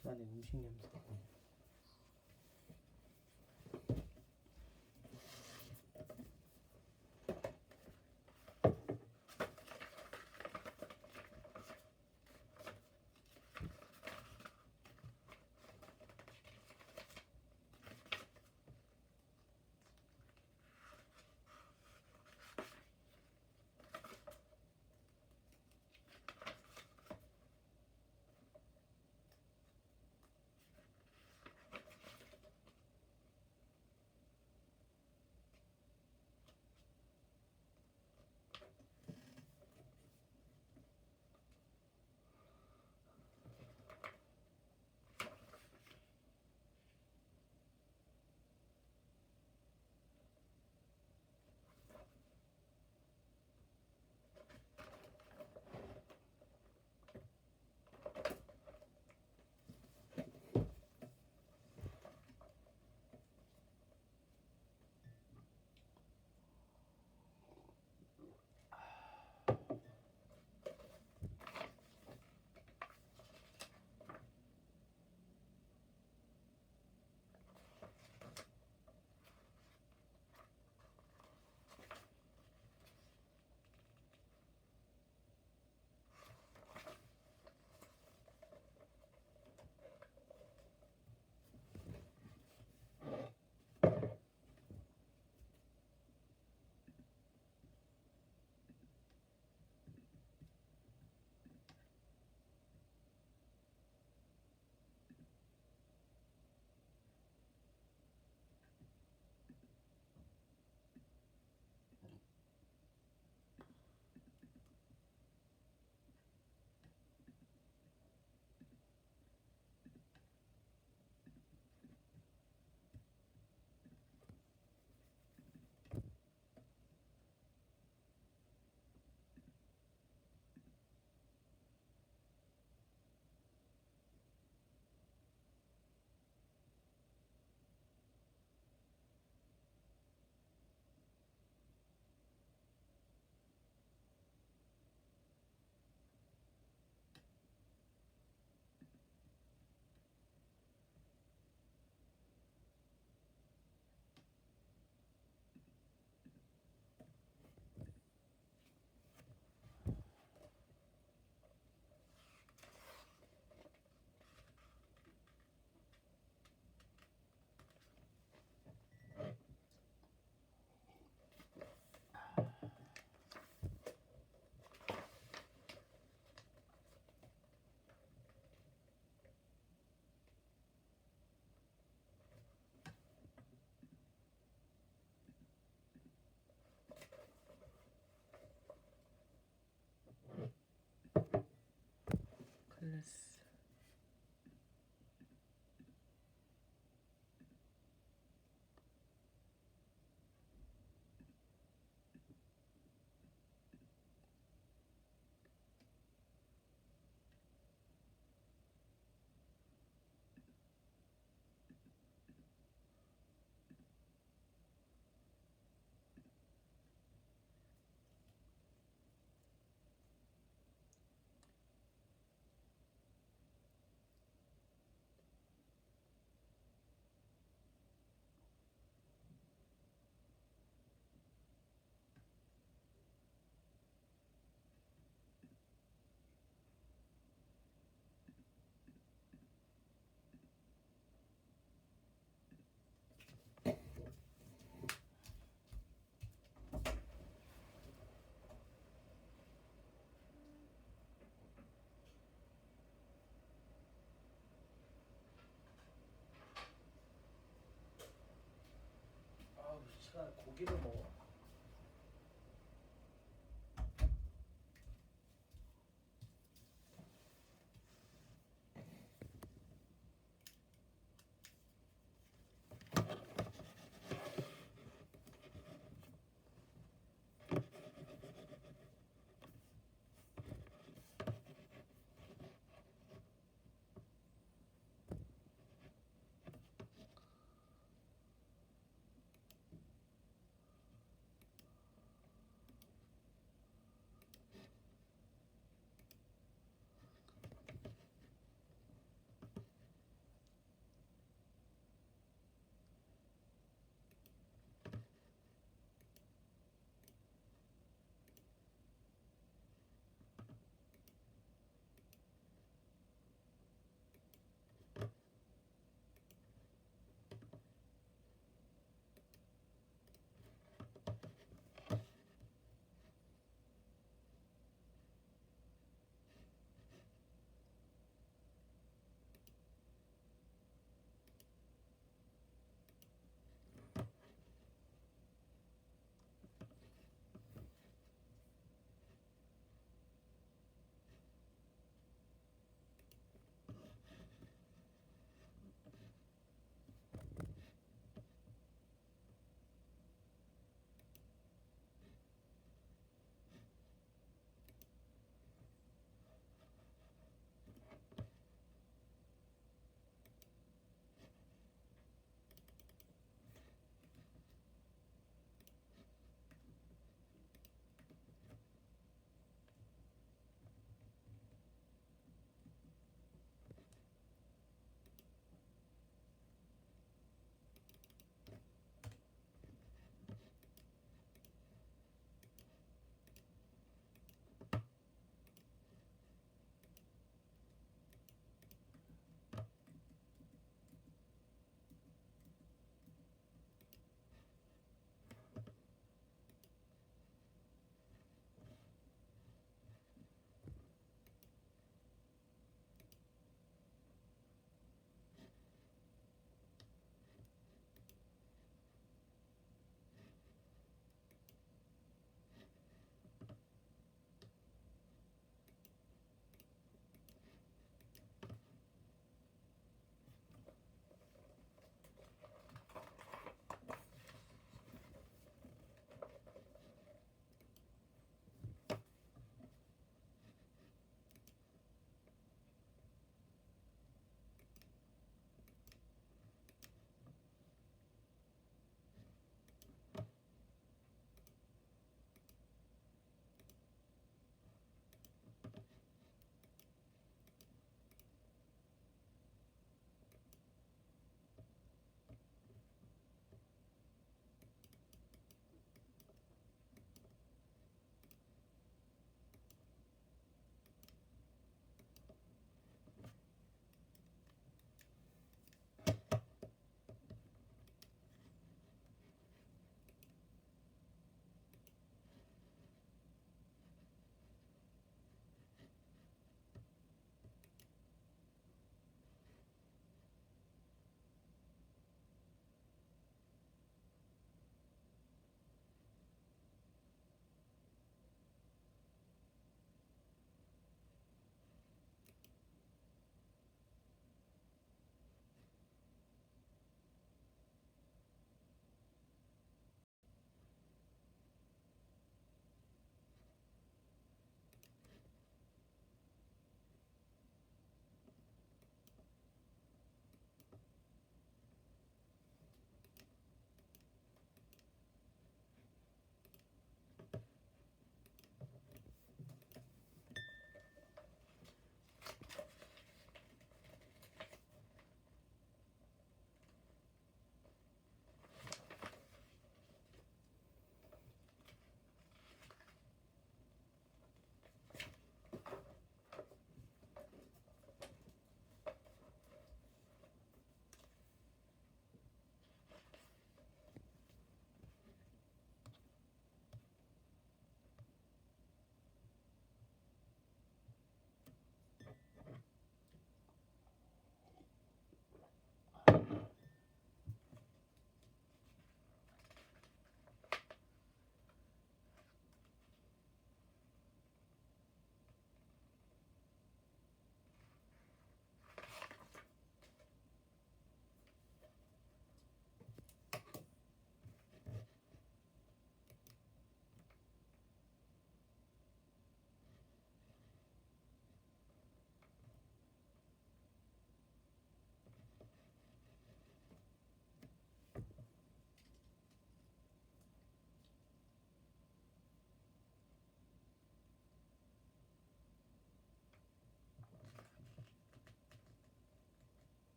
시간에 음식 냄새. 클래스. 아우, 이 시간에 고기를 먹어.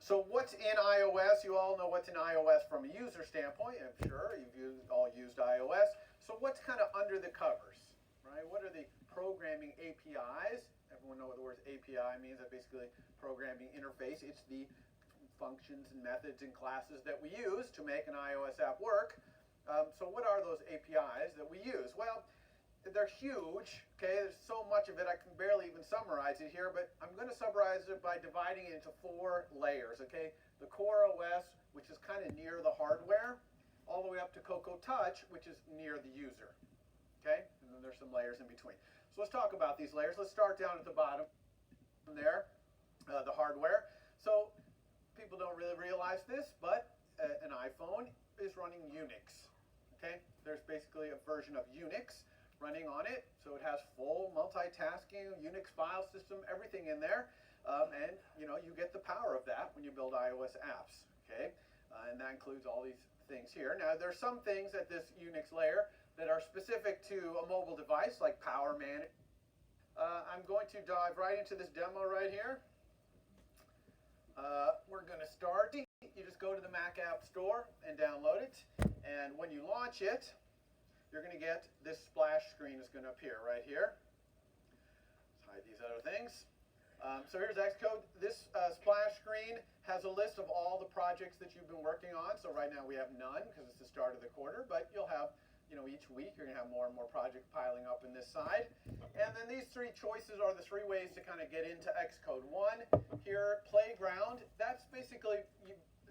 So what's in iOS? You all know what's in iOS from a user standpoint. I'm sure you've all used iOS. So what's kind of under the covers, right? What are the programming APIs? Everyone know what the word API means. That's basically programming interface. It's the functions and methods and classes that we use to make an iOS app work. So what are those APIs that we use? Well, they're huge, okay? There's so much of it I can barely even summarize it here, but I'm going to summarize it by dividing it into 4 layers, okay? The core OS, which is kind of near the hardware, all the way up to Cocoa Touch, which is near the user, okay? And then there's some layers in between. So let's talk about these layers. Let's start down at the bottom there, the hardware. So people don't really realize this, but an iPhone is running Unix, okay? There's basically a version of Unix running on it, so it has full multitasking, Unix file system, everything in there, and you get the power of that when you build iOS apps, okay? And that includes all these things here. Now, there's some things at this Unix layer that are specific to a mobile device, like power management. I'm going to dive right into this demo right here. We're going to start. You just go to the Mac App Store and download it, and when you launch it, you're going to get this splash screen is going to appear right here. Let's hide these other things. So here's Xcode. This splash screen has a list of all the projects that you've been working on. So right now we have none because it's the start of the quarter, but you'll have, each week you're going to have more and more projects piling up in this side. And then these 3 choices are the 3 ways to kind of get into Xcode. 1, here, Playground. That's basically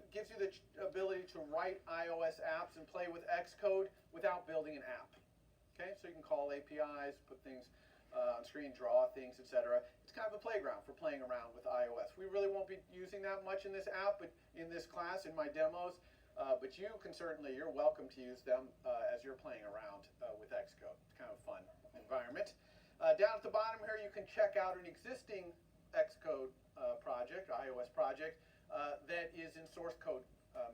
gives you the ability to write iOS apps and play with Xcode without building an app. Okay, so you can call APIs, put things on screen, draw things, etc. It's kind of a playground for playing around with iOS. We really won't be using that much in this app, but in this class, in my demos, but you're welcome to use them as you're playing around with Xcode. It's kind of a fun environment. Down at the bottom here, you can check out an existing Xcode project, iOS project, that is in source code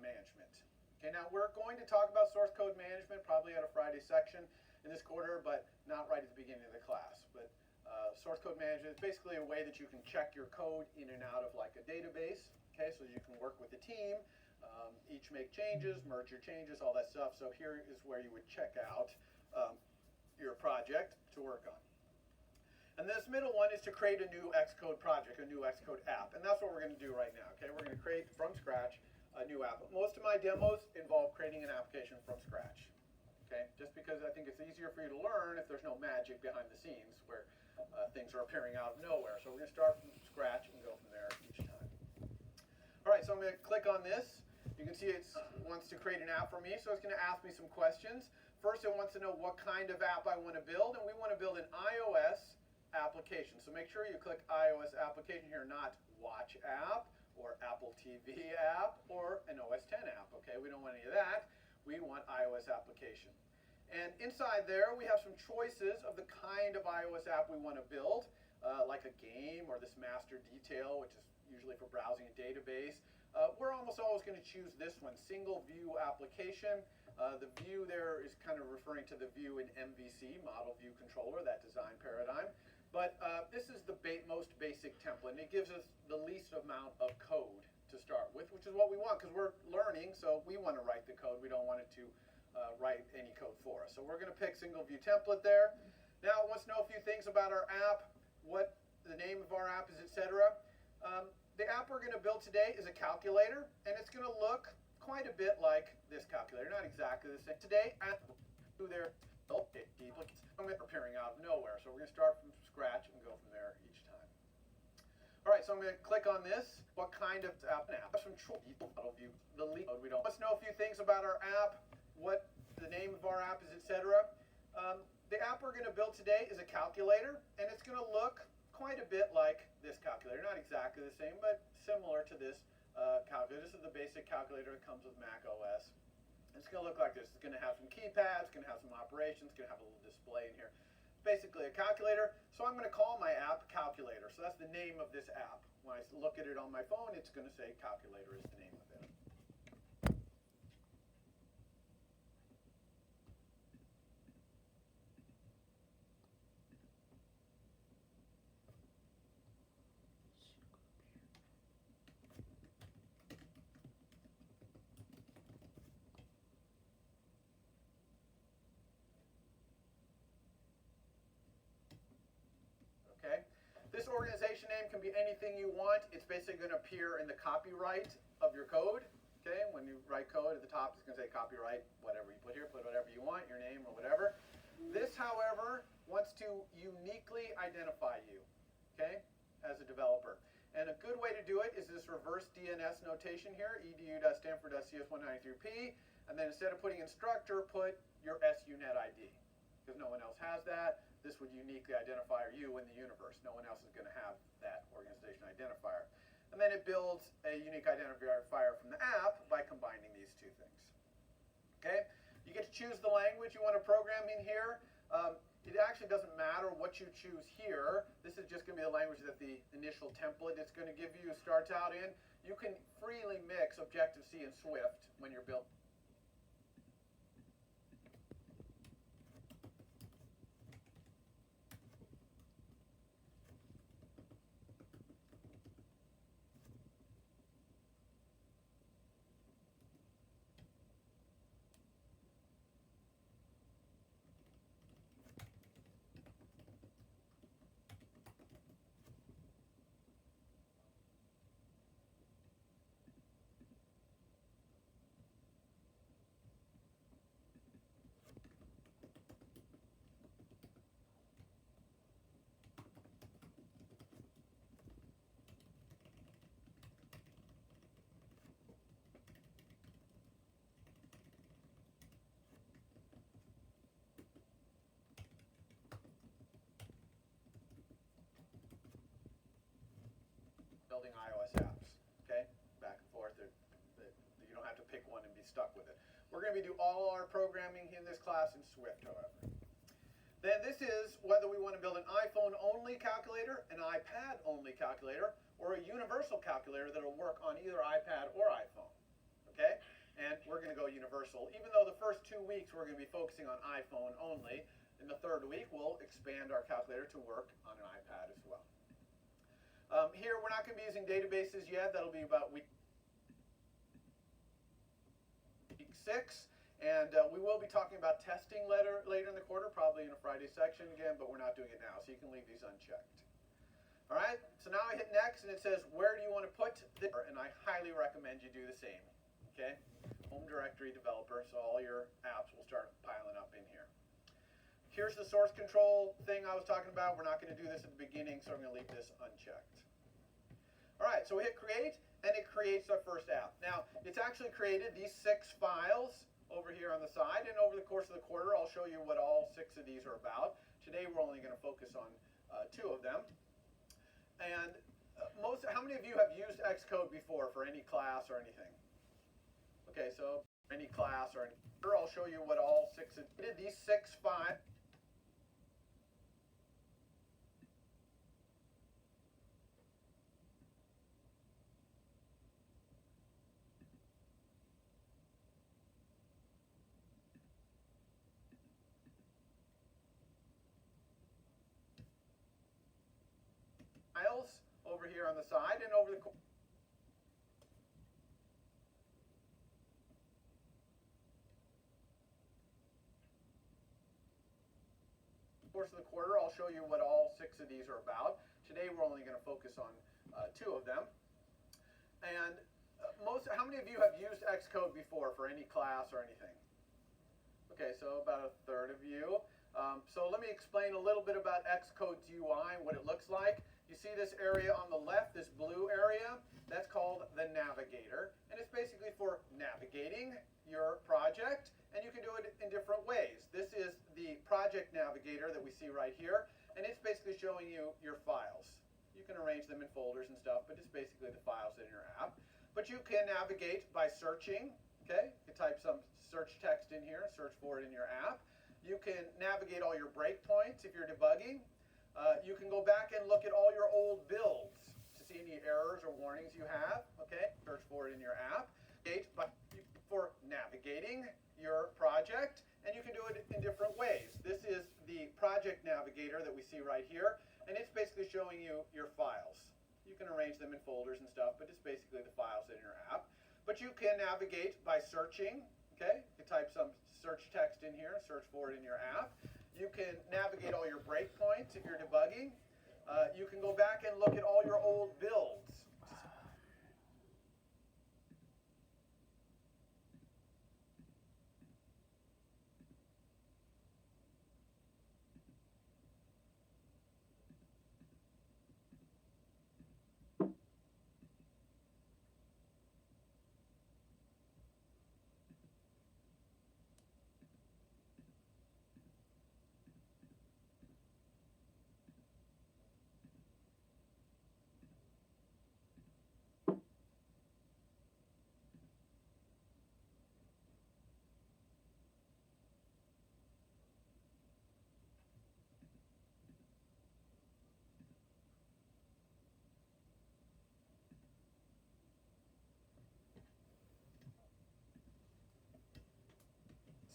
management. Okay, now we're going to talk about source code management probably at a Friday section in this quarter, but not right at the beginning of the class. But source code management is basically a way that you can check your code in and out of like a database, okay, so you can work with the team, each make changes, merge your changes, all that stuff. So here is where you would check out your project to work on. And this middle one is to create a new Xcode project, a new Xcode app. And that's what we're going to do right now, okay? We're going to create from scratch a new app. Most of my demos involve creating an application from scratch, okay? Just because I think it's easier for you to learn if there's no magic behind the scenes where things are appearing out of nowhere. So we're going to start from scratch and go from there each time. All right, so I'm going to click on this. You can see it wants to create an app for me, so it's going to ask me some questions. First, it wants to know what kind of app I want to build, and we want to build an iOS application. So make sure you click iOS application here, not watch app or Apple TV app or an OS X app, okay? We don't want any of that. We want iOS application. And inside there, we have some choices of the kind of iOS app we want to build, like a game or this master detail, which is usually for browsing a database. We're almost always going to choose this one, single view application. The view there is kind of referring to the view in MVC, Model View Controller, that design paradigm. But this is the most basic template, and it gives us the least amount of code to start with, which is what we want, because we're learning, so we want to write the code. We don't want it to write any code for us. So we're going to pick single view template there. Now it wants to know a few things about our app, what the name of our app is, etc. The app we're going to build today is a calculator, and it's going to look quite a bit like this calculator. Not exactly the same. Today, they're appearing out of nowhere. So we're going to start from scratch and go from there each time. All right, so I'm going to click on this. What kind of app? Some model view. The lead. We don't. Let's know a few things about our app, what the name of our app is, etc. The app we're going to build today is a calculator, and it's going to look quite a bit like this calculator. Not exactly the same, but similar to this calculator. This is the basic calculator that comes with Mac OS. It's going to look like this. It's going to have some keypads, it's going to have some operations, it's going to have a little display in here. It's basically a calculator. So I'm going to call my app Calculator. So that's the name of this app. When I look at it on my phone, it's going to say Calculator is the name of it. This organization name can be anything you want. It's basically going to appear in the copyright of your code. Okay, when you write code at the top, it's going to say copyright, whatever you put here, put whatever you want, your name or whatever. This, however, wants to uniquely identify you, okay, as a developer. And a good way to do it is this reverse DNS notation here, edu.stanford.cs193p, and then instead of putting instructor, put your SUNet ID, because no one else has that. This would uniquely identify you in the universe. No one else is going to have that organization identifier. And then it builds a unique identifier from the app by combining these two things. Okay? You get to choose the language you want to program in here. It actually doesn't matter what you choose here. This is just going to be the language that the initial template it's going to give you starts out in. You can freely mix Objective-C and Swift when you're building. Building iOS apps, okay? Back and forth. You don't have to pick one and be stuck with it. We're going to do all our programming in this class in Swift, however. Then this is whether we want to build an iPhone-only calculator, an iPad-only calculator, or a universal calculator that will work on either iPad or iPhone, okay? And we're going to go universal. Even though the first 2 weeks we're going to be focusing on iPhone only, in the third week we'll expand our calculator to work on an iPad as well. Here, we're not going to be using databases yet. That'll be about week 6. And we will be talking about testing later in the quarter, probably in a Friday section again, but we're not doing it now, so you can leave these unchecked. All right, so now I hit next, and it says, where do you want to put this? And I highly recommend you do the same, okay? Home directory developer, so all your apps will start piling up in here. Here's the source control thing I was talking about. We're not going to do this at the beginning, so I'm going to leave this unchecked. All right, so we hit create, and it creates our first app. Now, it's actually created these 6 files over here on the side, and over the course of the quarter, I'll show you what all 6 of these are about. Today, we're only going to focus on 2 of them. And how many of you have used Xcode before for any class or anything? Okay, so any class or anything. I'll show you what all 6 of these 6 files. Over here on the side and over the course of the quarter, I'll show you what all 6 of these are about. Today we're only going to focus on 2 of them. And how many of you have used Xcode before for any class or anything? Okay, so about a third of you. So let me explain a little bit about Xcode's UI and what it looks like. You see this area on the left, this blue area? That's called the navigator. And it's basically for navigating your project. And you can do it in different ways. This is the project navigator that we see right here. And it's basically showing you your files. You can arrange them in folders and stuff, but it's basically the files in your app. But you can navigate by searching. Okay? You can type some search text in here, search for it in your app. You can navigate all your breakpoints if you're debugging. You can go back and look at all your old builds to see any errors or warnings you have. Okay, search for it in your app. For navigating your project, and you can do it in different ways. This is the project navigator that we see right here, and it's basically showing you your files. You can arrange them in folders and stuff, but it's basically the files in your app. But you can navigate by searching. Okay, you can type some search text in here, search for it in your app. You can navigate all your breakpoints if you're debugging. You can go back and look at all your old builds.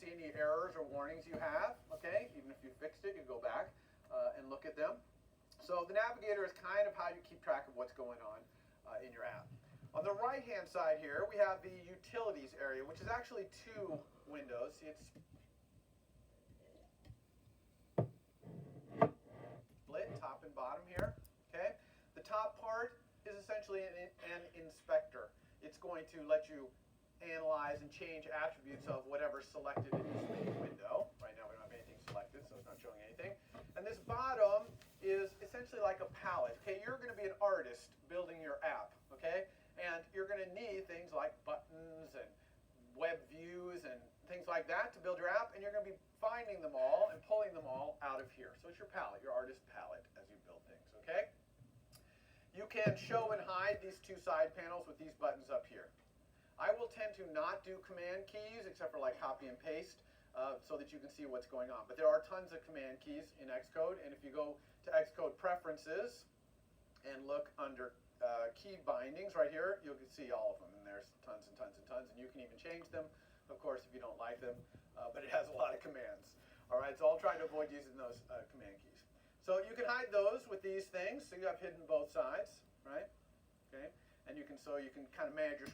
See any errors or warnings you have, okay? Even if you fixed it, you go back and look at them. So the navigator is kind of how you keep track of what's going on in your app. On the right-hand side here, we have the utilities area, which is actually two windows. See, it's split, top and bottom here, okay? The top part is essentially an inspector. It's going to let you analyze and change attributes of whatever's selected in this main window. Right now we don't have anything selected, so it's not showing anything. And this bottom is essentially like a palette. Okay, you're going to be an artist building your app, okay? And you're going to need things like buttons and web views and things like that to build your app, and you're going to be finding them all and pulling them all out of here. So it's your palette, your artist palette as you build things, okay? You can show and hide these two side panels with these buttons up here. I will tend to not do command keys except for like copy and paste so that you can see what's going on. But there are tons of command keys in Xcode, and if you go to Xcode preferences and look under key bindings right here, you can see all of them, and there's tons and tons and tons, and you can even change them, of course, if you don't like them, but it has a lot of commands. All right, so I'll try to avoid using those command keys. So you can hide those with these things, so you have hidden both sides, right? Okay, and you can kind of manage your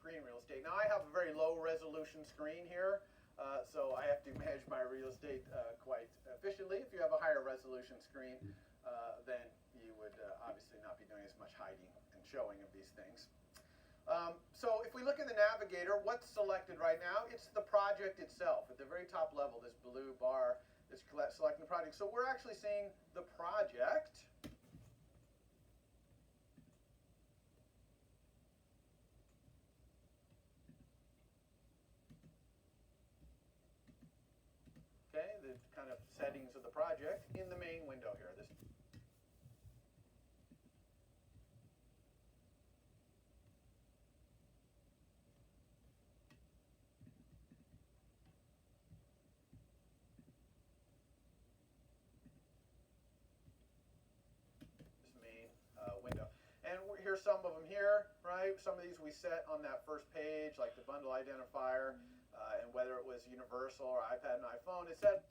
screen real estate. Now I have a very low resolution screen here, so I have to manage my real estate quite efficiently. If you have a higher resolution screen, then you would obviously not be doing as much hiding and showing of these things. So if we look at the navigator, what's selected right now? It's the project itself. At the very top level, this blue bar is selecting the project. So we're actually seeing the project. Okay, the kind of settings of the project in the main window here. This main window. And here's some of them here, right? Some of these we set on that first page, like the bundle identifier, and whether it was universal or iPad and iPhone. It said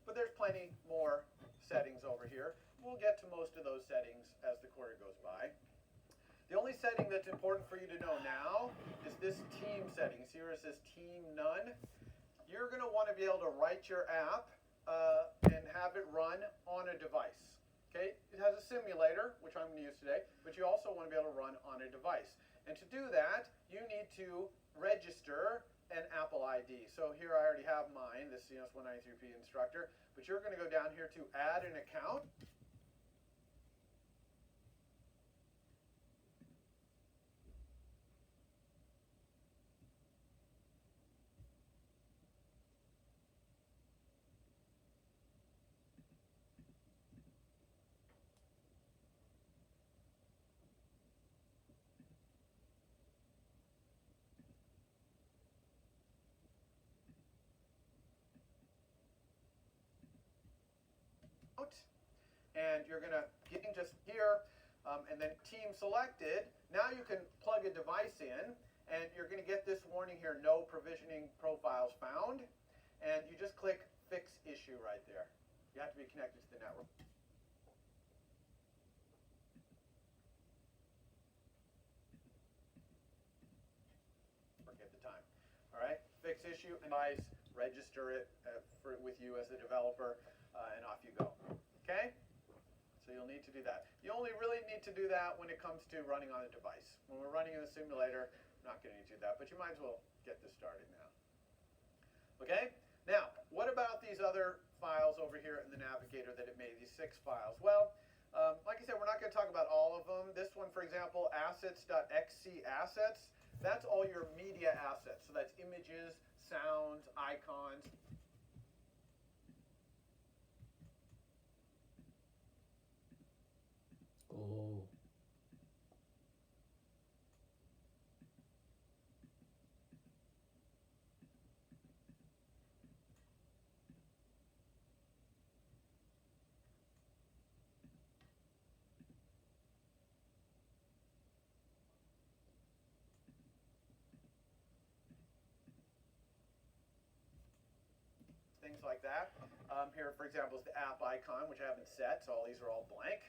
but there's plenty more settings over here. We'll get to most of those settings as the quarter goes by. The only setting that's important for you to know now is this team setting. See where it says Team None? You're going to want to be able to write your app and have it run on a device. Okay, it has a simulator, which I'm going to use today, but you also want to be able to run on a device. And to do that, you need to register an Apple ID. So here I already have mine, this CS193P instructor, but you're going to go down here to add an account. And you're going to get just here, and then team selected. Now you can plug a device in, and you're going to get this warning here, no provisioning profiles found. And you just click fix issue right there. You have to be connected to the network. At the time. All right, fix issue and device, register it with you as a developer, and off you go. Okay? So you'll need to do that. You only really need to do that when it comes to running on a device. When we're running in the simulator, I'm not going to do that, but you might as well get this started now. Okay? Now, what about these other files over here in the Navigator that it made, these 6 files? Well, like I said, we're not going to talk about all of them. This one, for example, assets.xc assets, that's all your media assets. So that's images, sounds, icons. Oh. Things like that. Here, for example, is the app icon, which I haven't set, so all these are all blank.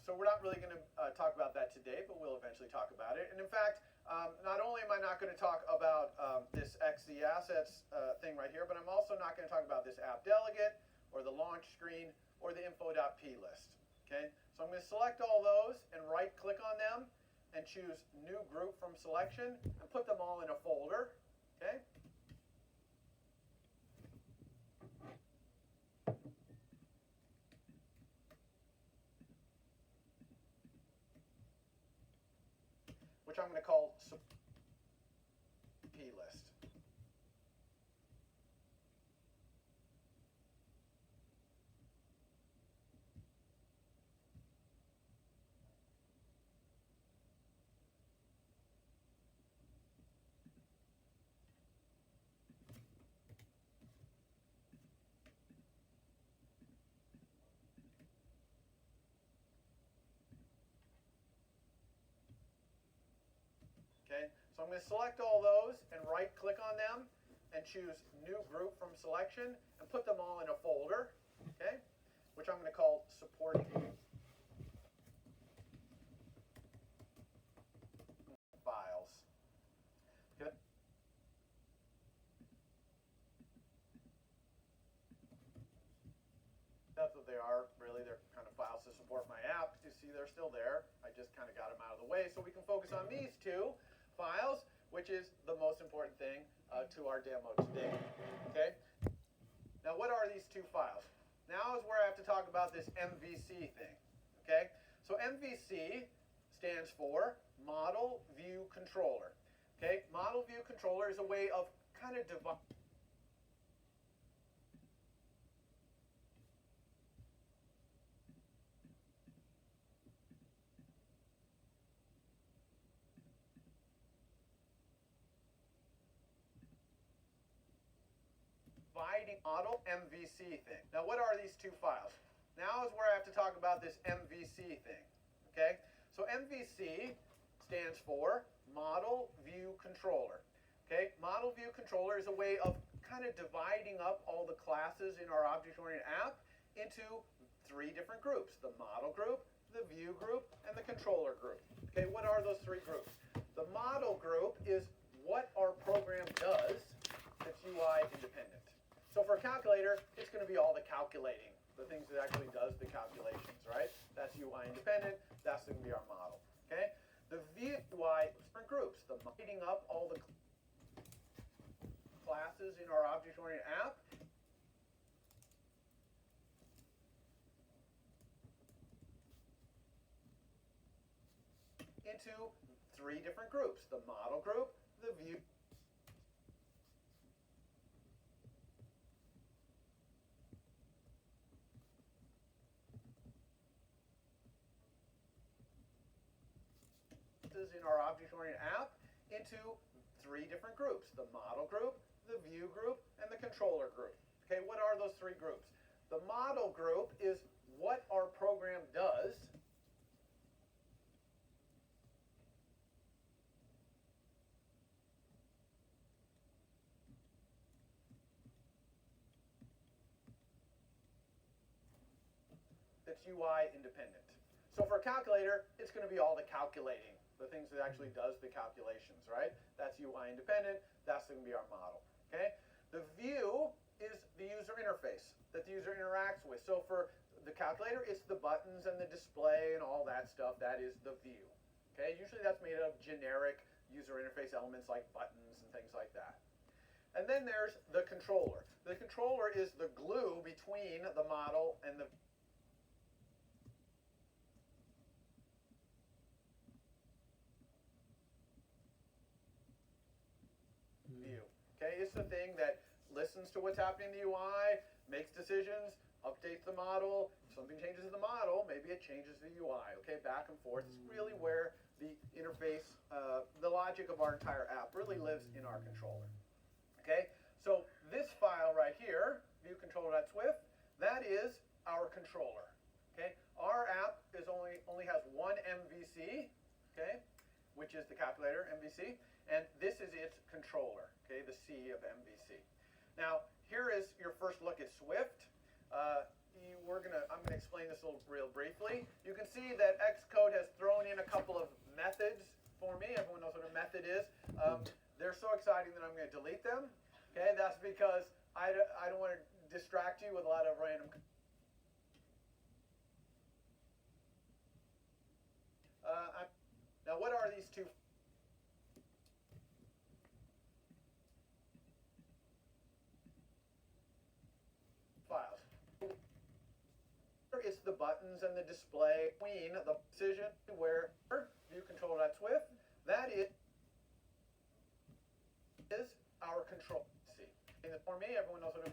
So we're not really going to talk about that today, but we'll eventually talk about it. And in fact, not only am I not going to talk about this XZ assets thing right here, but I'm also not going to talk about this app delegate or the launch screen or the info.p list. Okay, so I'm going to select all those and right click on them and choose new group from selection and put them all in a folder. Okay. Which I'm going to call P list. Okay, so I'm going to select all those and right click on them and choose new group from selection and put them all in a folder, okay, which I'm going to call supporting files. Okay. That's what they are, really. They're kind of files to support my app. You see they're still there. I just kind of got them out of the way so we can focus on these 2 files, which is the most important thing to our demo today. Okay. Now, what are these 2 files? Now is where I have to talk about this MVC thing. Okay. So MVC stands for Model View Controller. Okay. Model View Controller is a way of kind of dividing. Model MVC thing. Now, what are these 2 files? Now is where I have to talk about this MVC thing. Okay, so MVC stands for Model View Controller. Okay, Model View Controller is a way of kind of dividing up all the classes in our object-oriented app into 3 different groups: the model group, the view group, and the controller group. Okay, what are those 3 groups? The model group is what our program does that's UI independent. So for calculator, it's going to be all the calculating, the things that actually does the calculations, right? That's UI independent. That's going to be our model. Okay. The view UI different groups. The lighting up all the classes in our object-oriented app. Into three different groups: the model group, the view. In our object-oriented app into three different groups: the model group, the view group, and the controller group. Okay, what are those three groups? The model group is what our program does. That's UI independent. So for a calculator, it's going to be all the calculating, the things that actually does the calculations, right? That's UI independent. That's going to be our model. Okay. The view is the user interface that the user interacts with. So for the calculator, it's the buttons and the display and all that stuff. That is the view. Okay. Usually that's made of generic user interface elements like buttons and things like that. And then there's the controller. The controller is the glue between the model and the view. Okay, it's the thing that listens to what's happening in the UI, makes decisions, updates the model. If something changes in the model, maybe it changes the UI. Okay, back and forth. It's really where the interface, the logic of our entire app really lives in our controller. Okay, so this file right here, viewcontroller.swift, that is our controller. Okay, our app is only has one MVC. Okay, which is the calculator MVC, and this is its controller. Okay, the C of MVC. Now, here is your first look at Swift. I'm gonna explain this real briefly. You can see that Xcode has thrown in a couple of methods for me. Everyone knows what a method is. They're so exciting that I'm going to delete them. Okay, that's because I don't want to distract you with a lot of random. Now, what are these two? Files. It's the buttons and the display between the decision where viewcontroller.swift, that is our control. See, for me, everyone knows what I'm.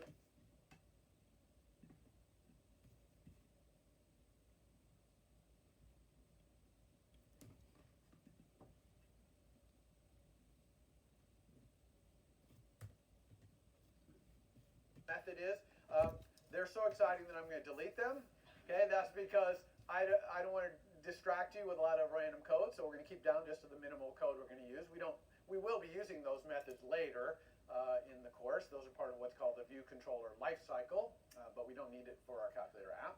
Method is. They're so exciting that I'm going to delete them. Okay, that's because I don't want to distract you with a lot of random code, so we're going to keep down just to the minimal code we're going to use. We will be using those methods later in the course. Those are part of what's called the view controller lifecycle, but we don't need it for our calculator app.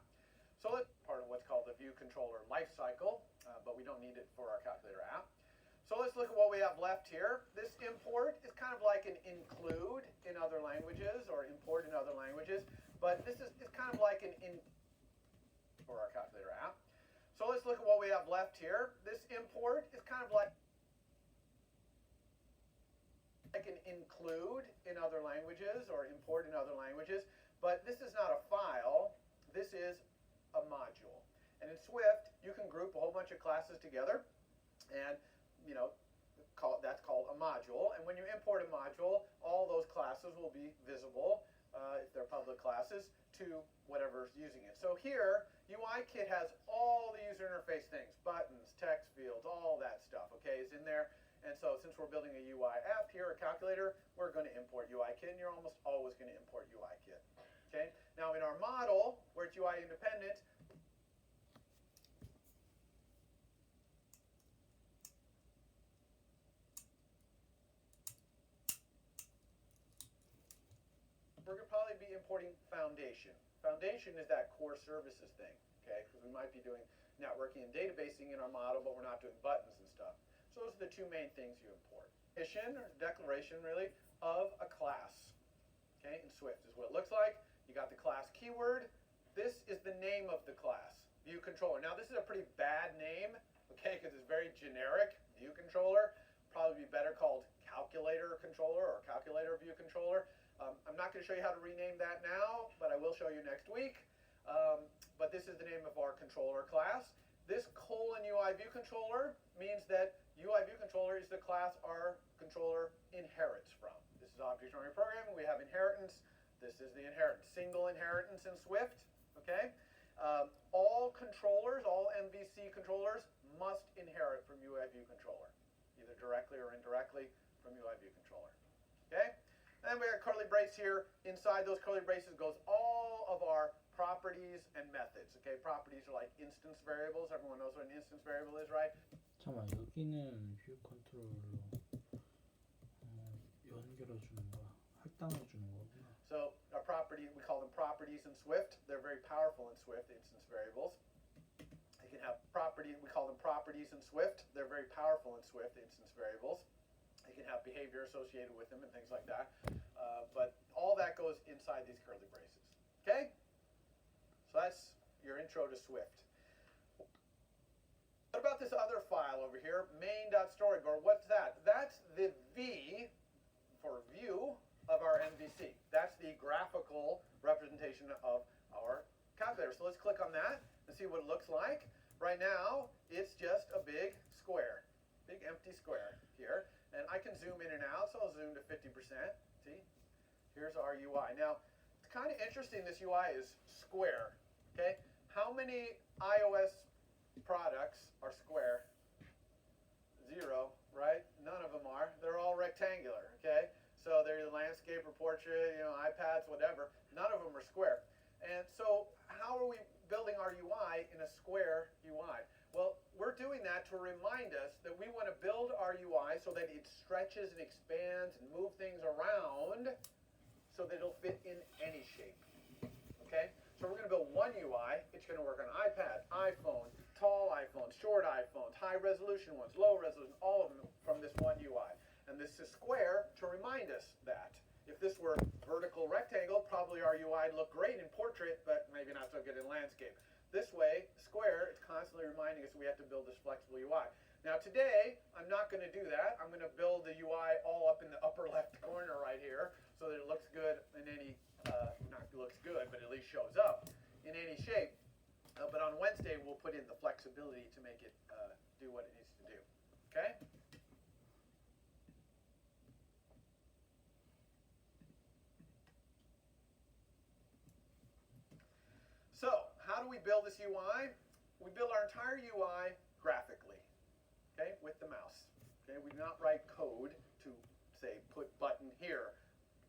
So that's part of what's called the view controller lifecycle, but we don't need it for our calculator app. So let's look at what we have left here. This import is kind of like an include in other languages or import in other languages, but this is kind of like an for our calculator app. So let's look at what we have left here. This import is kind of like an include in other languages or import in other languages, but this is not a file. This is a module. And in Swift, you can group a whole bunch of classes together, and that's called a module. And when you import a module, all those classes will be visible, if they're public classes, to whatever's using it. So here, UIKit has all the user interface things, buttons, text fields, all that stuff, okay, is in there. And so since we're building a UI app here, a calculator, we're going to import UIKit, and you're almost always going to import UIKit. Okay? Now in our model, where it's UI independent, we're going to probably be importing Foundation. Foundation is that core services thing, okay? Because we might be doing networking and databasing in our model, but we're not doing buttons and stuff. So those are the two main things you import. Definition, or declaration really, of a class. Okay, in Swift is what it looks like. You got the class keyword. This is the name of the class, view controller. Now this is a pretty bad name, okay, because it's very generic, view controller. Probably be better called calculator controller or calculator view controller. I'm not going to show you how to rename that now, but I will show you next week. But this is the name of our controller class. This :UI view controller means that UI view controller is the class our controller inherits from. This is object-oriented programming. We have inheritance. This is the inheritance. Single inheritance in Swift. Okay. All controllers, all MVC controllers must inherit from UI view controller, either directly or indirectly from UI view controller. Okay. And then we got curly brace here. Inside those curly braces goes all of our properties and methods. Okay, properties are like instance variables. Everyone knows what an instance variable is, right? 잠깐만, 여기는 뷰 컨트롤러 연결해 주는 거야. 할당해 주는 거구나. So our property, we call them properties in Swift. They're very powerful in Swift, instance variables. They can have property, we call them properties in Swift. They're very powerful in Swift, instance variables. They can have behavior associated with them and things like that. But all that goes inside these curly braces. Okay? So that's your intro to Swift. What about this other file over here, main.storyboard? What's that? That's the V for view of our MVC. That's the graphical representation of our calculator. So let's click on that and see what it looks like. Right now, it's just a big square, big empty square here. And I can zoom in and out, so I'll zoom to 50%. See? Here's our UI. Now, it's kind of interesting, this UI is square. Okay? How many iOS products are square? 0, right? None of them are. They're all rectangular, okay? So they're either landscape or portrait, iPads, whatever. None of them are square. And so how are we building our UI in a square UI? Well, we're doing that to remind us that we want to build our UI so that it stretches and expands and move things around so that it'll fit in any shape. Okay? So we're going to build one UI. It's going to work on iPad, iPhone, tall iPhones, short iPhones, high resolution ones, low resolution, all of them from this one UI. And this is square to remind us that. If this were vertical rectangle, probably our UI would look great in portrait, but maybe not so good in landscape. This way, square, it's constantly reminding us we have to build this flexible UI. Now today, I'm not going to do that. I'm going to build the UI all up in the upper left corner right here so that it looks good in any, not looks good, but at least shows up in any shape. But on Wednesday, we'll put in the flexibility to make it do what it needs to do. Okay? So, how do we build this UI? We build our entire UI graphically, okay, with the mouse. Okay, we do not write code to, say, put button here,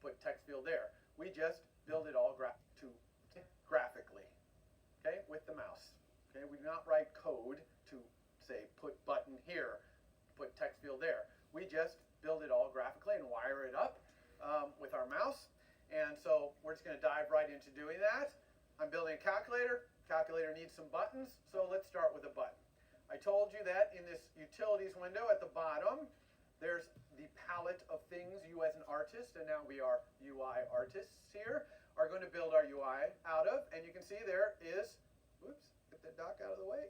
put text field there. We just build it all graphically, okay, with the mouse. Okay, we do not write code to, say, put button here, put text field there. We just build it all graphically and wire it up with our mouse. And so we're just going to dive right into doing that. I'm building a calculator. Calculator needs some buttons, so let's start with a button. I told you that in this utilities window at the bottom, there's the palette of things you as an artist, and now we are UI artists here, are going to build our UI out of. And you can see there is, whoops, get the dock out of the way.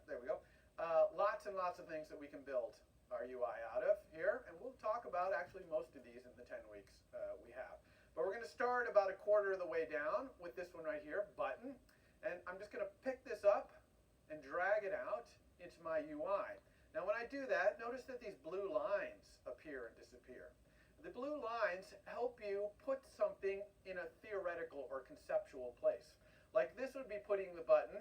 There we go. Lots and lots of things that we can build our UI out of here. And we'll talk about actually most of these in the 10 weeks we have. But we're going to start about a quarter of the way down with this one right here, button. And I'm just going to pick this up and drag it out into my UI. Now when I do that, notice that these blue lines appear and disappear. The blue lines help you put something in a theoretical or conceptual place. Like this would be putting the button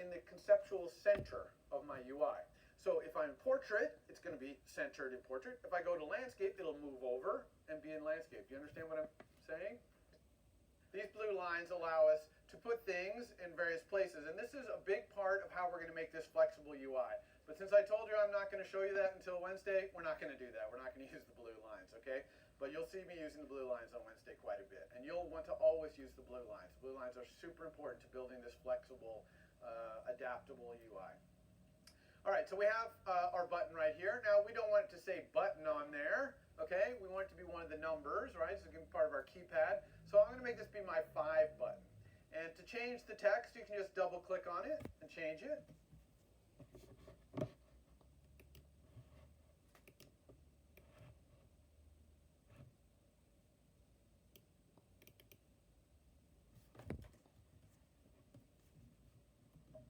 in the conceptual center of my UI. So if I'm in portrait, it's going to be centered in portrait. If I go to landscape, it'll move over and be in landscape. Do you understand what I'm saying? These blue lines allow us to put things in various places. And this is a big part of how we're going to make this flexible UI. But since I told you I'm not going to show you that until Wednesday, we're not going to do that. We're not going to use the blue lines, okay? But you'll see me using the blue lines on Wednesday quite a bit. And you'll want to always use the blue lines. Blue lines are super important to building this flexible, adaptable UI. All right, so we have our button right here. Now, we don't want it to say button on there, Okay, we want it to be one of the numbers, right? So it's going to be part of our keypad. So I'm going to make this be my 5 button. And to change the text, you can just double click on it and change it.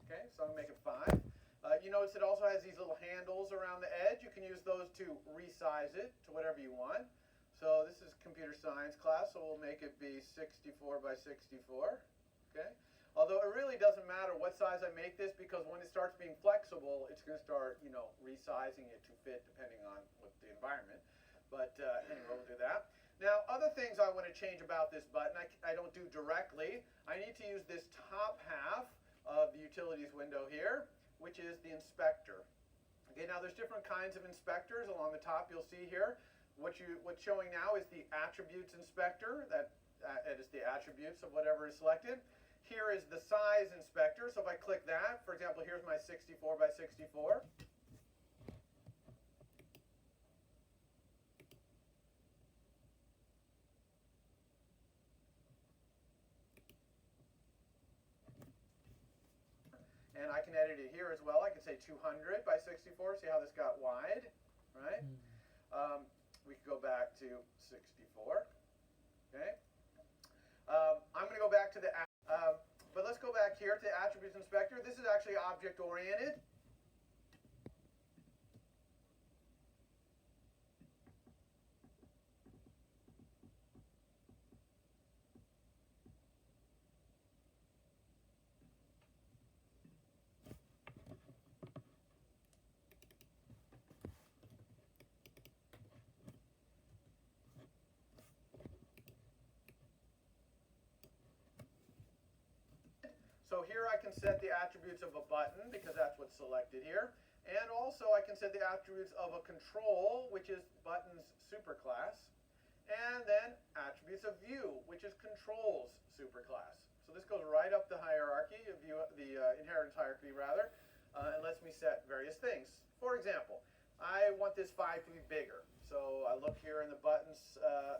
Okay, so I'm going to make it 5. You notice it also has these little handles around the edge. You can use those to resize it to whatever you want. So this is computer science class, so we'll make it be 64 by 64. Okay. Although it really doesn't matter what size I make this, because when it starts being flexible, it's going to start, resizing it to fit depending on what the environment. But anyway, we'll do that. Now, other things I want to change about this button, I don't do directly. I need to use this top half of the utilities window here, which is the inspector. Okay, now there's different kinds of inspectors. Along the top, you'll see here. What's showing now is the attributes inspector. That is the attributes of whatever is selected. Here is the size inspector. So if I click that, for example, here's my 64 by 64. And I can edit it here as well. I can say 200 by 64. See how this got wide, right? We could go back to 64. Okay. I'm going to go back to the, but let's go back here to the attributes inspector. This is actually object oriented. So here I can set the attributes of a button, because that's what's selected here. And also I can set the attributes of a control, which is buttons superclass. And then attributes of view, which is controls superclass. So this goes right up the hierarchy, the inheritance hierarchy rather, and lets me set various things. For example, I want this 5 to be bigger. So I look here in the buttons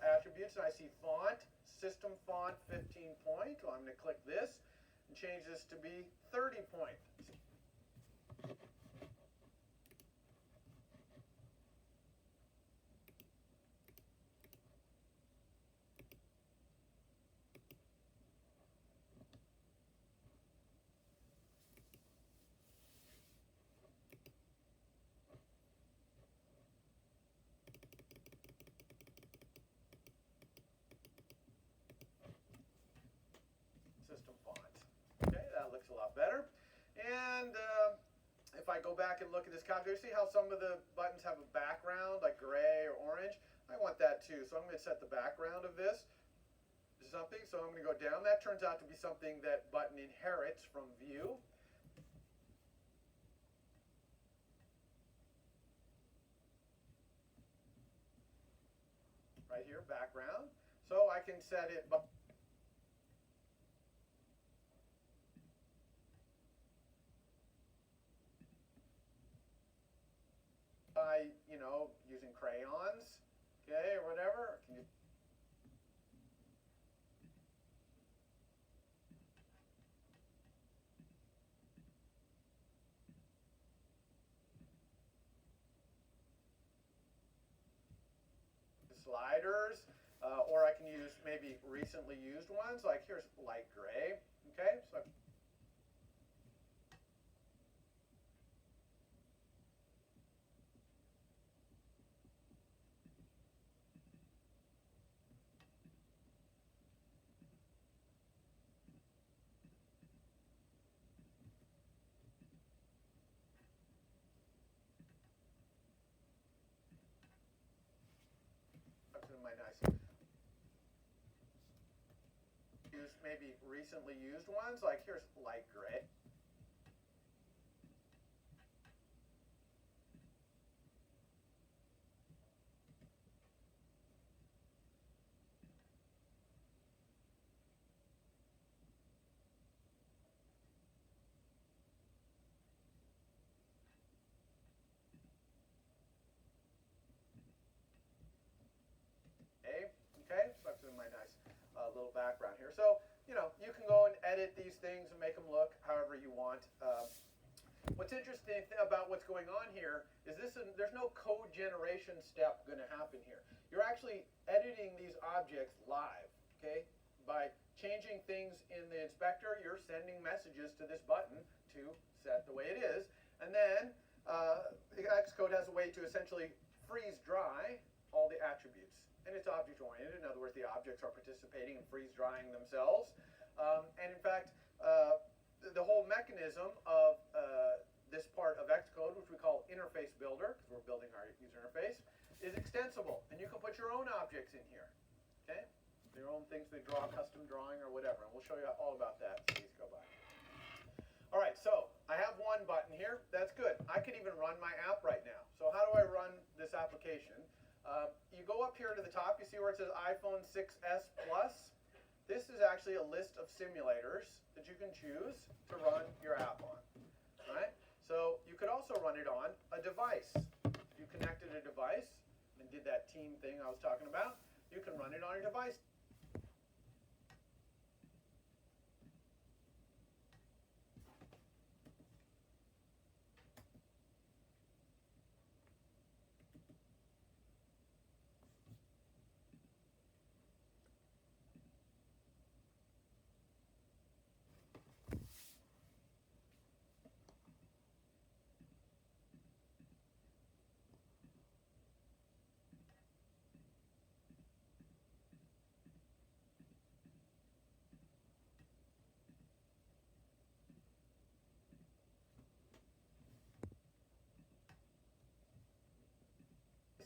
attributes and I see font, system font 15 point. Well, I'm going to click this and change this to be 30 point. System font. Okay, that looks a lot better. And if I go back and look at this calculator, see how some of the buttons have a background, like gray or orange? I want that too. So I'm going to set the background of this to something. So I'm going to go down. That turns out to be something that button inherits from view. Right here, background. So I can set it by using crayons, okay, or whatever. Can you sliders, or I can use maybe recently used ones, like here's light gray, okay, so my nice use maybe recently used ones, like here's light gray. background here. So, you know, you can go and edit these things and make them look however you want. What's interesting about what's going on here is there's no code generation step going to happen here. You're actually editing these objects live, okay? By changing things in the inspector, you're sending messages to this button to set the way it is. And then Xcode has a way to essentially freeze dry all the attributes. And it's object oriented. In other words, the objects are participating in freeze drying themselves. And in fact, the whole mechanism of this part of Xcode, which we call interface builder, because we're building our user interface, is extensible. And you can put your own objects in here, okay? Your own things they draw, custom drawing or whatever. And we'll show you all about that as these go by. All right, so I have one button here. That's good. I can even run my app right now. So how do I run this application? You go up here to the top. You see where it says iPhone 6s Plus? This is actually a list of simulators that you can choose to run your app on. All right? So you could also run it on a device. If you connected a device and did that team thing I was talking about, you can run it on your device.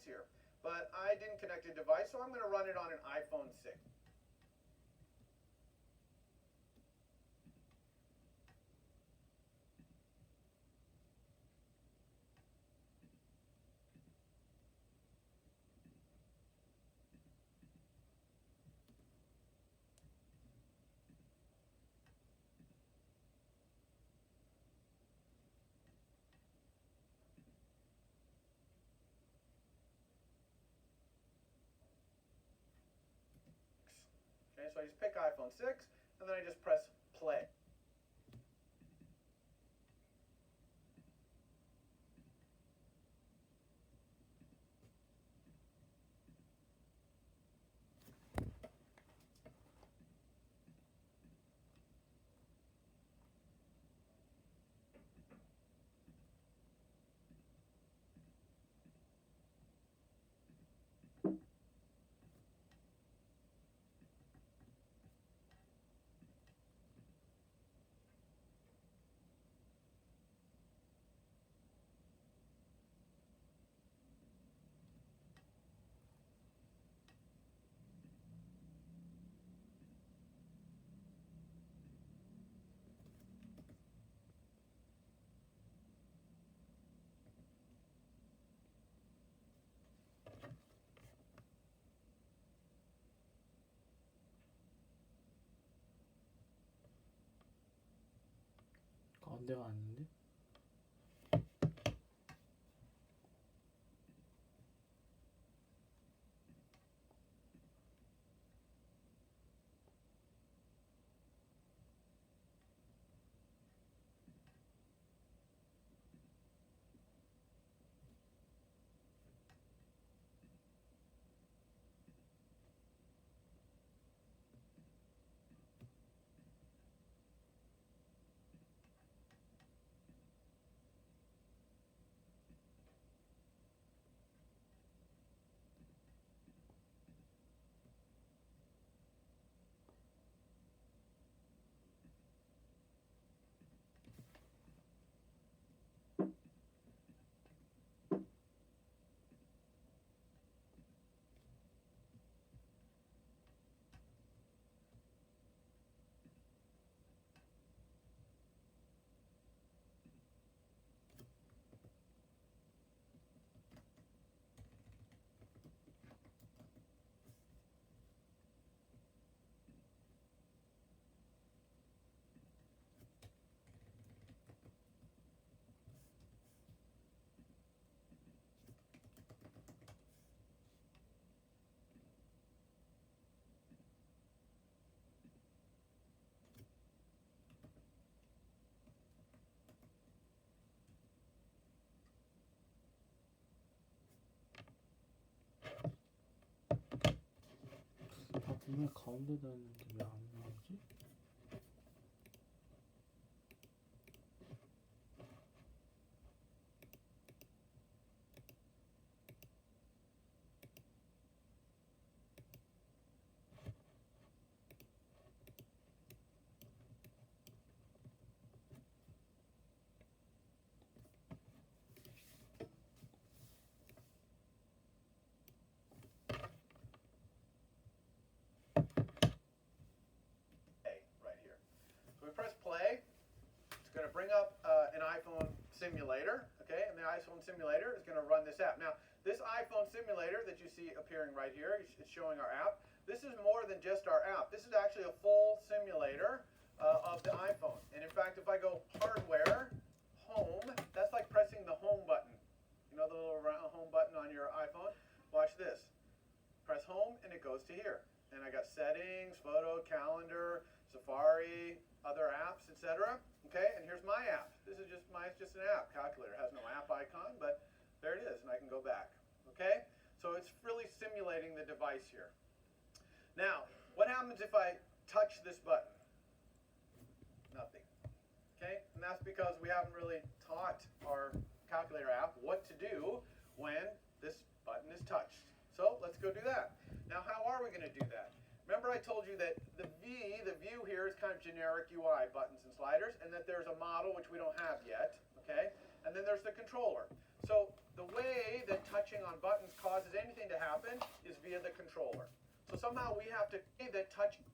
Here, but I didn't connect a device, so I'm going to run it on an iPhone 6. Okay, so I just pick iPhone 6, and then I just press play. 가운데가 아닌데? 왜 가운데다 했는데 왜 안 나오지? Right here. So we press play. It's going to bring up an iPhone simulator, okay? And the iPhone simulator is going to run this app. Now, this iPhone simulator that you see appearing right here, it's showing our app. This is more than just our app. This is actually a full simulator of the iPhone. And in fact, if I go hardware, home, that's like pressing the home button. You know the little round home button on your iPhone? Watch this. Press home and it goes to here. And I got settings, photo, calendar, Safari, other apps, etc. Okay, and here's my app. This is just just an app. Calculator has no app icon, but there it is, and I can go back. Okay, so it's really simulating the device here. Now, what happens if I touch this button? Nothing. Okay, and that's because we haven't really taught our calculator app what to do when this button is touched. So let's go do that. Now, how are we going to do that? Remember I told you that the view here is kind of generic UI, buttons and sliders, and that there's a model which we don't have yet, okay? And then there's the controller. So the way that touching on buttons causes anything to happen is via the controller. So somehow we have to say that touching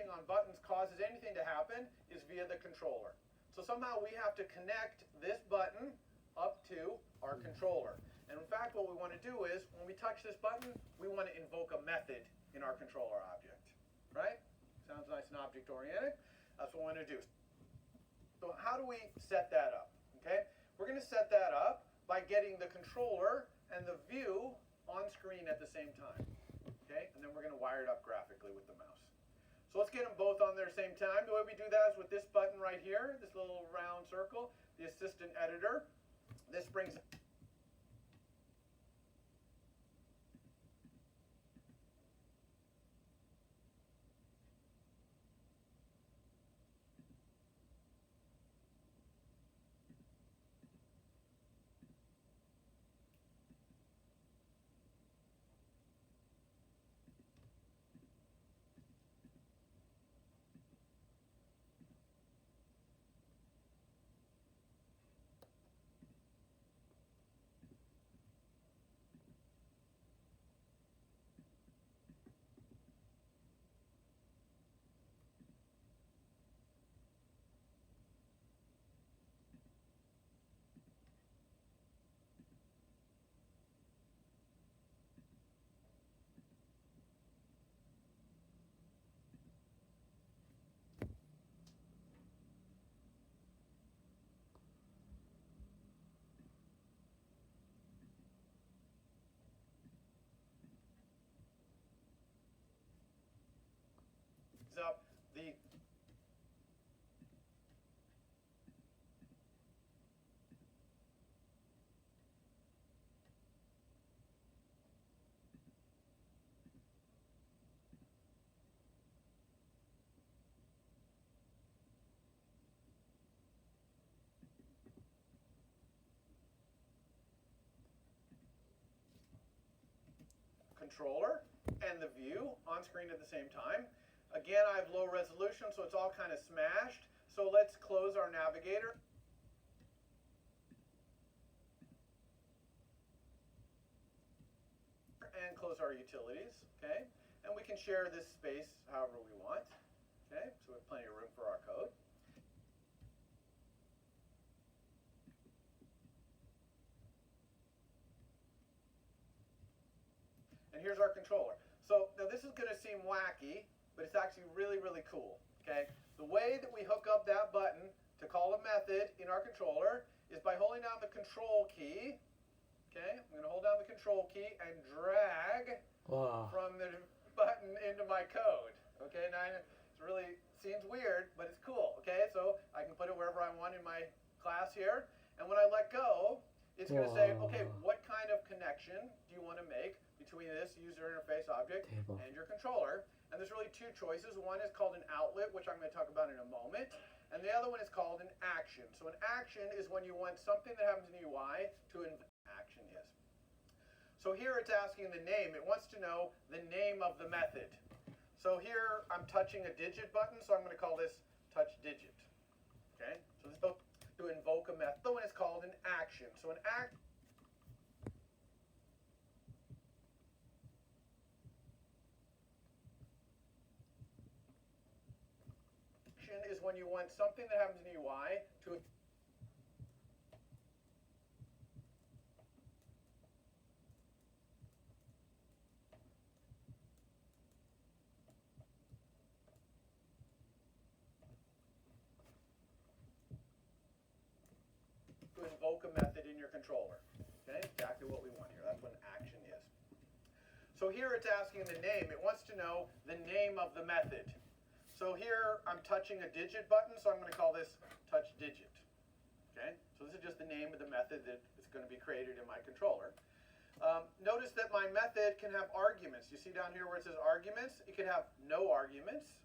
on buttons causes anything to happen is via the controller. So somehow we have to connect this button up to our controller. And in fact, what we want to do is, when we touch this button, we want to invoke a method in our controller object, right? Sounds nice and object-oriented. That's what we want to do. So how do we set that up, okay? We're going to set that up by getting the controller and the view on screen at the same time, okay? And then we're going to wire it up graphically with the mouse. So let's get them both on there at the same time. The way we do that is with this button right here, this little round circle, the assistant editor. This brings up the controller and the view on screen at the same time. Again, I have low resolution, so it's all kind of smashed. So let's close our navigator. And close our utilities, okay? And we can share this space however we want, okay? So we have plenty of room for our code. And here's our controller. So now this is going to seem wacky, but it's actually really, really cool, okay? The way that we hook up that button to call a method in our controller is by holding down the control key, okay? I'm going to hold down the control key and drag from the button into my code, okay? Now it really seems weird, but it's cool, okay? So I can put it wherever I want in my class here. And when I let go, it's going to say, okay, what kind of connection do you want to make between this user interface object 대박. and your controller. And there's really two choices. One is called an outlet, which I'm going to talk about in a moment. And the other one is called an action. So an action is when you want something that happens in the UI to action is. So here it's asking the name. It wants to know the name of the method. So here I'm touching a digit button, so I'm going to call this touch digit. Okay? So this is to invoke a method. The one is called an action. So an action is when you want something that happens in the UI to invoke a method in your controller. Okay, exactly what we want here. That's what an action is. So here it's asking the name. It wants to know the name of the method. So here I'm touching a digit button, so I'm going to call this touch digit. Okay, so this is just the name of the method that is going to be created in my controller. Notice that my method can have arguments. You see down here where it says arguments? It could have no arguments,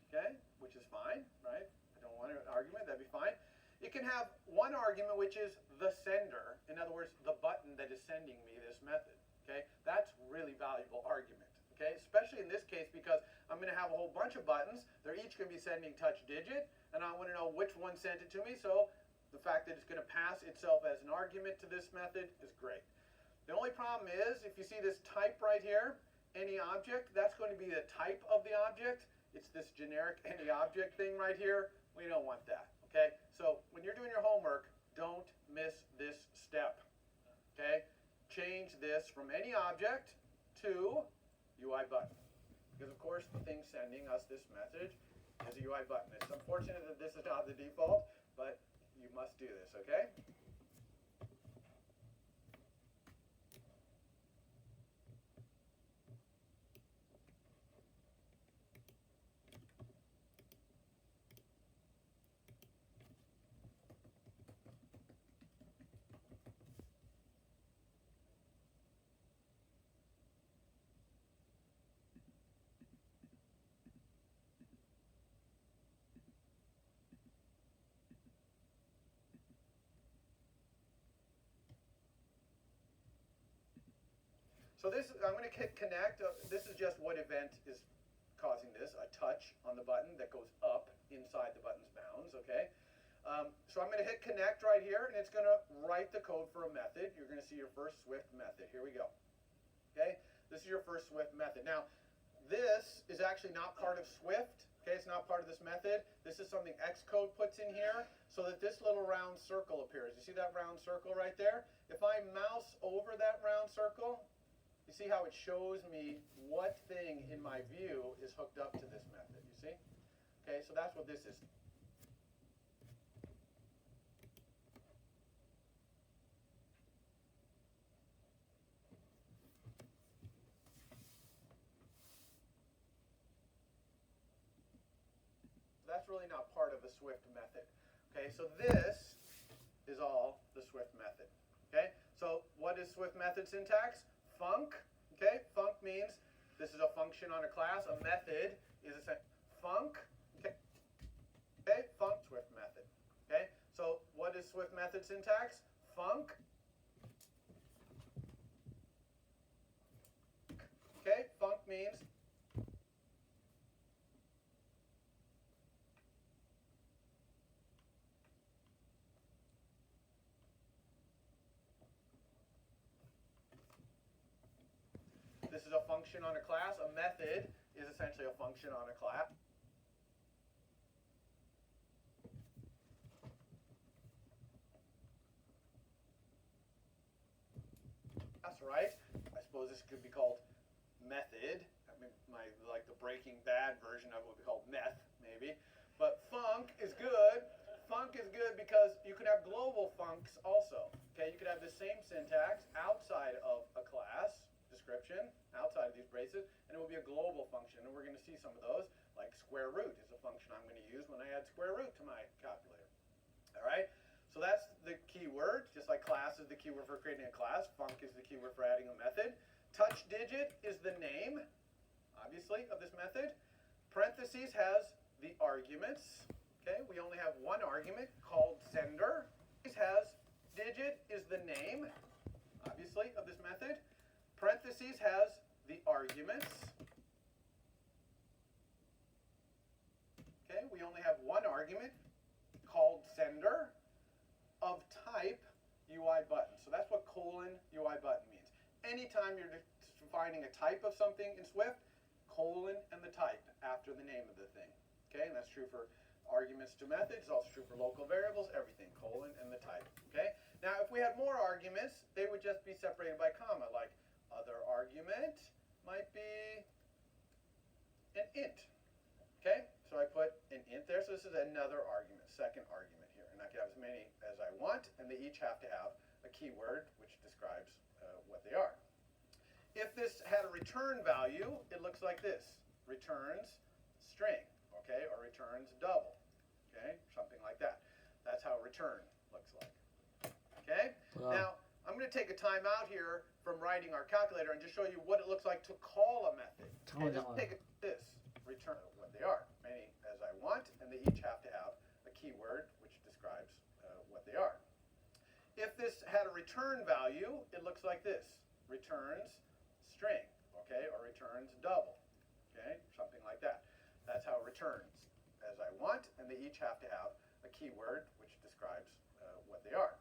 okay, which is fine, right? I don't want an argument, that'd be fine. It can have one argument, which is the sender. In other words, the button that is sending me this method, okay? That's really valuable argument, okay? Especially in this case because I'm going to have a whole bunch of buttons. They're each going to be sending touch digit, and I want to know which one sent it to me, so the fact that it's going to pass itself as an argument to this method is great. The only problem is, if you see this type right here, any object, that's going to be the type of the object. It's this generic any object thing right here. We don't want that, okay? So when you're doing your homework, don't miss this step, okay? Change this from any object to UI button. Because of course the thing sending us this message is a UI button. It's unfortunate that this is not the default, but you must do this, okay? So this, I'm going to hit connect. This is just what event is causing this, a touch on the button that goes up inside the button's bounds, okay? So I'm going to hit connect right here, and it's going to write the code for a method. You're going to see your first Swift method. Here we go. Okay? This is your first Swift method. Now, this is actually not part of Swift. Okay, it's not part of this method. This is something Xcode puts in here so that this little round circle appears. You see that round circle right there? If I mouse over that round circle, you see how it shows me what thing in my view is hooked up to this method, you see? Okay, so that's what this is. That's really not part of the Swift method. Okay, so this is all the Swift method. Okay, so what is Swift method syntax? Func. Okay, func means this is a function on a class. A method is a func. Okay, okay, func Swift method. Okay, so what is Swift method syntax? Func. Okay, func means this is a function on a class. A method is essentially a function on a class. That's right. I suppose this could be called method. I mean, like the Breaking Bad version of it would be called meth, maybe. But func is good. Func is good because you could have global funcs also. Okay, you could have the same syntax outside of a class description, outside of these braces, and it will be a global function. And we're going to see some of those, like square root is a function I'm going to use when I add square root to my calculator. All right, so that's the keyword. Just like class is the keyword for creating a class, func is the keyword for adding a method. Touch touch digit is the name, obviously, of this method. Parentheses has the arguments. Okay, we only have one argument called sender. This has digit is the name, obviously, of this method. Parentheses has the arguments. Okay, we only have one argument called sender of type UI button. So that's what colon UI button means. Anytime you're defining a type of something in Swift, colon and the type after the name of the thing. Okay, and that's true for arguments to methods, also true for local variables, everything, colon and the type. Okay, now if we had more arguments, they would just be separated by comma, like other argument might be an int. Okay, so I put an int there, so this is another argument, second argument here, and I can have as many as I want, and they each have to have a keyword which describes what they are. If this had a return value, it looks like this: returns string, okay, or returns double, okay, something like that. That's how return looks like. Okay, Wow. now I'm going to take a time out here from writing our calculator and just show you what it looks like to call a method. And just take this, return what they are, many as I want, and they each have to have a keyword which describes what they are. If this had a return value, it looks like this: returns string, okay, or returns double, okay, something like that. That's how returns as I want, and they each have to have a keyword which describes what they are.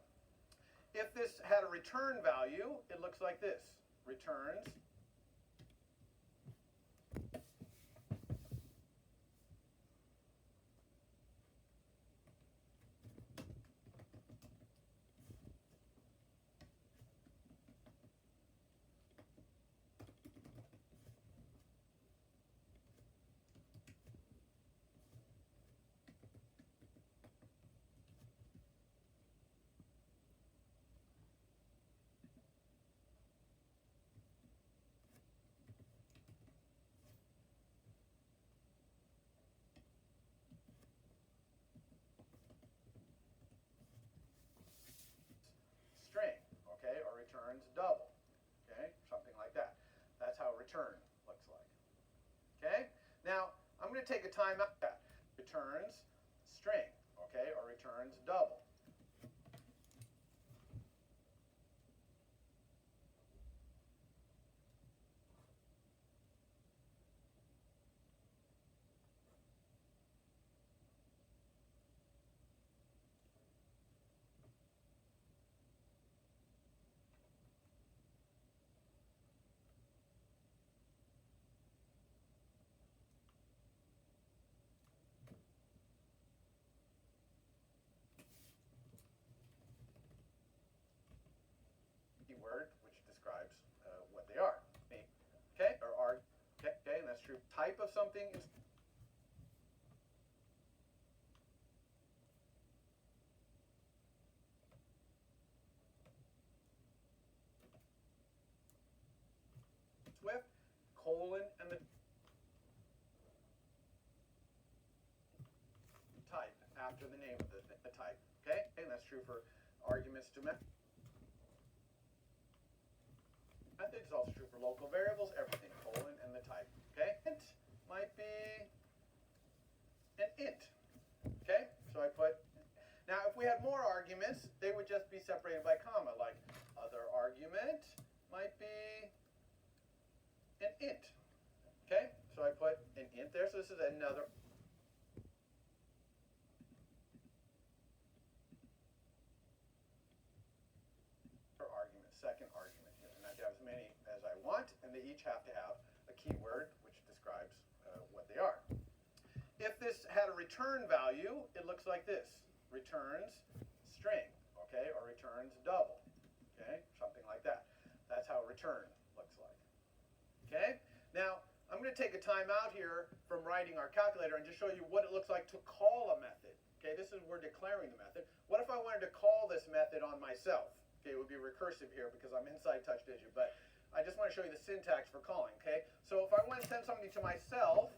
If this had a return value, it looks like this: returns string, okay, or returns double, okay, something like that. That's how return looks like. Okay, now I'm going to take a time out. Returns string, okay, or returns double. Keyword which describes what they are. Okay, or are, okay, and that's true. Type of something is Swift, colon, and the type after the name of the type. Okay, and that's true for arguments to methods, also true for local variables, everything, colon, and the type. Okay, int might be an int. Okay, so I put, now if we had more arguments, they would just be separated by comma, like other argument might be an int. Okay, so I put an int there, so this is another argument, second argument here, and I can have as many as I want, and they each have to have a keyword which describes what they are. If this had a return value, it looks like this: returns string, okay, or returns double, okay, something like that. That's how return looks like. Okay, now I'm going to take a time out here from writing our calculator and just show you what it looks like to call a method. Okay, this is, we're declaring the method. What if I wanted to call this method on myself? Okay, it would be recursive here because I'm inside touch digit, but I just want to show you the syntax for calling. Okay, so if I want to send something to myself,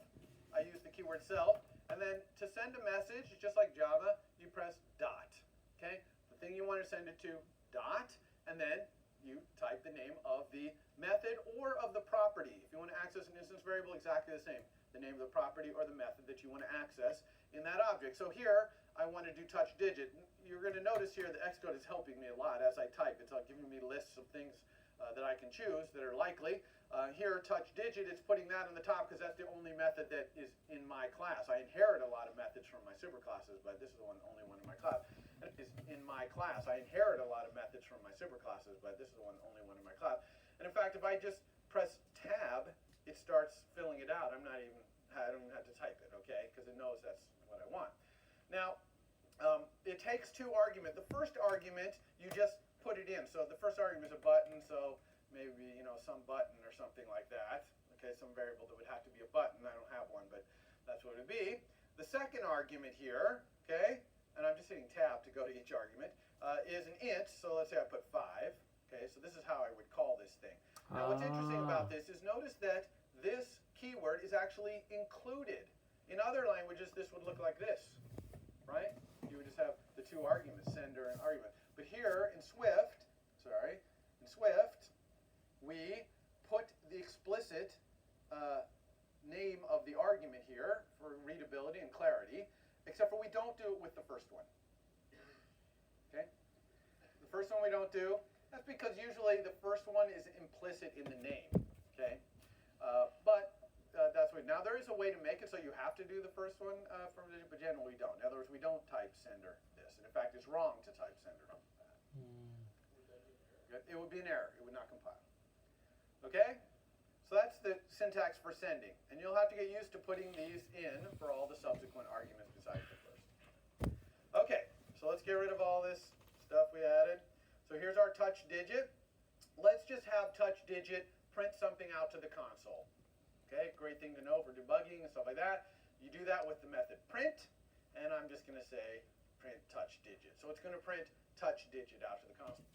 I use the keyword self, and then to send a message, just like Java, you press dot. Okay, the thing you want to send it to, dot, and then you type the name of the method or of the property. If you want to access an instance variable, exactly the same. The name of the property or the method that you want to access in that object. So here, I want to do touch digit. You're going to notice here the Xcode is helping me a lot as I type. It's giving me lists of things that I can choose that are likely. Here, touch digit, it's putting that on the top because that's the only method that is in my class. I inherit a lot of methods from my superclasses, but this is the only one in my class. Is in my class. I inherit a lot of methods from my superclasses, but this is the only one in my class. And in fact, if I just press tab, it starts filling it out. I don't even have to type it, okay? Because it knows that's what I want. Now, it takes two arguments. The first argument, you just put it in. So the first argument is a button, so maybe, some button or something like that. Okay, some variable that would have to be a button. I don't have one, but that's what it would be. The second argument here, okay, and I'm just hitting tab to go to each argument, is an int. So let's say I put 5. Okay, so this is how I would call this thing. Now, what's interesting about this is notice that this keyword is actually included. In other languages, this would look like this, right? You would just have the two arguments, sender and argument. But here in Swift, we put the explicit name of the argument here for readability and clarity, except for we don't do it with the first one. Okay? The first one we don't do. That's because usually the first one is implicit in the name. Okay? But that's what. Now there is a way to make it so you have to do the first one but generally we don't. In other words, we don't type sender this. And in fact, it's wrong to type sender that. It would be an error. It would not compile. Okay? So that's the syntax for sending. And you'll have to get used to putting these in for all the subsequent arguments besides the first. Okay, so let's get rid of all this stuff we added. So here's our touch digit. Let's just have touch digit print something out to the console. Okay, great thing to know for debugging and stuff like that. You do that with the method print, and I'm just going to say print touch digit. So it's going to print touch digit out to the console.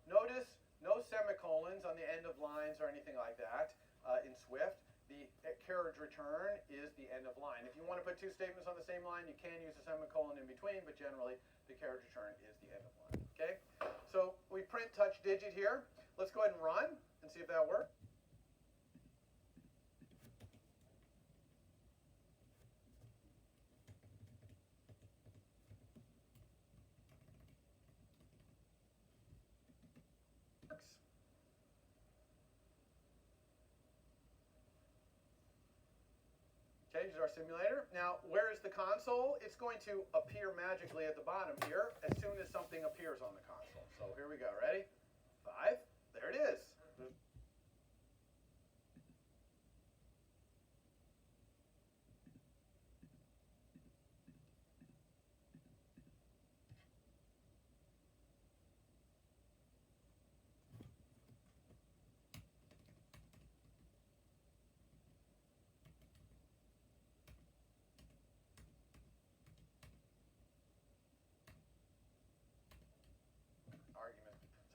Notice no semicolons on the end of lines or anything like that in Swift. The carriage return is the end of line. If you want to put two statements on the same line, you can use a semicolon in between, but generally the carriage return is the end of line. Okay? So we print touch digit here. Let's go ahead and run and see if that works. Okay, here's our simulator. Now, where is the console? It's going to appear magically at the bottom here as soon as something appears on the console. So here we go. Ready? 5. There it is.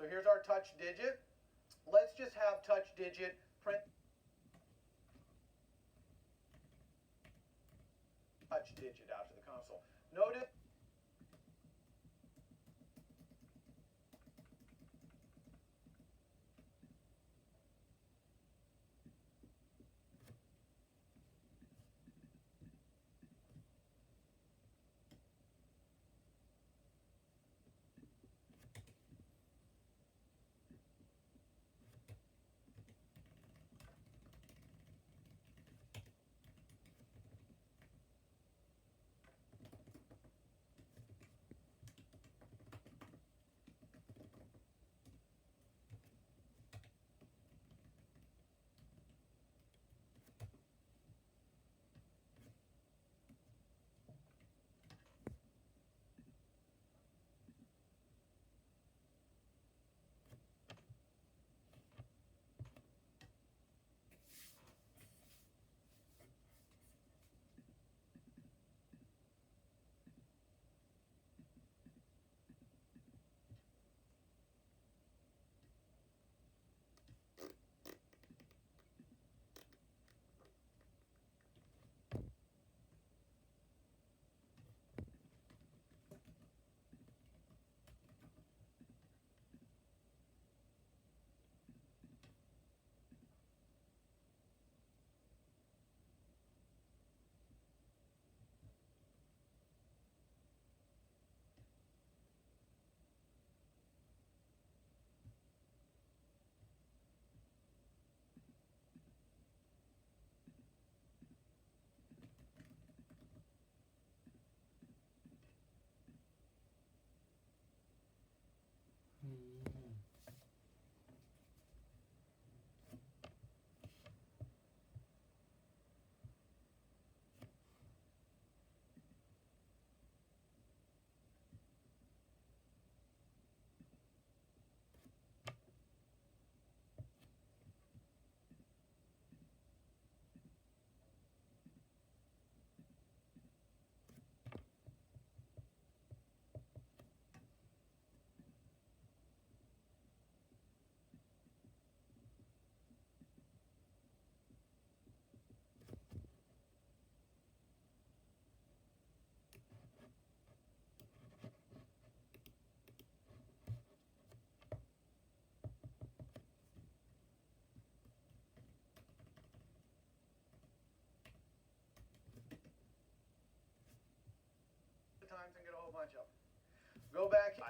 So here's our touch digit. Let's just have touch digit print touch digit out to the console. Notice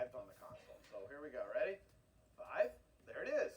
5 on the console. So here we go. Ready? 5. There it is.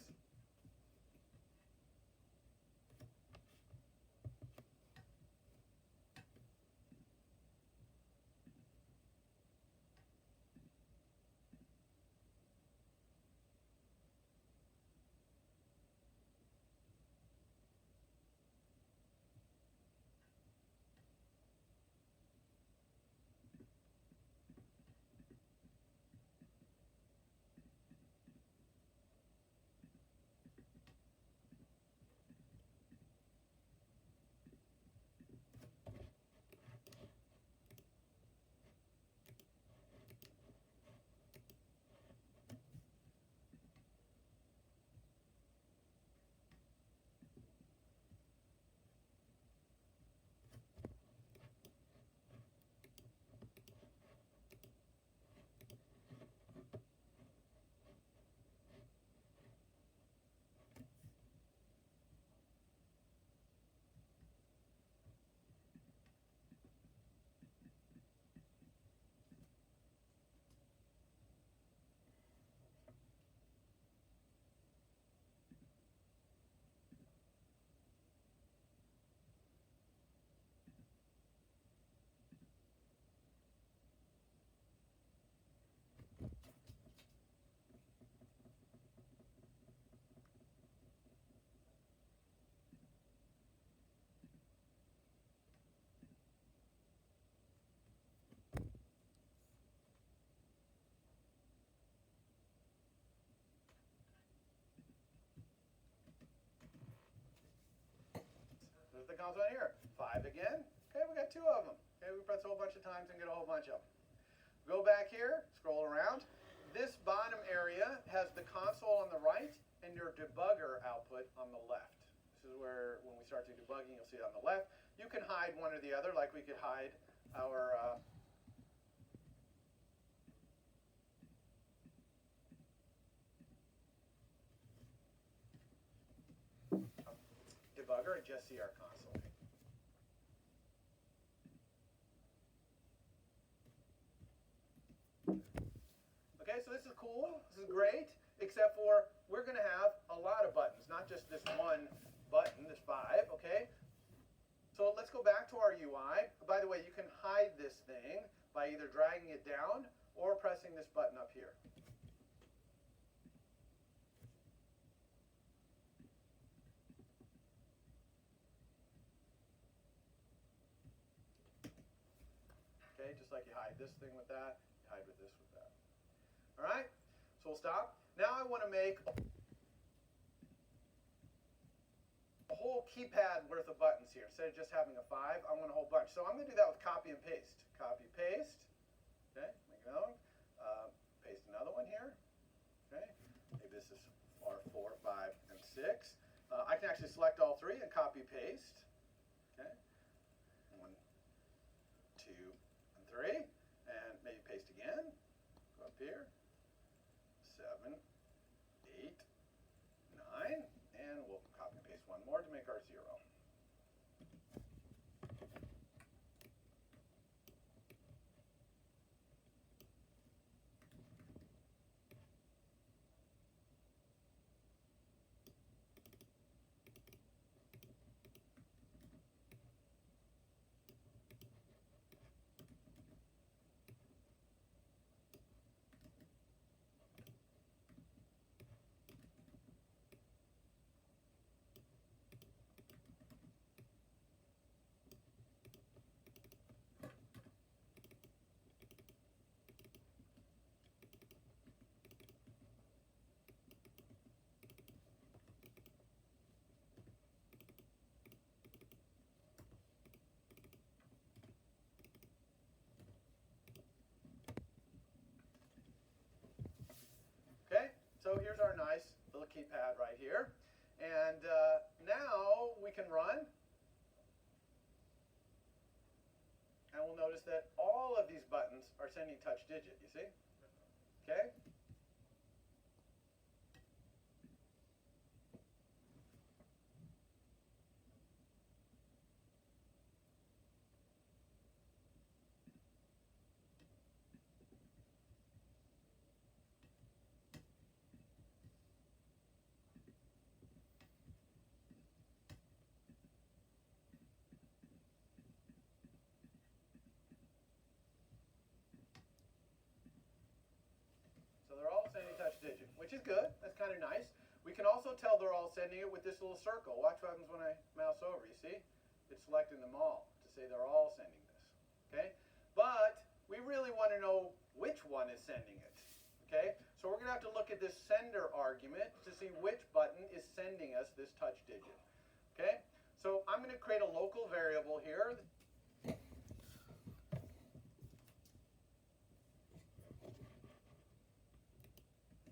There's the console here. 5 again. Okay, we got 2 of them. Okay, we press a whole bunch of times and get a whole bunch of them. Go back here, scroll around. This bottom area has the console on the right and your debugger output on the left. This is where, when we start to debugging, you'll see it on the left. You can hide one or the other, like we could hide our debugger and just see our console. Okay, so this is cool. This is great, except for we're going to have a lot of buttons, not just this one button, this 5, okay? So let's go back to our UI. By the way, you can hide this thing by either dragging it down or pressing this button up here. Okay, just like you hide this thing with that, you hide with this with that. All right, so we'll stop. Now I want to make a whole keypad worth of buttons here. Instead of just having a 5, I want a whole bunch. So I'm going to do that with copy and paste. Copy, paste. Okay, make another one. Paste another one here. Okay, maybe this is R4, 5, and 6. I can actually select all 3 and copy, paste. Okay, 1, 2, and 3. And maybe paste again. Go up here. 7, 8, 9, and we'll copy and paste one more to make our 0. Okay, so here's our nice little keypad right here. And now we can run. And we'll notice that all of these buttons are sending touch digit, you see? Okay? sending it with this little circle. Watch what happens when I mouse over. You see? It's selecting them all to say they're all sending this. Okay? But we really want to know which one is sending it. Okay? So we're going to have to look at this sender argument to see which button is sending us this touch digit. Okay? So I'm going to create a local variable here.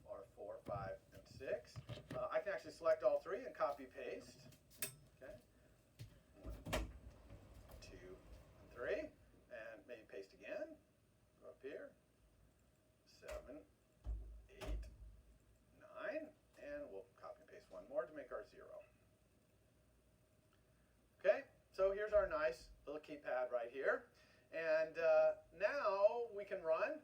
Or 4, 5, and 6. I can actually select all three and copy paste. Okay? 1, 2, and 3. And maybe paste again. Go up here. 7, 8, 9. And we'll copy and paste one more to make our 0. Okay, so here's our nice little keypad right here. And now we can run.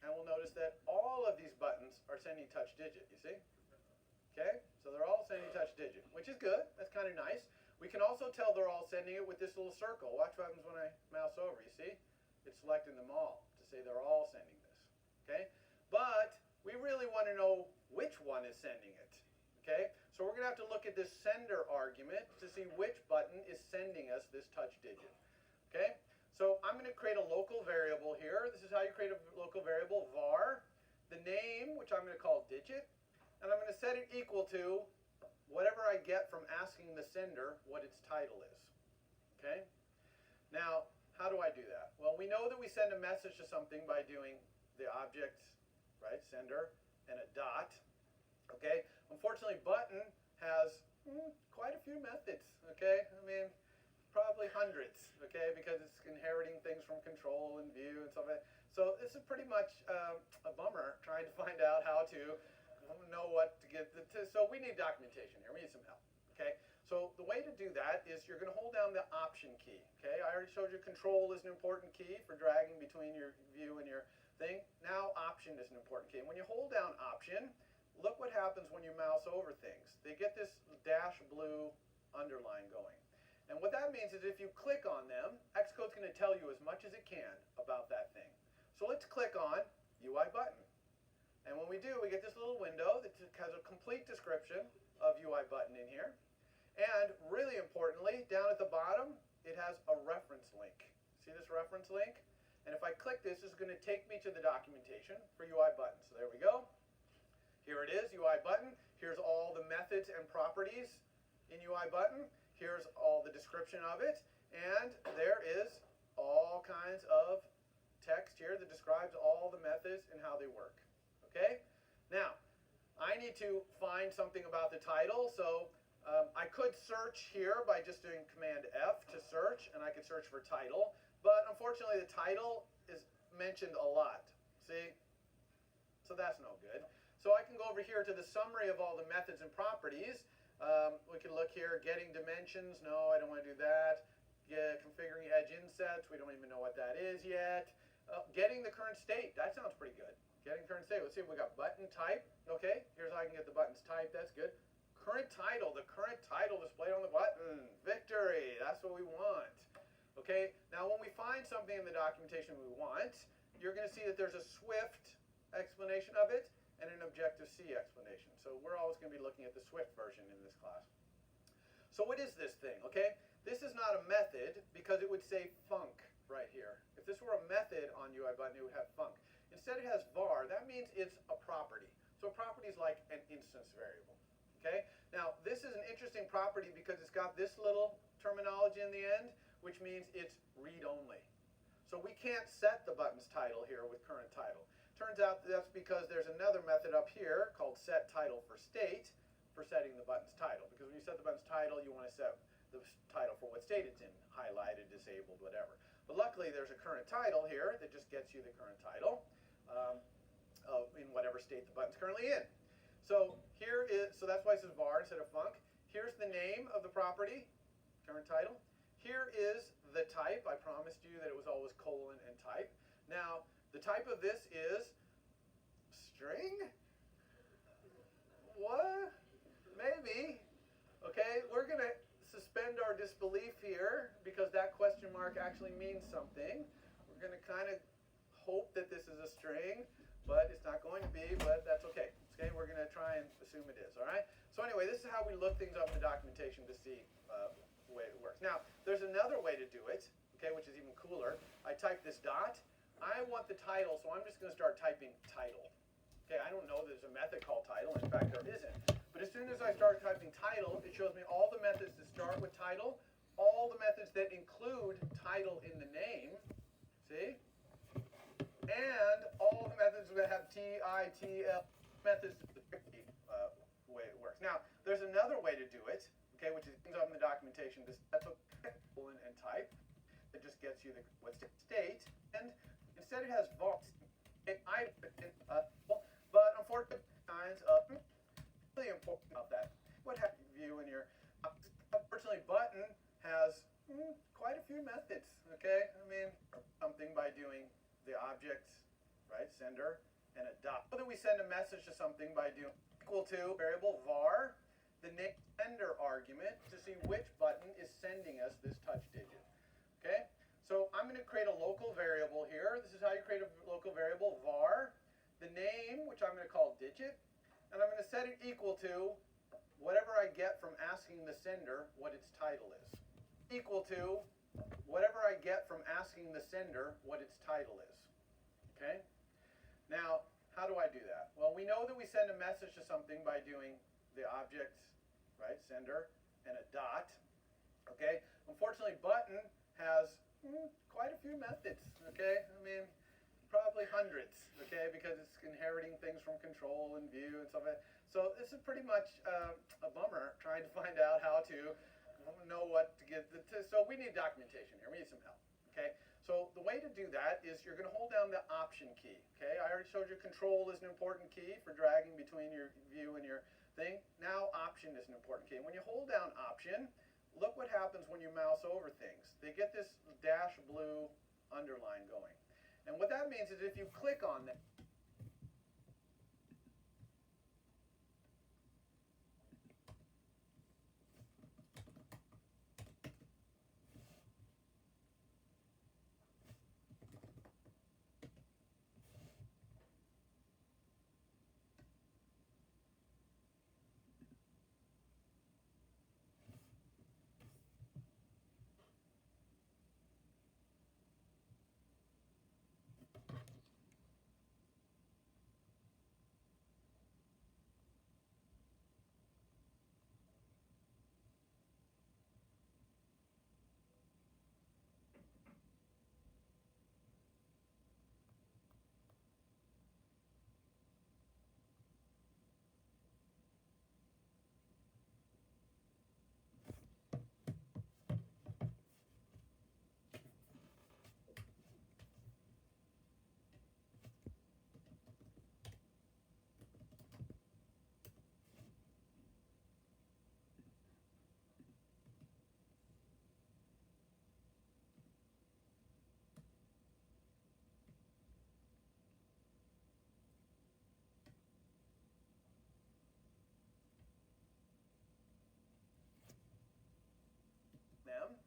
And we'll notice that all of these buttons are sending touch digit, you see? Okay, so they're all sending touch digit, which is good. That's kind of nice. We can also tell they're all sending it with this little circle. Watch what happens when I mouse over, you see? It's selecting them all to say they're all sending this. Okay, but we really want to know which one is sending it. Okay, so we're going to have to look at this sender argument to see which button is sending us this touch digit. Okay, so I'm going to create a local variable here. This is how you create a local variable, var, the name, which I'm going to call digit, and I'm going to set it equal to whatever I get from asking the sender what its title is. Okay, now how do I do that? Well, we know that we send a message to something by doing the object, right, sender, and a dot. Okay, unfortunately, button has quite a few methods. Okay, I mean, probably hundreds. Okay, because it's inheriting things from control and view and stuff like that. So this is pretty much a bummer trying to find out how to know what to get. So we need documentation here. We need some help. Okay, so the way to do that is you're going to hold down the option key. Okay, I already showed you control is an important key for dragging between your view and your thing. Now option is an important key. And when you hold down option, look what happens when you mouse over things. They get this dash blue underline going. And what that means is if you click on them, Xcode's going to tell you as much as it can about that thing. So let's click on UI button. And when we do, we get this little window that has a complete description of UI button in here. And really importantly, down at the bottom, it has a reference link. See this reference link? And if I click this, it's going to take me to the documentation for UI button. So there we go. Here it is, UI button. Here's all the methods and properties in UI button. Here's all the description of it. And there is all kinds of text here that describes all the methods and how they work. Okay? Now, I need to find something about the title. So I could search here by just doing Command F to search, and I could search for title. But unfortunately, the title is mentioned a lot. See? So that's no good. So I can go over here to the summary of all the methods and properties. We can look here, getting dimensions. No, I don't want to do that. Configuring edge insets. We don't even know what that is yet. Getting the current state. That sounds pretty good. Getting current state. Let's see if we got button type. Okay, here's how I can get the buttons type. That's good. Current title. The current title displayed on the button. Victory. That's what we want. Okay, now when we find something in the documentation we want, you're going to see that there's a Swift explanation of it and an Objective-C explanation. So we're always going to be looking at the Swift version in this class. So what is this thing? Okay, this is not a method because it would say func right here. If this were a method on UI button, it would have func. Instead it has var. That means it's a property. So a property is like an instance variable. Okay, now this is an interesting property because it's got this little terminology in the end, which means it's read-only. So we can't set the button's title here with current title. Turns out that's because there's another method up here called setTitleForState for setting the button's title. Because when you set the button's title, you want to set the title for what state it's in, highlighted, disabled, whatever. But luckily, there's a current title here that just gets you the current title in whatever state the button's currently in. So so that's why it says var instead of func. Here's the name of the property, current title. Here is the type. I promised you that it was always colon and type. Now, the type of this is string? What? Maybe. Okay, we're going to suspend our disbelief here because that question mark actually means something. We're going to kind of hope that this is a string, but it's not going to be, but that's okay. Okay, we're going to we look things up in the documentation to see the way it works. Now, there's another way to do it, okay, which is even cooler. I type this dot. I want the title, so I'm just going to start typing title. Okay, I don't know there's a method called title. In fact, there isn't. But as soon as I start typing title, it shows me all the methods that start with title, all the methods that include title in the name, see? And all the methods that have T-I-T-L methods, the way it works. Now, there's another way to do it, okay, which is up in the documentation. That's a colon and type. It just gets you the what's the state, and instead it has var. But unfortunately, kinds of really important about that. What have you in your? Unfortunately, button has quite a few methods. Okay, I mean something by doing the object, right, sender, and a dot. Whether we send a message to something by doing equal to variable var, the name sender argument to see which button is sending us this touch digit. Okay, so I'm going to create a local variable here. This is how you create a local variable, var, the name, which I'm going to call digit, and I'm going to set it equal to whatever I get from asking the sender what its title is. Equal to whatever I get from asking the sender what its title is. Okay? Now, how do I do that? Well, we know that we send a message to something by doing the object, right, sender, and a dot. Okay? Unfortunately, button has quite a few methods. Okay? I mean, probably hundreds. Okay? Because it's inheriting things from control and view and stuff like that. So this is pretty much a bummer trying to find out how to know what to get. So we need documentation here. We need some help. Okay? So the way to do that is you're going to hold down the option key. Okay? I already showed you control is an important key for dragging between your view and your thing. Now option is an important key. And when you hold down option, look what happens when you mouse over things. They get this dash blue underline going. And what that means is if you click on that,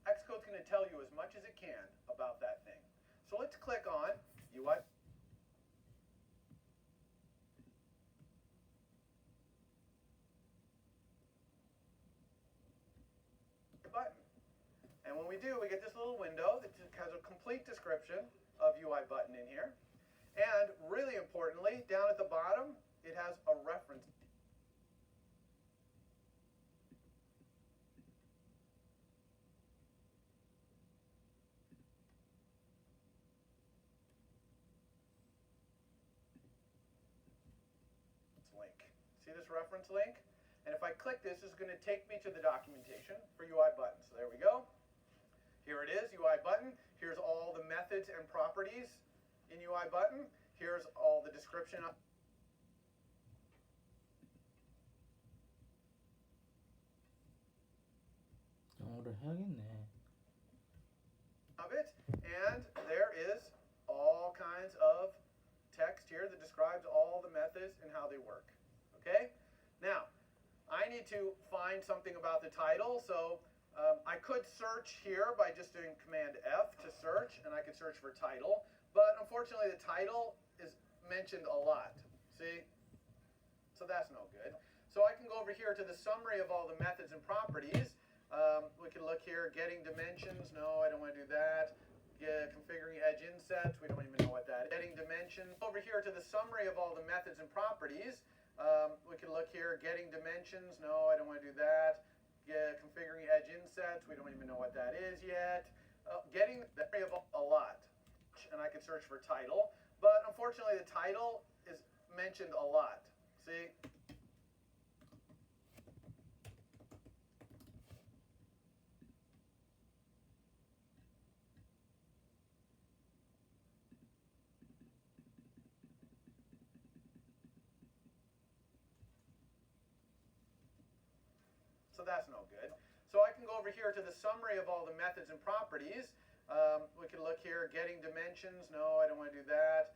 Xcode's going to tell you as much as it can about that thing. So let's click on UI button. And when we do, we get this little window that has a complete description of UI button in here. And really importantly, down at the bottom, it has a reference. Link. See this reference link? And if I click this, it's going to take me to the documentation for UI button. So there we go. Here it is, UI button. Here's all the methods and properties in UI button. Here's all the description of 영어를 해야겠네. it. And there is all kinds of text here that describes all the methods and how they work. Okay? Now, I need to find something about the title. So I could search here by just doing Command F to search, and I could search for title. But unfortunately, the title is mentioned a lot. See? So that's no good. So I can go over here to the summary of all the methods and properties. We can look here, getting dimensions. No, I don't want to do that. Configuring edge insets. We don't even know what that is. Getting dimensions. Over here to the summary of all the methods and properties. We can look here, getting dimensions. No, I don't want to do that. Configuring edge insets. We don't even know what that is yet. Getting the of a lot. And I can search for title. But unfortunately, the title is mentioned a lot. See? So that's no good. So I can go over here to the summary of all the methods and properties. We can look here, getting dimensions. No, I don't want to do that.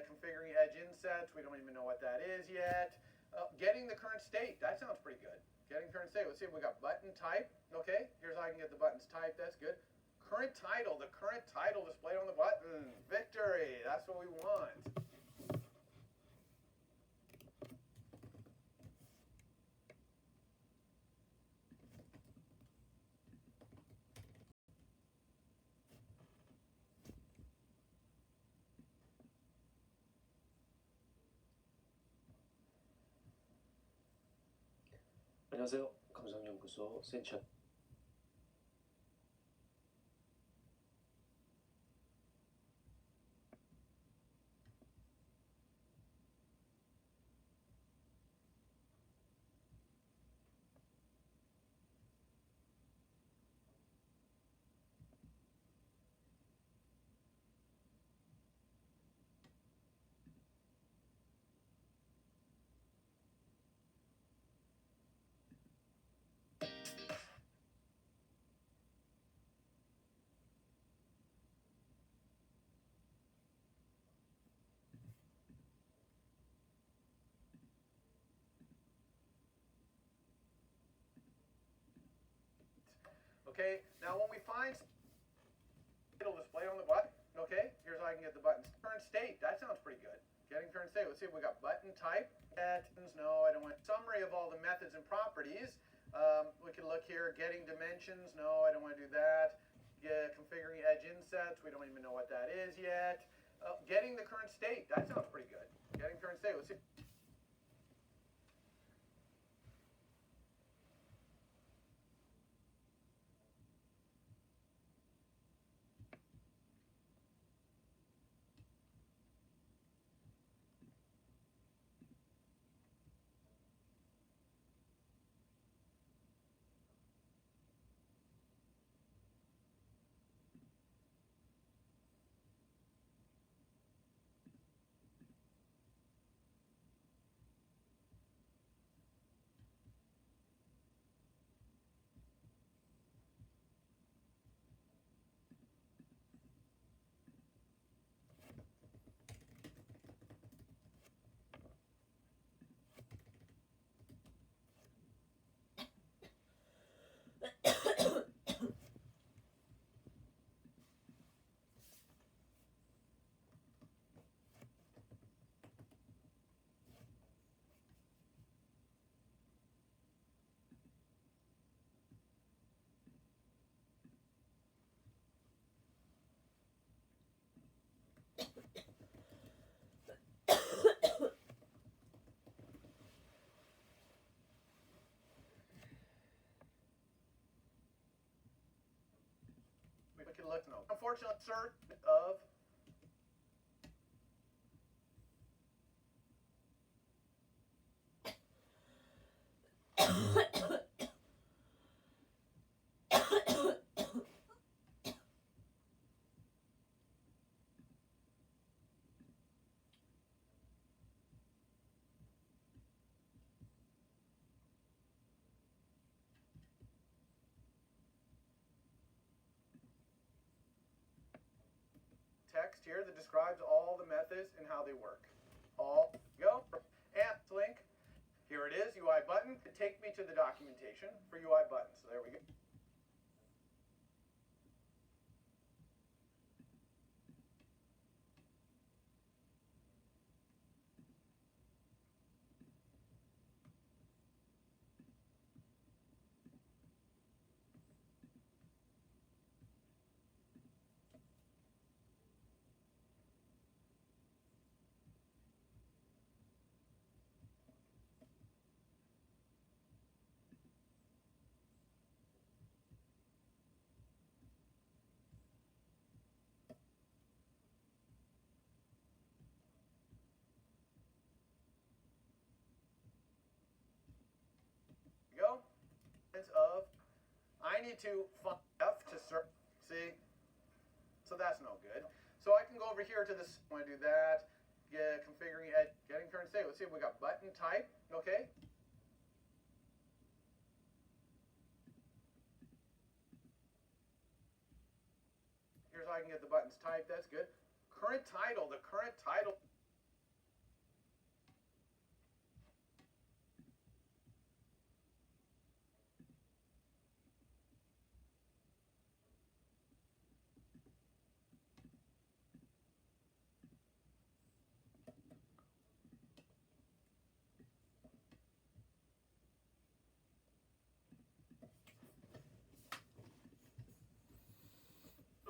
Configuring edge insets. We don't even know what that is yet. Getting the current state. That sounds pretty good. Getting current state. Let's see if we got button type. Okay, here's how I can get the buttons typed. That's good. Current title. The current title displayed on the button. Victory. That's what we want. 안녕하세요. 감성연구소 센치 Okay, now when we find title displayed on the button, okay, here's how I can get the buttons. Current state, that sounds pretty good. Getting current state. Let's see if we got button type. No, I don't want summary of all the methods and properties. We can look here, getting dimensions. No, I don't want to do that. Configuring edge insets. We don't even know what that is yet. Getting the current state. That sounds pretty good. Getting current state. Let's see. We can look. No. Unfortunately, insert of text here that describes all the methods and how they work. All go. And link. Here it is, UI button. Take me to the documentation for UI buttons. So there we go. of, I need to find F to search, see? So that's no good. So I can go over here to this, I want to do that, configuring, getting current state. Let's see if we got button type, okay? Here's how I can get the buttons typed, that's good. Current title, the current title.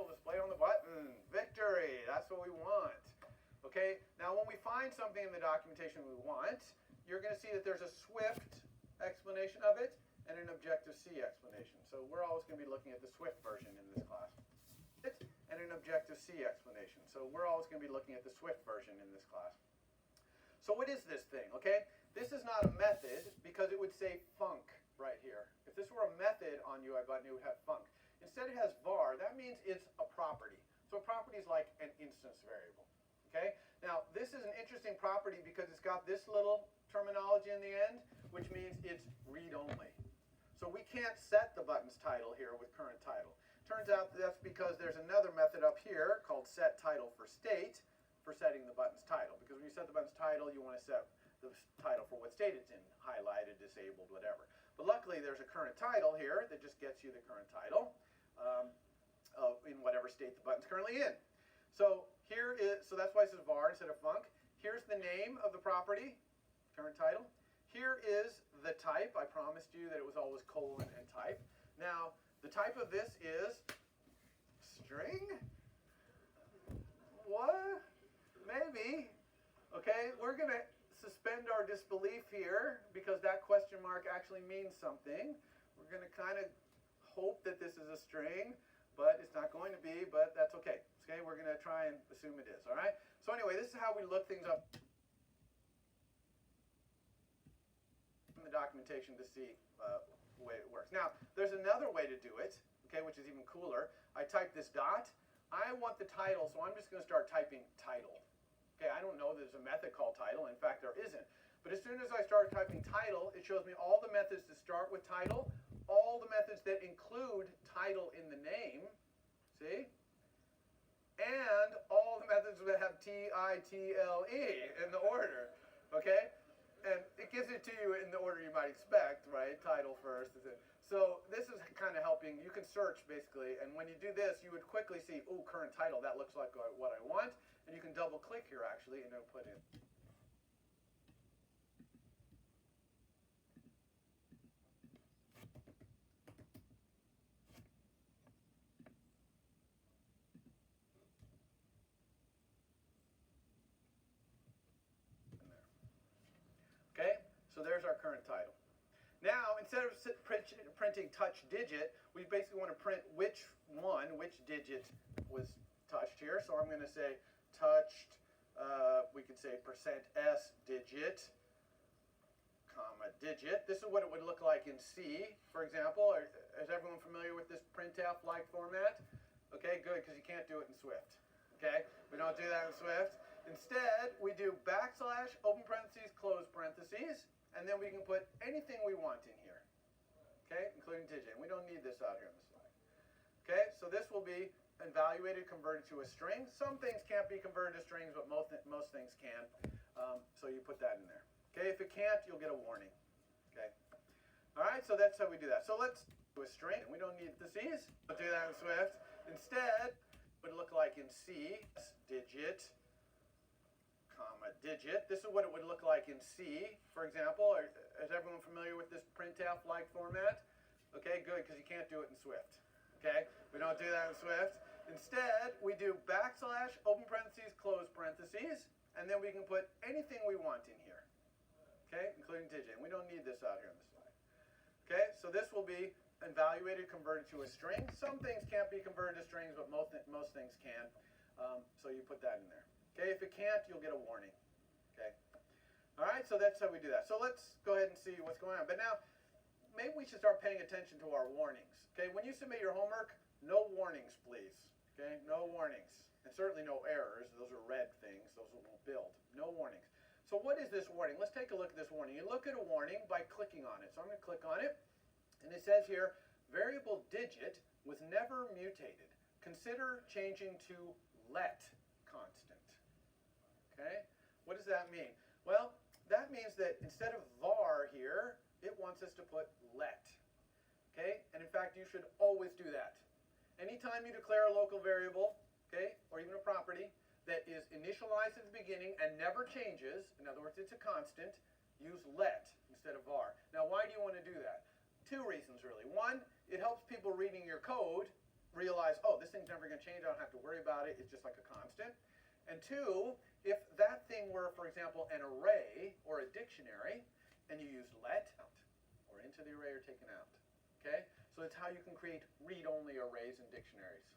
Display on the button, victory, that's what we want. Okay, now when we find something in the documentation we want, you're going to see that there's a Swift explanation of it and an Objective-C explanation. So we're always going to be looking at the Swift version in this class. And an Objective-C explanation. So we're always going to be looking at the Swift version in this class. So what is this thing, okay? This is not a method because it would say func right here. If this were a method on UI button, it would have func. Instead it has var. That means it's a property. So a property is like an instance variable. Okay? Now this is an interesting property because it's got this little terminology in the end, which means it's read-only. So we can't set the button's title here with current title. Turns out that's because there's another method up here called set title for state for setting the button's title. Because when you set the button's title, you want to set the title for what state it's in, highlighted, disabled, whatever. But luckily there's a current title here that just gets you the current title. In whatever state the button's currently in. So that's why it says var instead of func. Here's the name of the property, current title. Here is the type. I promised you that it was always colon and type. Now, the type of this is string? What? Maybe. Okay, we're going to suspend our disbelief here because that question mark actually means something. We're going to kind of hope that this is a string, but it's not going to be, but that's okay. Okay, we're going to try and assume it is, all right? So anyway, this is how we look things up in the documentation to see the way it works. Now, there's another way to do it, okay, which is even cooler. I type this dot. I want the title, so I'm just going to start typing title. Okay, I don't know there's a method called title. In fact, there isn't. But as soon as I start typing title, it shows me all the methods that start with title, all the methods that include title in the name, see? And all the methods that have T-I-T-L-E in the order, okay? And it gives it to you in the order you might expect, right? Title first. So this is kind of helping. You can search, basically, and when you do this, you would quickly see, oh, current title, that looks like what I want. And you can double-click here, actually, and it'll put in. Okay, so there's our current title. Now, instead of printing touch digit, we basically want to print which digit was touched here. So I'm going to say touched, we could say %s digit, comma digit. This is what it would look like in C, for example. Is everyone familiar with this printf-like format? Okay, good, because you can't do it in Swift. Okay, we don't do that in Swift. Instead, we do backslash, open parentheses, close parentheses, and then we can put anything we want in here, okay, including digit. We don't need this out here on the slide. Okay, so this will be evaluated, converted to a string. Some things can't be converted to strings, but most things can. So you put that in there. Okay, if it can't, you'll get a warning. Okay, all right, so that's how we do that. So let's do a string. We don't need the C's. We'll do that in Swift. Instead, it would look like in C, digit, comma digit. This is what it would look like in C, for example. Is everyone familiar with this printf-like format? Okay, good, because you can't do it in Swift. Okay, we don't do that in Swift. Instead, we do backslash, open parentheses, close parentheses, and then we can put anything we want in here. Okay, including digit. We don't need this out here on the slide. Okay, so this will be evaluated, converted to a string. Some things can't be converted to strings, but most things can. So you put that in there. Okay, if it can't, you'll get a warning. Okay. All right, so that's how we do that. So let's go ahead and see what's going on. But now, maybe we should start paying attention to our warnings. Okay, when you submit your homework, no warnings, please. Okay, no warnings. And certainly no errors. Those are red things. Those won't build. No warnings. So what is this warning? Let's take a look at this warning. You look at a warning by clicking on it. So I'm going to click on it. And it says here, variable digit was never mutated. Consider changing to let constant. Okay? What does that mean? Well, that means that instead of var here, it wants us to put let. Okay? And in fact, you should always do that. Anytime you declare a local variable, okay, or even a property that is initialized at the beginning and never changes, in other words, it's a constant, use let instead of var. Now, why do you want to do that? Two reasons, really. One, it helps people reading your code realize, oh, this thing's never going to change. I don't have to worry about it. It's just like a constant. And two, if that thing were, for example, an array or a dictionary, and you use let out, or into the array or taken out. Okay? So it's how you can create read-only arrays and dictionaries.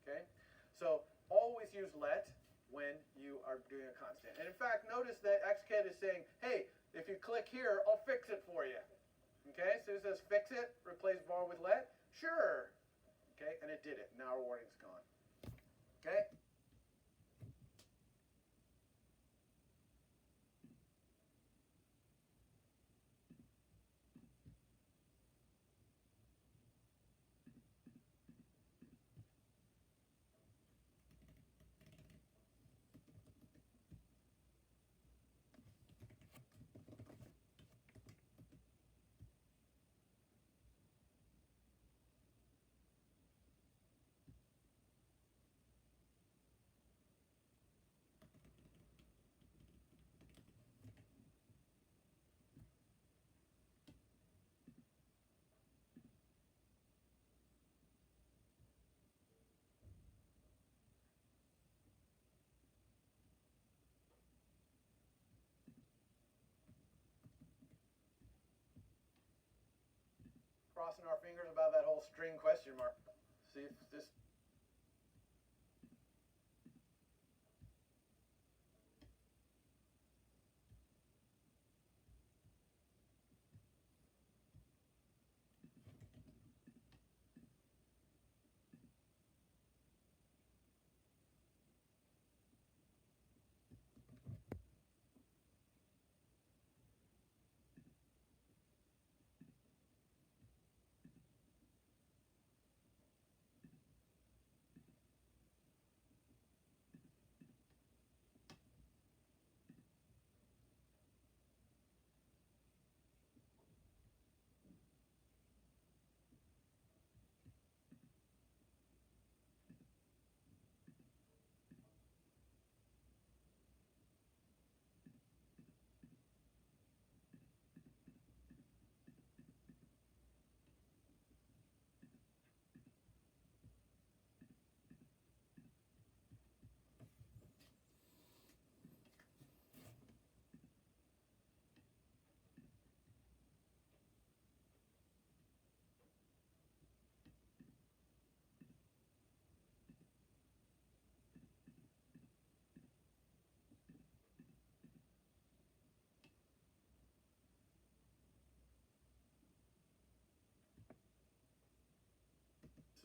Okay? So always use let when you are doing a constant. And in fact, notice that Xcat is saying, hey, if you click here, I'll fix it for you. Okay? So it says fix it, replace var with let. Sure. Okay? And it did it. Now our warning's gone. Okay? Crossing our fingers about that whole string question mark. See if this...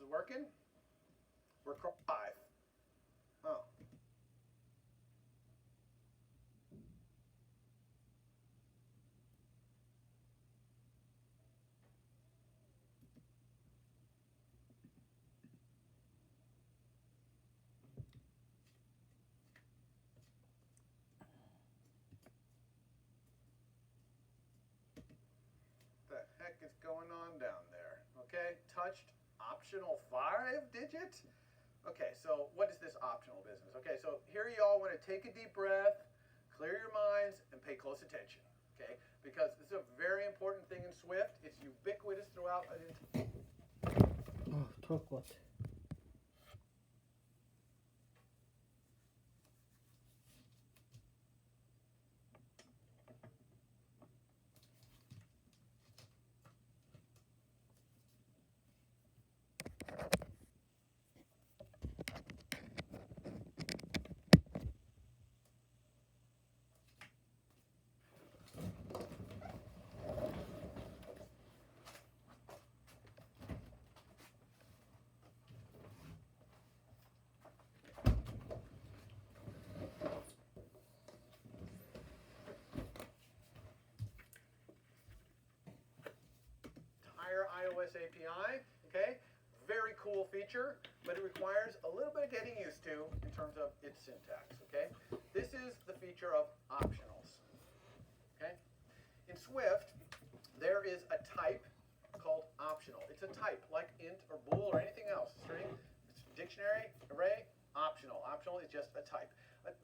This is working? We're live. Oh. The heck is going on down there? Okay, touched optional 5-digit? Okay, so what is this optional business? Okay, so here you all want to take a deep breath, clear your minds, and pay close attention. Okay, because this is a very important thing in Swift. It's ubiquitous throughout. Oh, talk what? iOS API, okay? Very cool feature, but it requires a little bit of getting used to in terms of its syntax, okay? This is the feature of optionals, okay? In Swift, there is a type called optional. It's a type, like int or bool or anything else. String, dictionary, array, optional. Optional is just a type.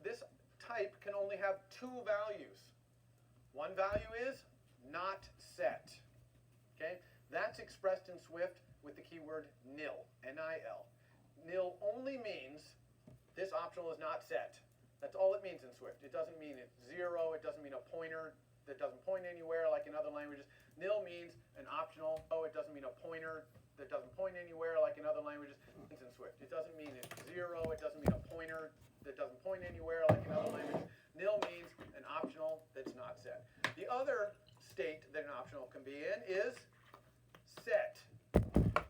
This type can only have two values. One value is not set, okay? That's expressed in Swift with the keyword nil, N-I-L. Nil only means this optional is not set. That's all it means in Swift. It doesn't mean it's zero. It doesn't mean a pointer that doesn't point anywhere like in other languages. Nil means an optional. Oh, it doesn't mean a pointer that doesn't point anywhere like in other languages. It's in Swift. It doesn't mean it's zero. It doesn't mean a pointer that doesn't point anywhere like in other languages. Nil means an optional that's not set. The other state that an optional can be in is set.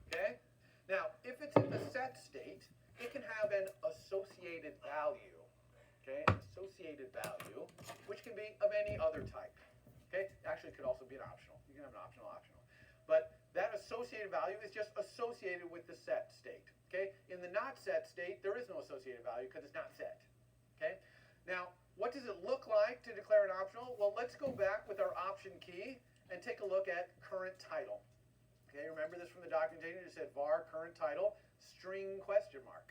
Okay? Now, if it's in the set state, it can have an associated value. Okay? An associated value, which can be of any other type. Okay? Actually, it could also be an optional. You can have an optional. But that associated value is just associated with the set state. Okay? In the not set state, there is no associated value because it's not set. Okay? Now, what does it look like to declare an optional? Well, let's go back with our option key and take a look at current title. Okay, remember this from the documentation. It said var current title string question mark.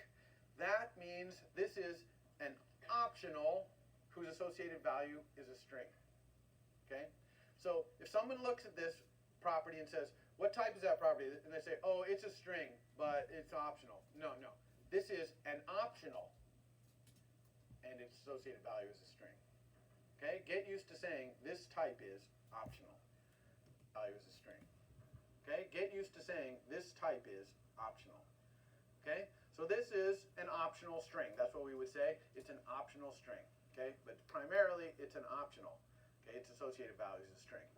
That means this is an optional whose associated value is a string. Okay, so if someone looks at this property and says, what type is that property? And they say, oh, it's a string, but it's optional. No. This is an optional, and its associated value is a string. Okay, get used to saying this type is optional. Value is a string. Okay, get used to saying this type is optional. Okay, so this is an optional string. That's what we would say. It's an optional string. Okay, but primarily it's an optional. Okay, its associated value is a string.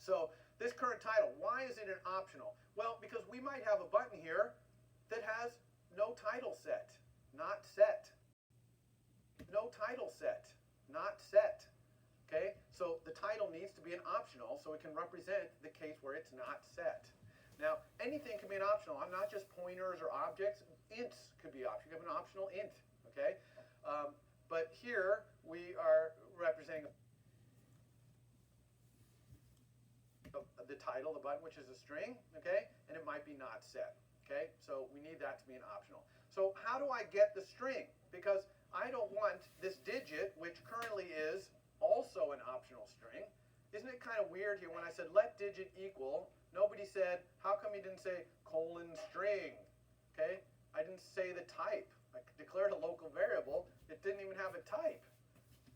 So this current title, why is it an optional? Well, because we might have a button here that has no title set, not set. No title set, not set. Okay, so the title needs to be an optional so it can represent the case where it's not set. Now, anything can be an optional. I'm not just pointers or objects. Ints could be optional. You have an optional int, okay? But here we are representing the title, the button, which is a string, okay? And it might be not set, okay? So we need that to be an optional. So how do I get the string? Because I don't want this digit, which currently is also an optional string. Isn't it kind of weird here when I said let digit equal, nobody said, how come you didn't say colon string? Okay, I didn't say the type. I declared a local variable. It didn't even have a type.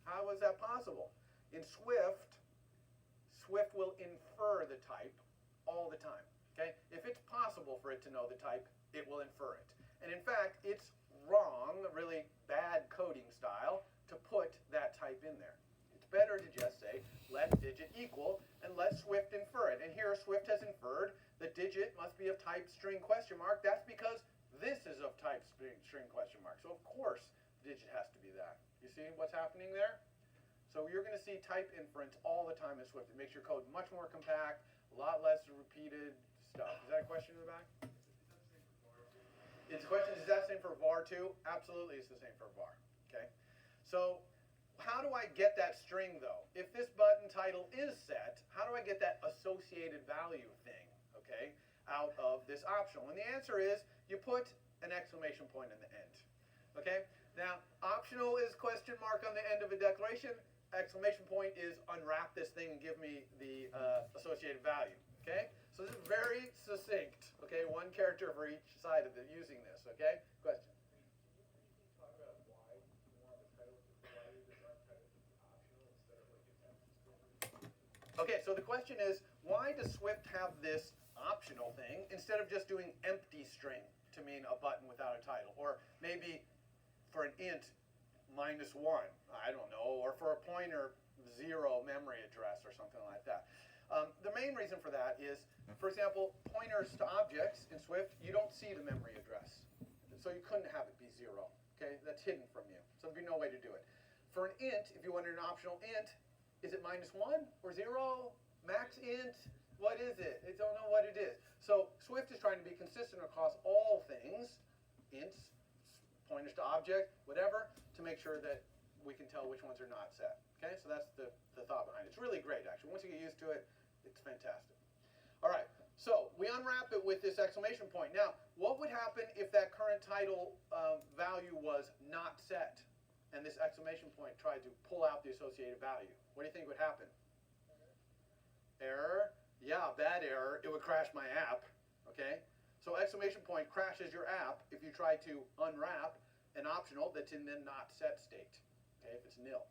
How was that possible? In Swift, Swift will infer the type all the time. Okay, if it's possible for it to know the type, it will infer it. And in fact, it's wrong, a really bad coding style, to put that type in there. Better to just say let digit equal and let Swift infer it. And here Swift has inferred the digit must be of type string question mark. That's because this is of type string question mark. So of course the digit has to be that. You see what's happening there? So you're going to see type inference all the time in Swift. It makes your code much more compact, a lot less repeated stuff. Is that a question in the back? It's a question, is that the same for var too? Absolutely it's the same for var. Okay. So how do I get that string though? If this button title is set, how do I get that associated value thing, okay, out of this optional? And the answer is you put an exclamation point in the end, okay? Now, optional is question mark on the end of a declaration. Exclamation point is unwrap this thing and give me the associated value, okay? So this is very succinct, okay? One character for each side of using this, okay? Question? Okay, so the question is, why does Swift have this optional thing instead of just doing empty string to mean a button without a title? Or maybe for an int, -1, I don't know, or for a pointer, 0 memory address or something like that. The main reason for that is, for example, pointers to objects in Swift, you don't see the memory address. So you couldn't have it be 0, okay? That's hidden from you. So there'd be no way to do it. For an int, if you wanted an optional int, is it -1 or 0? Max int? What is it? They don't know what it is. So Swift is trying to be consistent across all things, ints, pointers to object, whatever, to make sure that we can tell which ones are not set. Okay, so that's the thought behind it. It's really great, actually. Once you get used to it, it's fantastic. All right, so we unwrap it with this exclamation point. Now, what would happen if that current title value was not set, and this exclamation point tried to pull out the associated value? What do you think would happen? Error. Yeah, bad error. It would crash my app. Okay, so exclamation point crashes your app if you try to unwrap an optional that's in the not set state. Okay, if it's nil.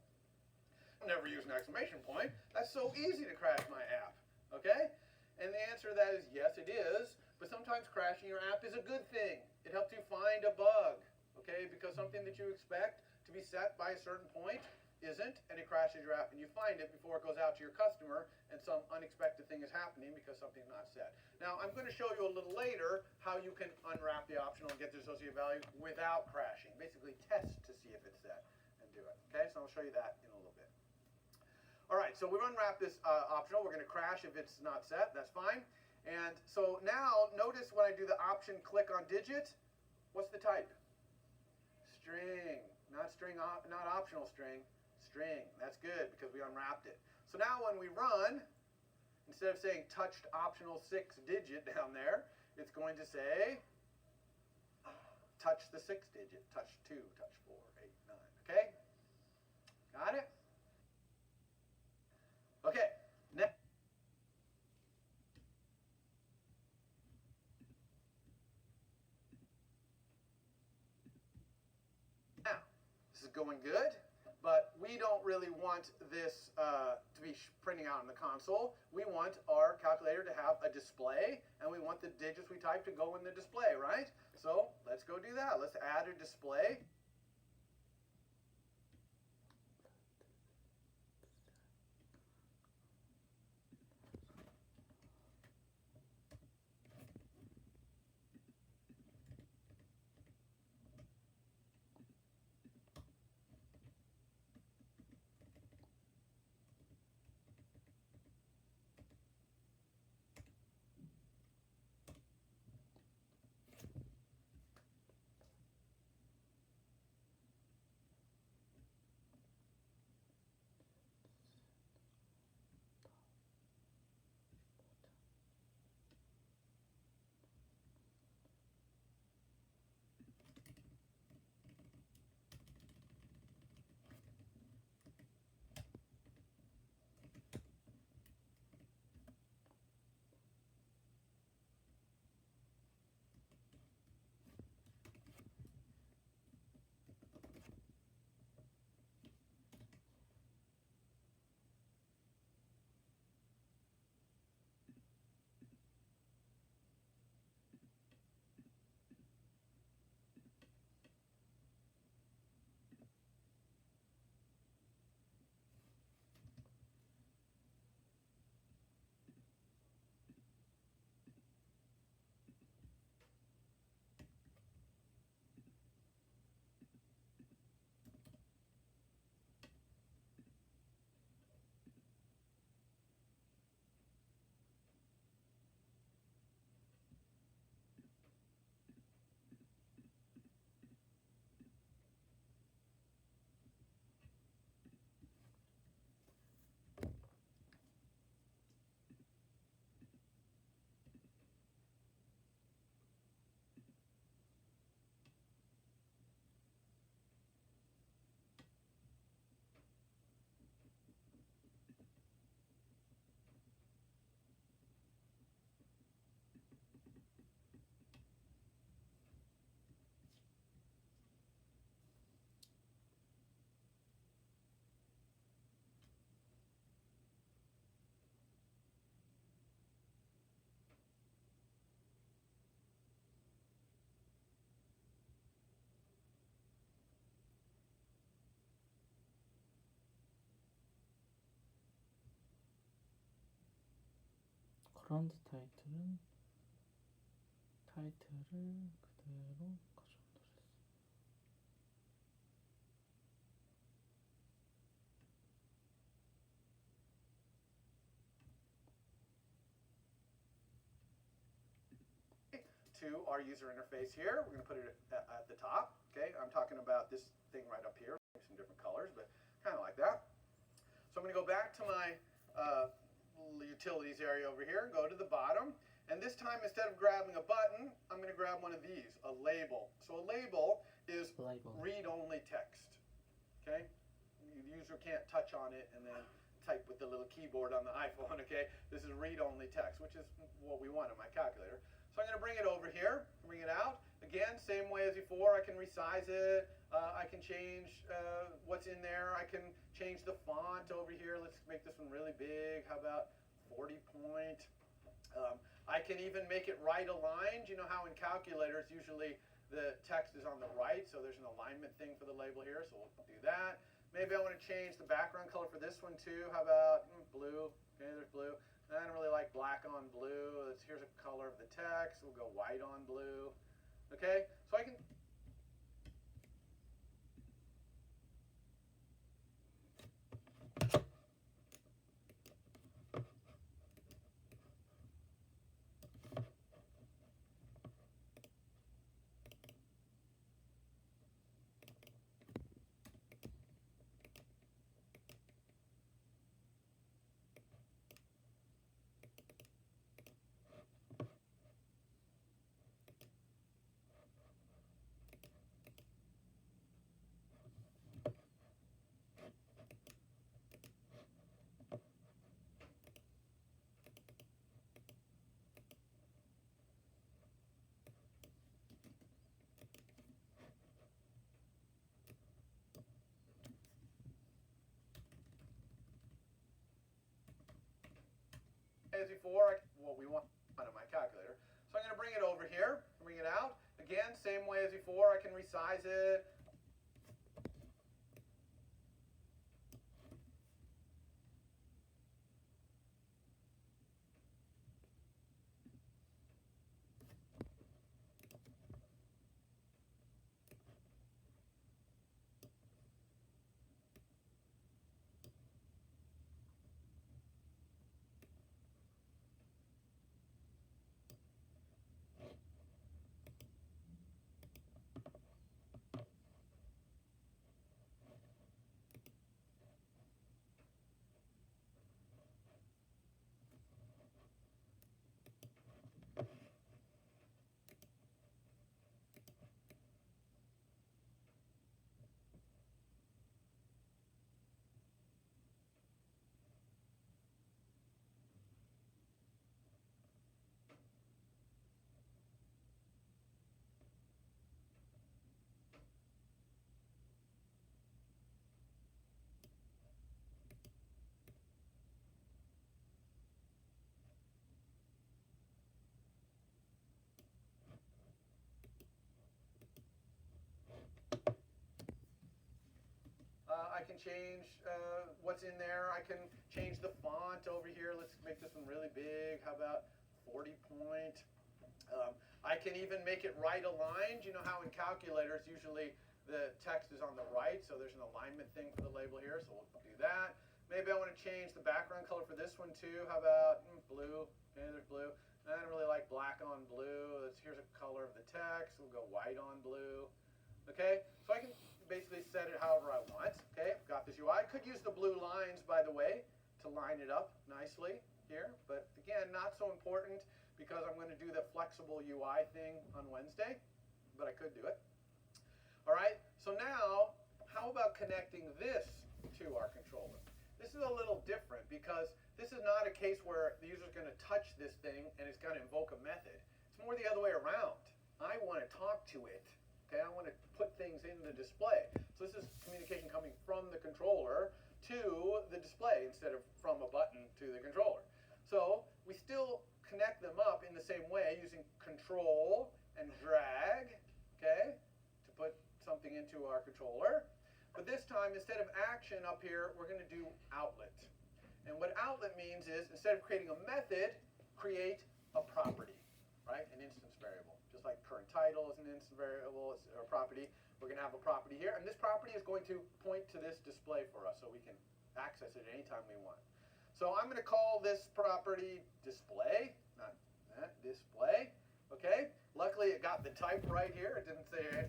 Never use an exclamation point. That's so easy to crash my app. Okay? And the answer to that is yes, it is. But sometimes crashing your app is a good thing. It helps you find a bug. Okay? Because something that you expect to be set by a certain point isn't, and it crashes your app, and you find it before it goes out to your customer, and some unexpected thing is happening because something's not set. Now, I'm going to show you a little later how you can unwrap the optional and get the associated value without crashing. Basically, test to see if it's set and do it. Okay? So I'll show you that in a little bit. All right, so we unwrap this optional. We're going to crash if it's not set. That's fine. And so now, notice when I do the option click on digit, what's the type? String. Not string, not optional string. String. That's good because we unwrapped it. So now when we run, instead of saying touched optional 6-digit down there, it's going to say touch the 6-digit. Touch 2, touch 4, 8, 9. Okay? Got it? Okay, next. Now, this is going good, but we don't really want this to be printing out in the console. We want our calculator to have a display, and we want the digits we type to go in the display, right? So let's go do that. Let's add a display. 그라운드 타이틀은 타이틀을 그대로 가져오도록 했어. to our user interface here. We're going to put it at the top. Okay, I'm talking about this thing right up here, some different colors, but kind of like that. So I'm going to go back to my utilities area over here and go to the bottom. And this time, instead of grabbing a button, I'm going to grab one of these, a label. So a label is read-only text. Okay, the user can't touch on it and then type with the little keyboard on the iPhone. Okay, this is read-only text, which is what we want in my calculator. So I'm going to bring it over here, bring it out. Again, same way as before, I can resize it. I can change what's in there. I can change the font over here. Let's make this one really big. How about 40 point? I can even make it right aligned. You know how in calculators, usually the text is on the right, so there's an alignment thing for the label here, so we'll do that. Maybe I want to change the background color for this one too. How about blue? Okay, there's blue. I don't really like black on blue. Here's a color of the text. We'll go white on blue. Okay, so I can as before, what we want on my calculator. So I'm going to bring it over here, bring it out. Again, same way as before, I can resize it. I can change what's in there. I can change the font over here. Let's make this one really big. How about 40 point? I can even make it right aligned. You know how in calculators, usually the text is on the right, so there's an alignment thing for the label here, so we'll do that. Maybe I want to change the background color for this one too. How about blue? Okay, there's blue. I don't really like black on blue. Here's a color of the text. We'll go white on blue. Okay, so I can basically set it however I want. Okay, I've got this UI. I could use the blue lines, by the way, to line it up nicely here. But again, not so important because I'm going to do the flexible UI thing on Wednesday. But I could do it. All right, so now how about connecting this to our controller? This is a little different because this is not a case where the user is going to touch this thing and it's going to invoke a method. It's more the other way around. I want to talk to it. Okay, I want to put things in the display. So this is communication coming from the controller to the display instead of from a button to the controller. So we still connect them up in the same way using control and drag, okay, to put something into our controller. But this time, instead of action up here, we're going to do outlet. And what outlet means is, instead of creating a method, create a property, right? An instance variable. Just like current title is an instance variable or property, we're going to have a property here. And this property is going to point to this display for us so we can access it anytime we want. So I'm going to call this property display, not that, display. Okay, Luckily it got the type right here. It didn't say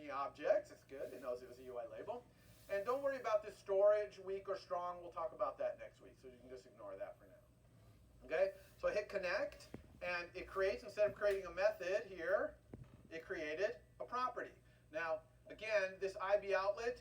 any objects. It's good. It knows it was a UI label. And don't worry about this storage, weak or strong. We'll talk about that next week, so you can just ignore that for now. Okay, so I hit connect, and it creates, instead of creating a method here, it created a property. Now, again, this IB outlet,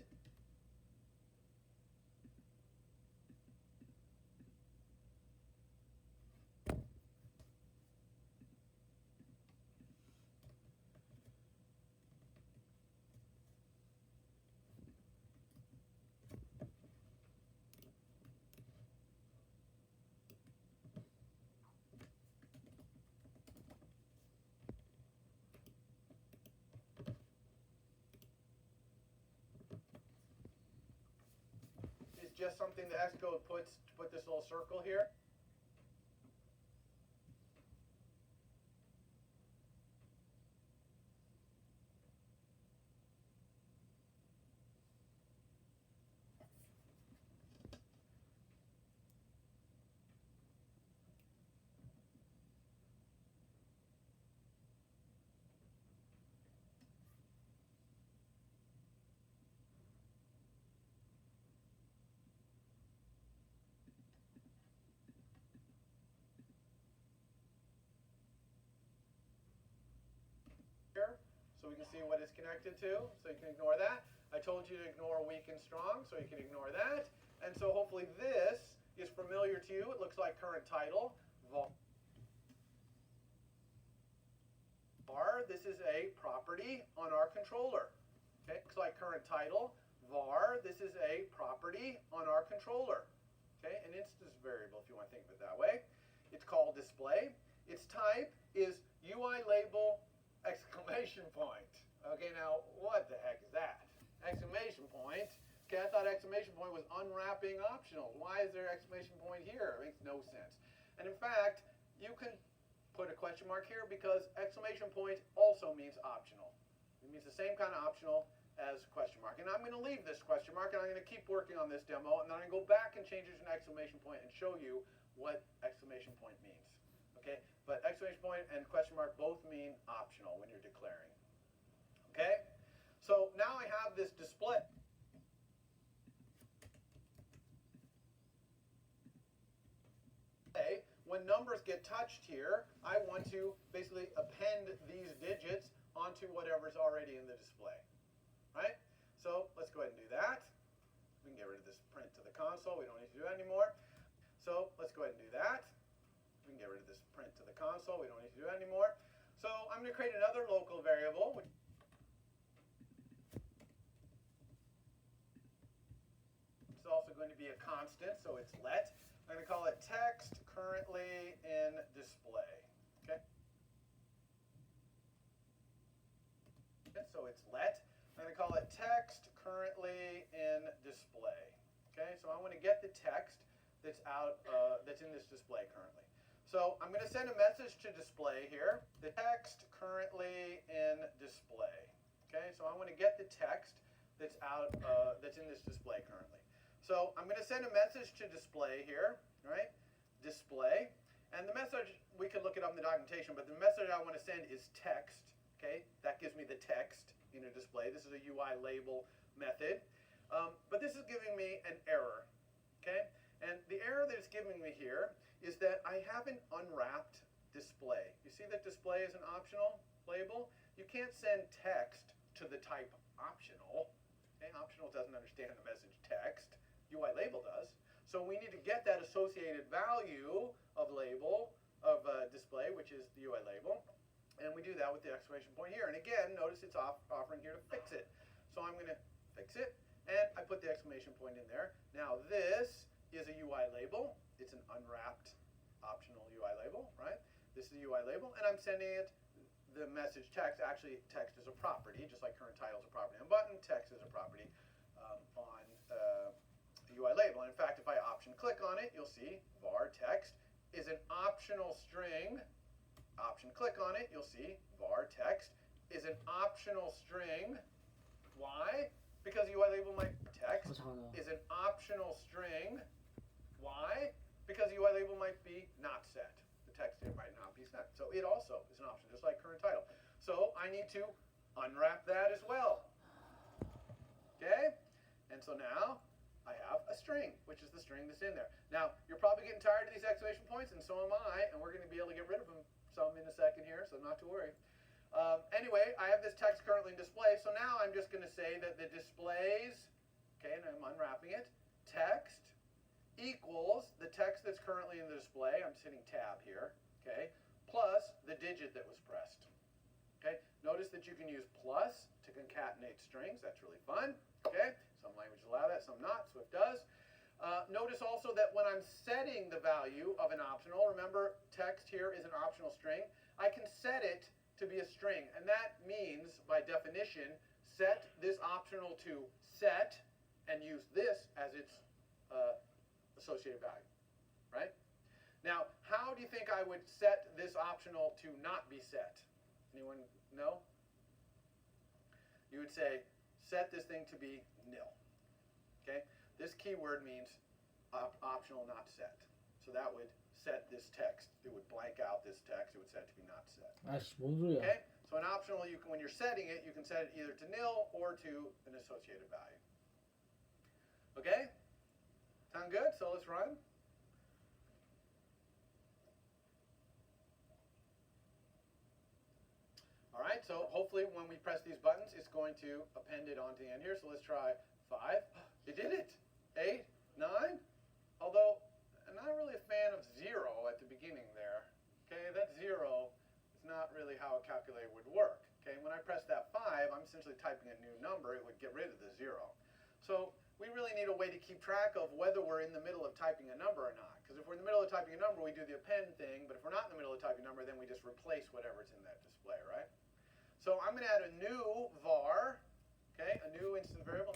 is just something the Xcode puts to put this little circle here. So we can see what it's connected to, so you can ignore that. I told you to ignore weak and strong, so you can ignore that. And so hopefully this is familiar to you. It looks like current title, var. This is a property on our controller. Okay, looks like current title, var. This is a property on our controller. Okay, an instance variable if you want to think of it that way. It's called display. Its type is UI label exclamation point. Okay, now what the heck is that? Exclamation point. Okay, I thought exclamation point was unwrapping optional. Why is there exclamation point here? It makes no sense. And in fact, you can put a question mark here because exclamation point also means optional. It means the same kind of optional as question mark. And I'm going to leave this question mark and I'm going to keep working on this demo, and then I'm going to go back and change it to an exclamation point and show you what exclamation point means. Okay, but exclamation point and question mark both mean optional when you're declaring. Okay, so now I have this display. When numbers get touched here, I want to basically append these digits onto whatever's already in the display. Right? So let's go ahead and do that. We can get rid of this print to the console. We don't need to do that anymore. So let's go ahead and do that. We can get rid of this print to the console. We don't need to do that anymore. So I'm going to create another local variable, which is also going to be a constant, so it's let. I'm going to call it text currently in display. Okay. So it's let. I'm going to call it text currently in display. Okay. So I want to get the text that's that's in this display currently. So I'm going to send a message to display here. The text currently in display. Okay. So I want to get the text that's that's in this display currently. So I'm going to send a message to display here, right? Display. And the message, we can look it up in the documentation, but the message I want to send is text, okay? That gives me the text in a display. This is a UI label method. But this is giving me an error, okay? And the error that it's giving me here is that I haven't unwrapped display. You see that display is an optional label? You can't send text to the type optional. Okay? Optional doesn't understand the message text. UI label does. So we need to get that associated value of label, of display, which is the UI label. And we do that with the exclamation point here. And again, notice it's offering here to fix it. So I'm going to fix it, and I put the exclamation point in there. Now this is a UI label. It's an unwrapped optional UI label, right? This is a UI label, and I'm sending it the message text. Actually, text is a property, just like current title is a property on button, text is a property on the UI label. And in fact, if I option click on it, you'll see var text is an optional string. Option click on it, you'll see var text is an optional string. Why? Because UI label might text is an optional string. Why? Because UI label might be not set. The text here might not be set. So it also is an option, just like current title. So I need to unwrap that as well. Okay? And so now I have a string, which is the string that's in there. Now, you're probably getting tired of these exclamation points, and so am I, and we're going to be able to get rid of them some in a second here, so not to worry. Anyway, I have this text currently in display, so now I'm just going to say that the displays, okay, and I'm unwrapping it, text equals the text that's currently in the display, I'm just hitting tab here, okay, plus the digit that was pressed. Okay, notice that you can use plus to concatenate strings, that's really fun, okay. Some languages allow that, some not, Swift does. Notice also that when I'm setting the value of an optional, remember text here is an optional string, I can set it to be a string, and that means, by definition, set this optional to set and use this as its associated value, right? Now, how do you think I would set this optional to not be set? Anyone know? You would say, set this thing to be nil. Okay? This keyword means optional not set. So that would set this text. It would blank out this text. It would set it to be not set. 아씨, 뭔 소리야? Okay? So an optional, you can, when you're setting it, you can set it either to nil or to an associated value. Okay? Sound good? So let's run. All right, so hopefully when we press these buttons, it's going to append it onto the end here. So let's try 5. It did it. 8, 9. Although I'm not really a fan of 0 at the beginning there. Okay, that 0 is not really how a calculator would work. Okay, when I press that 5, I'm essentially typing a new number. It would get rid of the 0. So we really need a way to keep track of whether we're in the middle of typing a number or not. Because if we're in the middle of typing a number, we do the append thing. But if we're not in the middle of typing a number, then we just replace whatever's in that display, right? So I'm going to add a new var, okay, a new instance variable.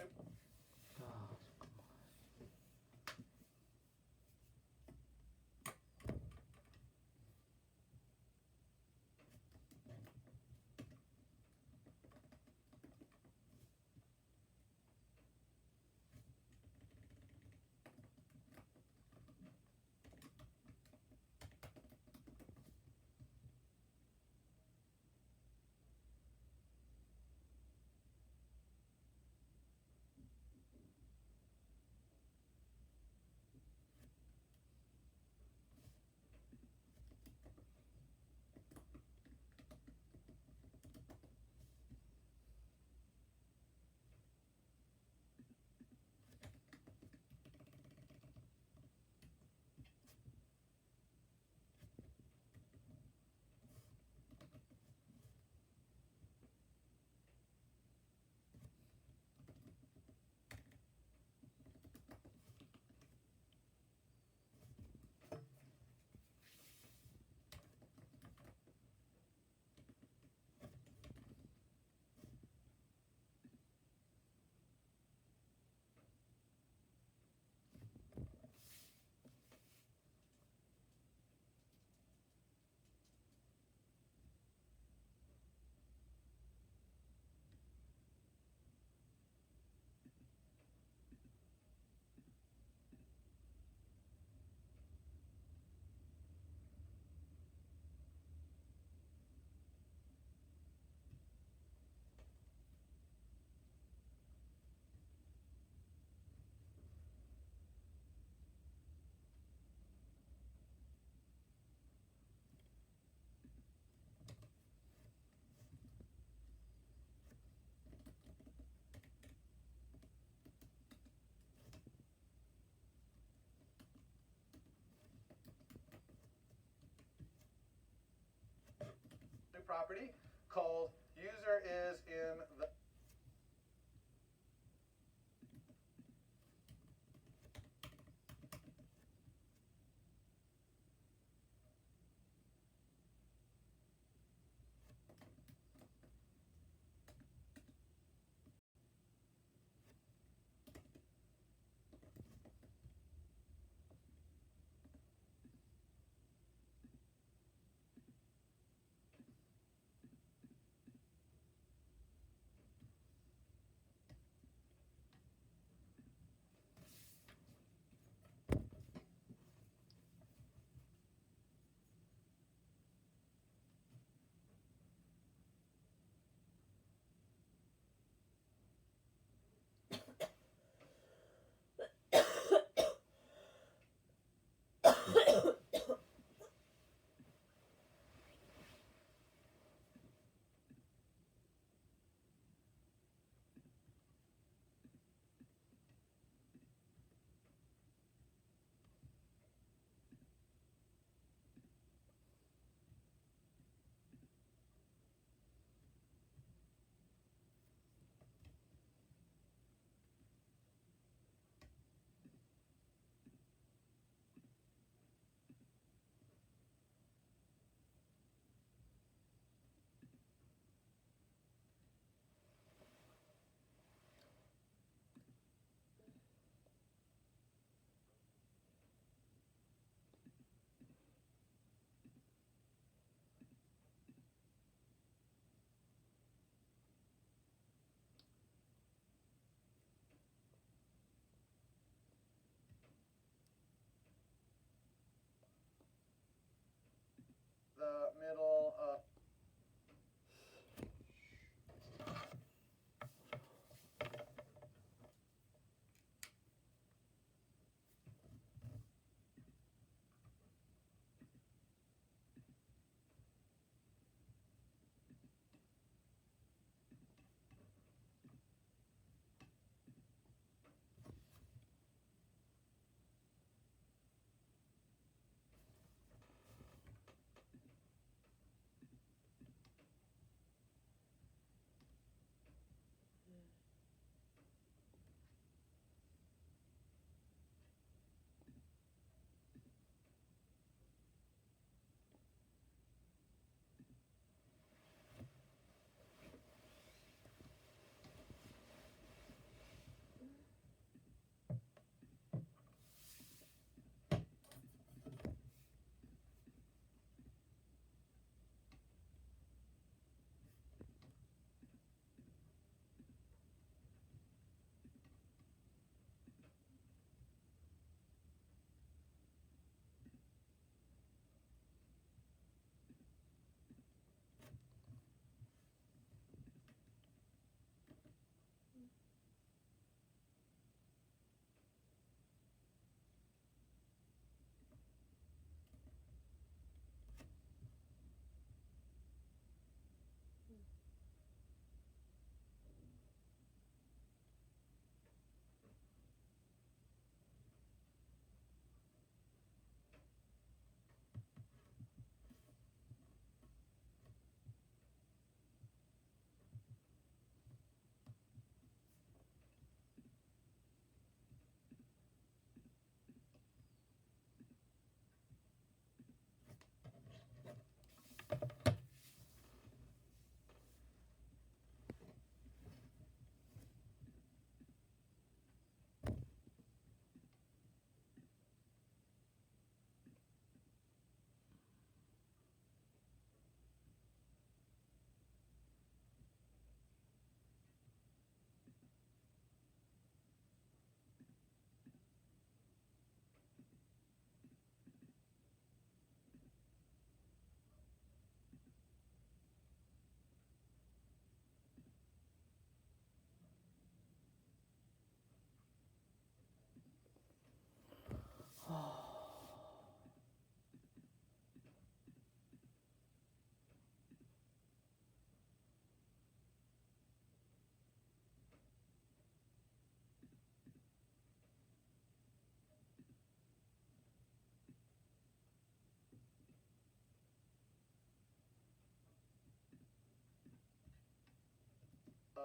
Property called user is in the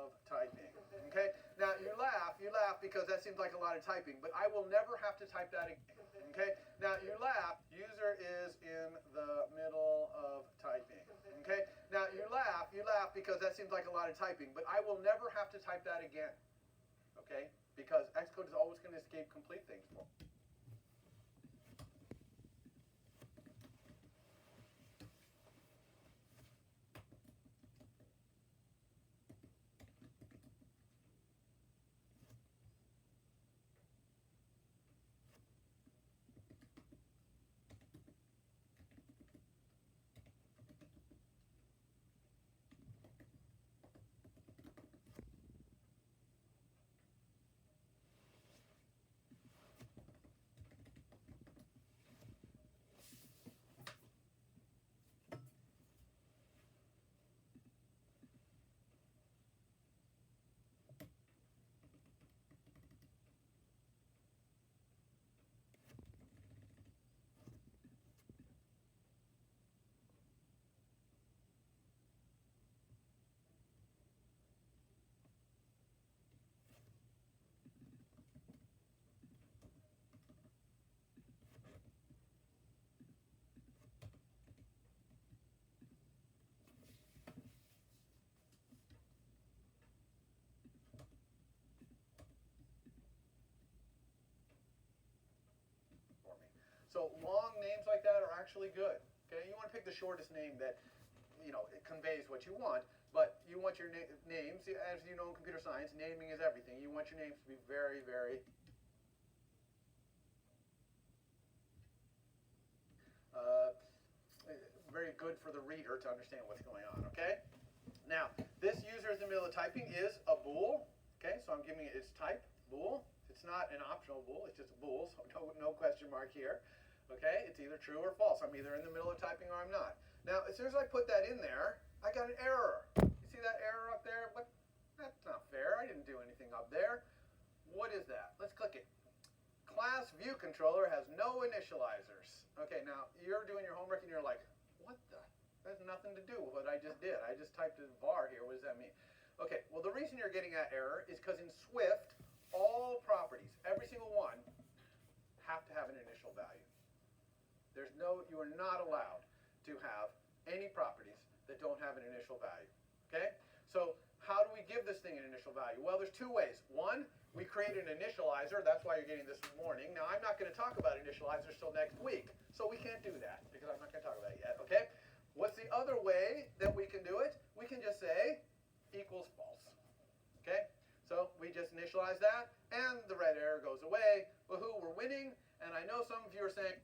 of typing. Okay? Now you laugh because that seems like a lot of typing, but I will never have to type that again. Okay? Now you laugh, user is in the middle of typing. Okay? Now you laugh because that seems like a lot of typing, but I will never have to type that again. Okay? Because Xcode is always going to escape complete things for me. So long names like that are actually good. Okay, you want to pick the shortest name that, you know, it conveys what you want, but you want your names, as you know in computer science, naming is everything. You want your names to be very, very very good for the reader to understand what's going on, okay? Now, this user is in the middle of typing is a bool, okay? So I'm giving it its type, bool. It's not an optional bool, it's just a bool, so no question mark here. Okay, it's either true or false. I'm either in the middle of typing or I'm not. Now, as soon as I put that in there, I got an error. You see that error up there? What? That's not fair. I didn't do anything up there. What is that? Let's click it. Class view controller has no initializers. Okay, now you're doing your homework and you're like, what the? That has nothing to do with what I just did. I just typed a var here. What does that mean? Okay, well, the reason you're getting that error is because in Swift, all properties, every single one, have to have an initial value. You are not allowed to have any properties that don't have an initial value. Okay? So how do we give this thing an initial value? Well, there's two ways. One, we create an initializer. That's why you're getting this warning. Now, I'm not going to talk about initializers till next week, so we can't do that because I'm not going to talk about it yet. Okay? What's the other way that we can do it? We can just say equals false. Okay? So we just initialize that, and the red error goes away. Woohoo, we're winning. And I know some of you are saying,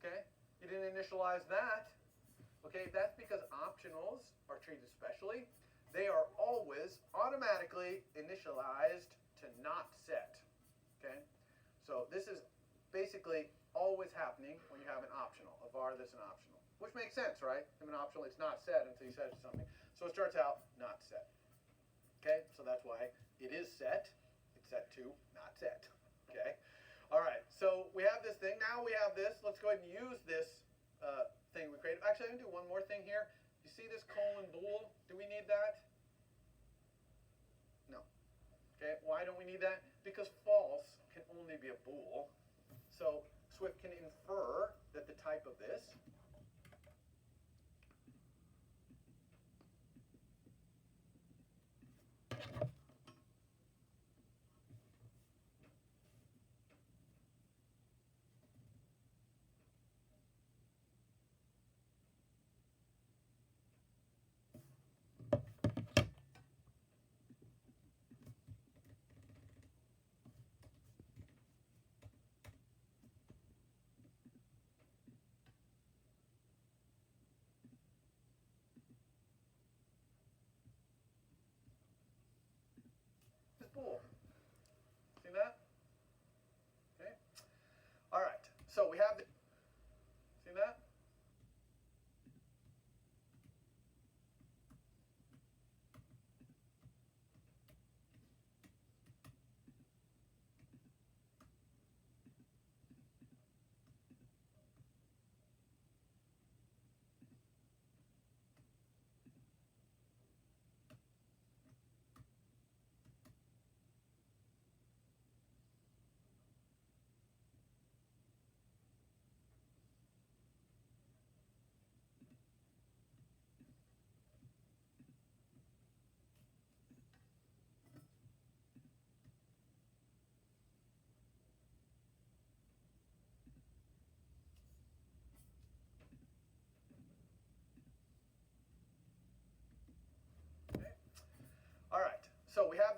okay, you didn't initialize that. Okay, that's because optionals are treated specially. They are always automatically initialized to not set. Okay, so this is basically always happening when you have an optional, a var that's an optional, which makes sense, right? If an optional, it's not set until you set it to something. So it starts out not set. Okay, so that's why it is set. It's set to not set. Okay, all right. So we have this thing. Now we have this. Let's go ahead and use this thing we created. Actually, I can do one more thing here. You see this colon bool? Do we need that? No. Okay, why don't we need that? Because false can only be a bool. So Swift can infer that the type of this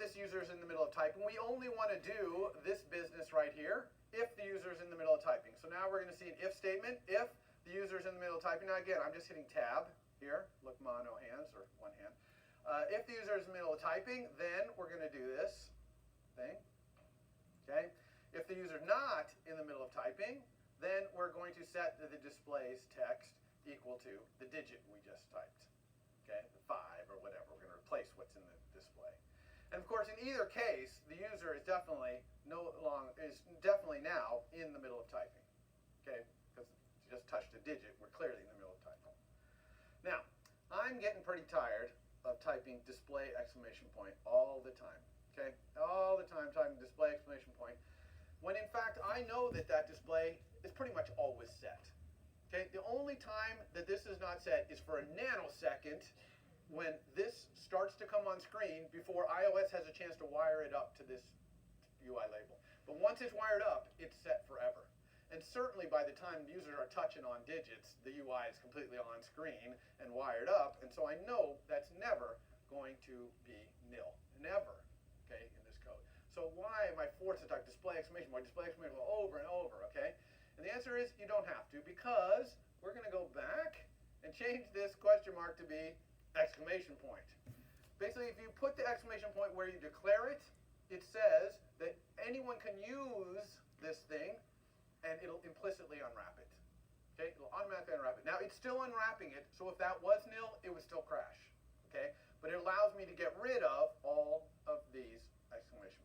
this user is in the middle of typing. We only want to do this business right here if the user is in the middle of typing. So now we're going to see an if statement. If the user is in the middle of typing. Now again, I'm just hitting tab here. Look, mono hands or one hand. If the user is in the middle of typing, then we're going to do this thing. Okay. If the user is not in the middle of typing, then we're going to set the display's text equal to the digit we just typed. Okay, the 5 or whatever. We're going to replace what's in the display. And of course, in either case, the user is definitely now in the middle of typing. Okay, because you just touched a digit, we're clearly in the middle of typing. Now, I'm getting pretty tired of typing display exclamation point all the time. Okay, all the time typing display exclamation point, when in fact I know that that display is pretty much always set. Okay, the only time that this is not set is for a nanosecond when this starts to come on screen before iOS has a chance to wire it up to this UI label. But once it's wired up, it's set forever. And certainly by the time users are touching on digits, the UI is completely on screen and wired up, and so I know that's never going to be nil. Never, okay, in this code. So why am I forced to type display exclamation point over and over, okay? And the answer is you don't have to, because we're going to go back and change this question mark to be exclamation point. Basically, if you put the exclamation point where you declare it, it says that anyone can use this thing and it'll implicitly unwrap it. Okay, it'll automatically unwrap it. Now, it's still unwrapping it, so if that was nil, it would still crash. Okay, but it allows me to get rid of all of these exclamation points.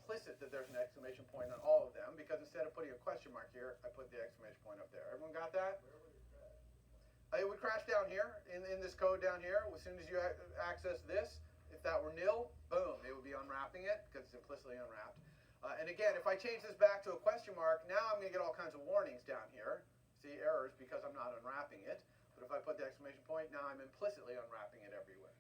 implicit that there's an exclamation point on all of them, because instead of putting a question mark here, I put the exclamation point up there. Everyone got that? It would crash down here, in this code down here. As soon as you access this, if that were nil, boom, it would be unwrapping it, because it's implicitly unwrapped. And again, if I change this back to a question mark, now I'm going to get all kinds of warnings down here. See, errors, because I'm not unwrapping it. But if I put the exclamation point, now I'm implicitly unwrapping it everywhere.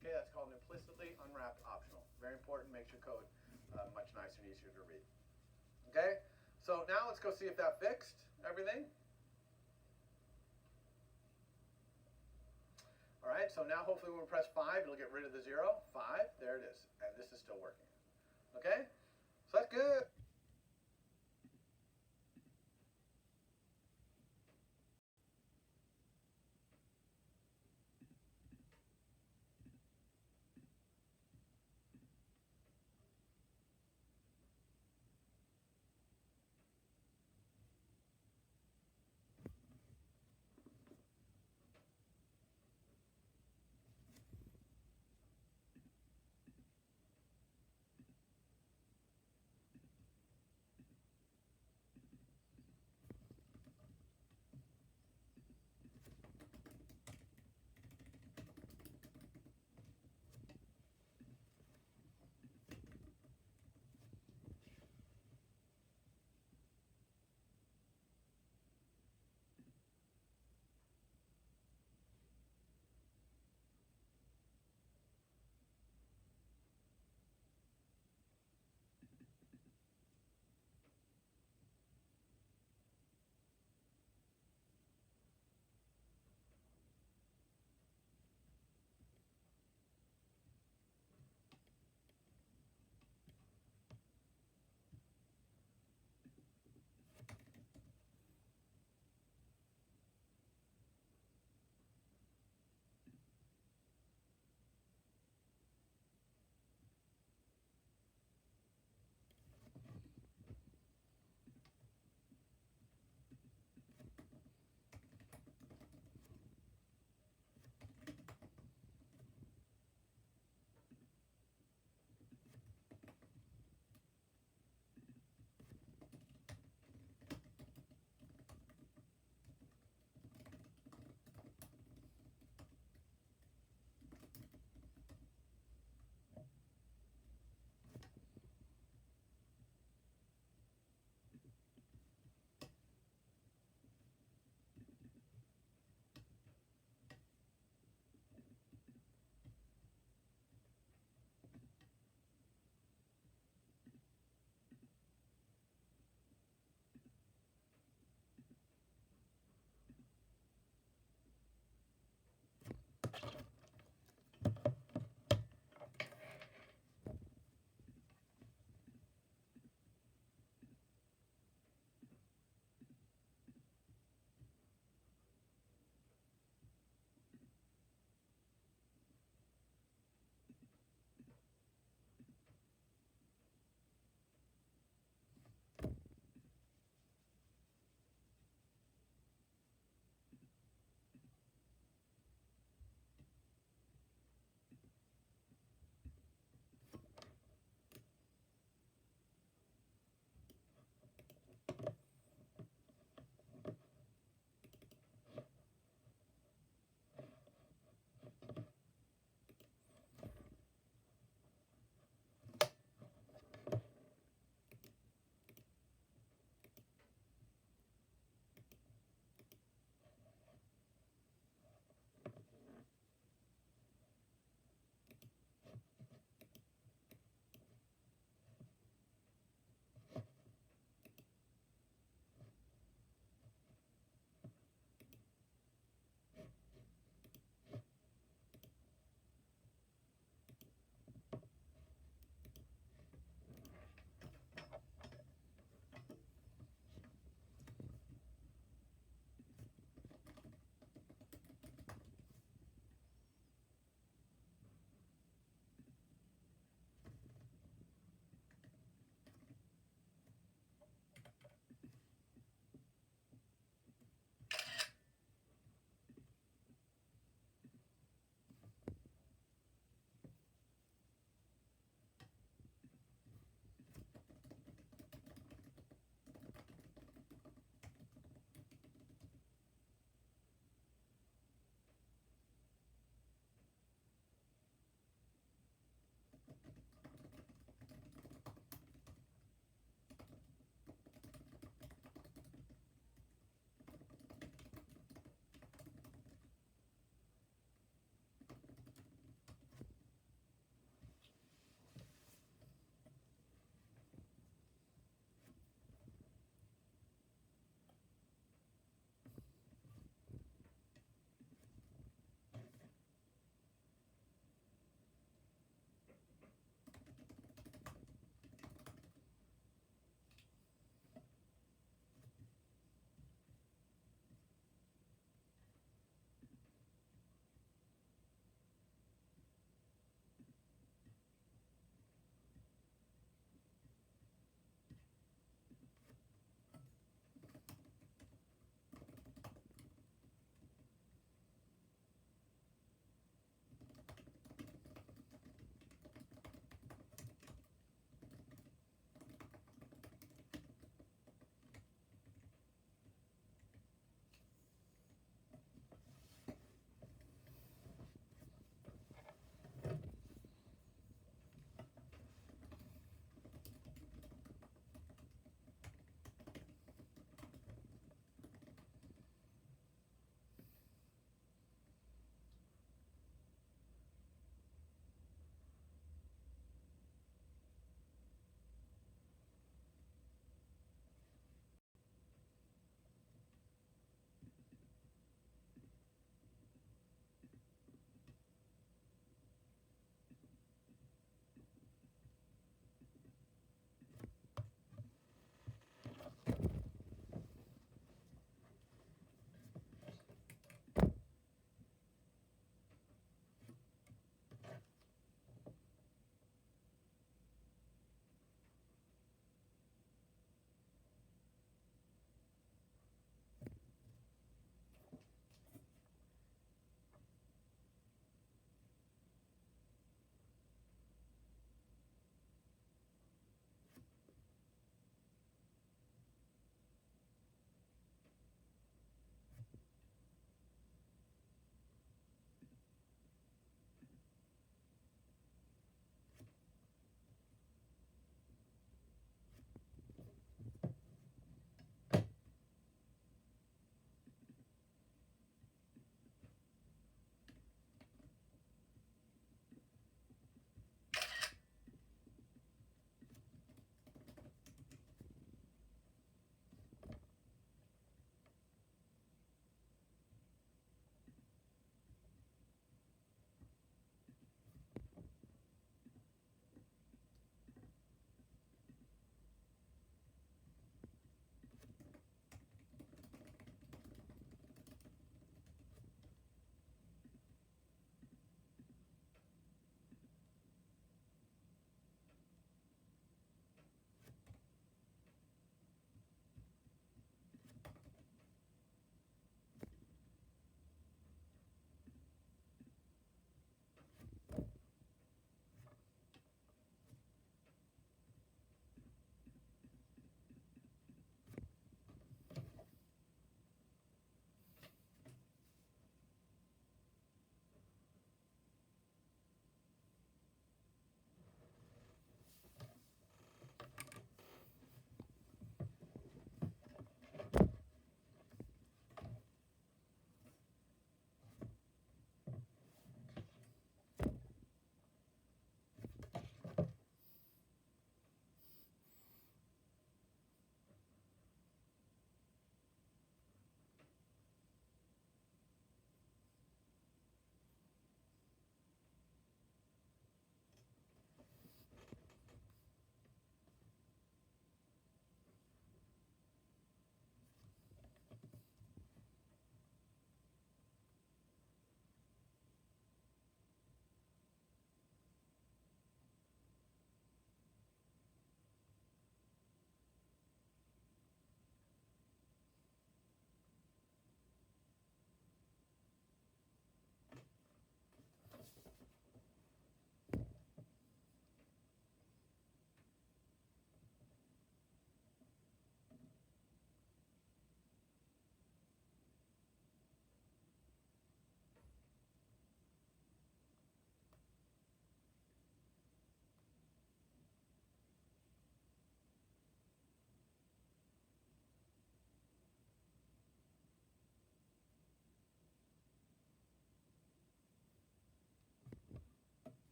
Okay, that's called an implicitly unwrapped optional. Very important, makes your code much nicer and easier to read. Okay, so now let's go see if that fixed everything. All right, so now hopefully when we press 5, it'll get rid of the 0. 5, there it is, and this is still working. Okay, so that's good.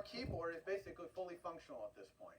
keyboard is basically fully functional at this point.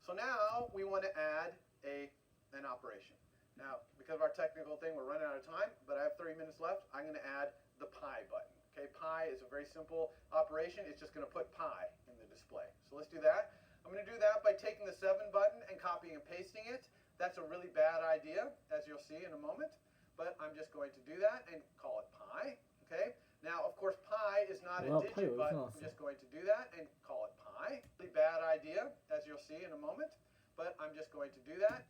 So now we want to add an operation. Now, because of our technical thing, we're running out of time, but I have 30 minutes left. I'm going to add the pi button. Okay, pi is a very simple operation. It's just going to put pi in the display. So let's do that. I'm going to do that by taking the 7 button and copying and pasting it. That's a really bad idea, as you'll see in a moment. But I'm just going to do that and call it pi. Okay. Now, of course, pi is not a Well, digit pi button. 어디서 I'm just going to do that and call it pi. Really bad idea, as you'll see in a moment. But I'm just going to do that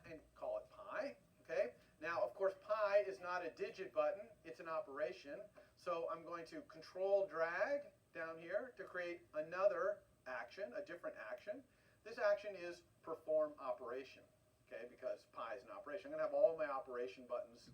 and call it pi. Okay. Now, of course, pi is not a digit button. It's an operation. So I'm going to control drag down here to create another action, a different action. This action is perform operation. Okay, because pi is an operation. I'm going to have all my operation buttons.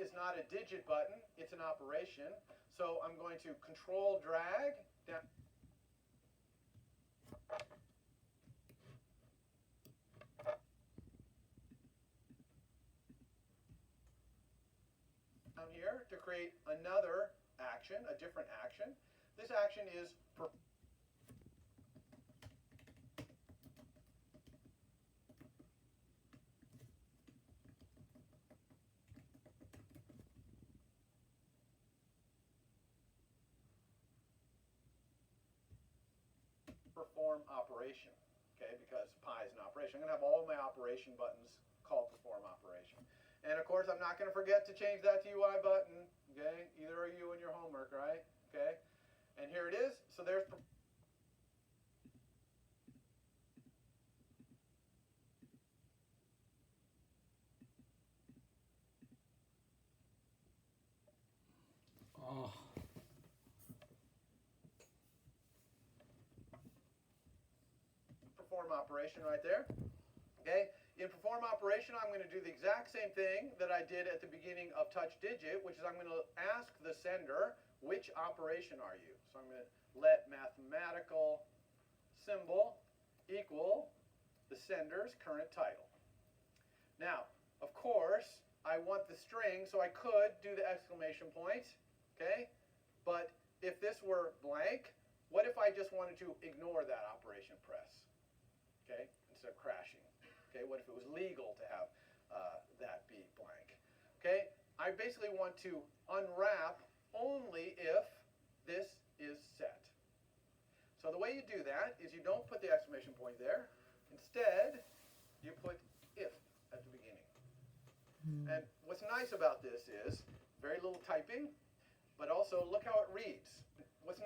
Is not a digit button, it's an operation. So I'm going to control drag down here to create another action, a different action. This action is perform operation, okay, because pi is an operation. I'm going to have all of my operation buttons called perform operation. And of course, I'm not going to forget to change that to UI button, okay? Either are you in your homework, right? Okay? And here it is. So there's 아, perform operation right there. Okay? In perform operation, I'm going to do the exact same thing that I did at the beginning of touch digit, which is I'm going to ask the sender, which operation are you? So I'm going to let mathematical symbol equal the sender's current title. Now, of course, I want the string, so I could do the exclamation point, okay? But if this were blank, what if I just wanted to ignore that operation press, okay, instead of crashing? Okay, what if it was legal to have that be blank? Okay, I basically want to unwrap only if this is set. So the way you do that is you don't put the exclamation point there. Instead, you put if at the beginning. And what's nice about this is very little typing, but also look how it reads. What's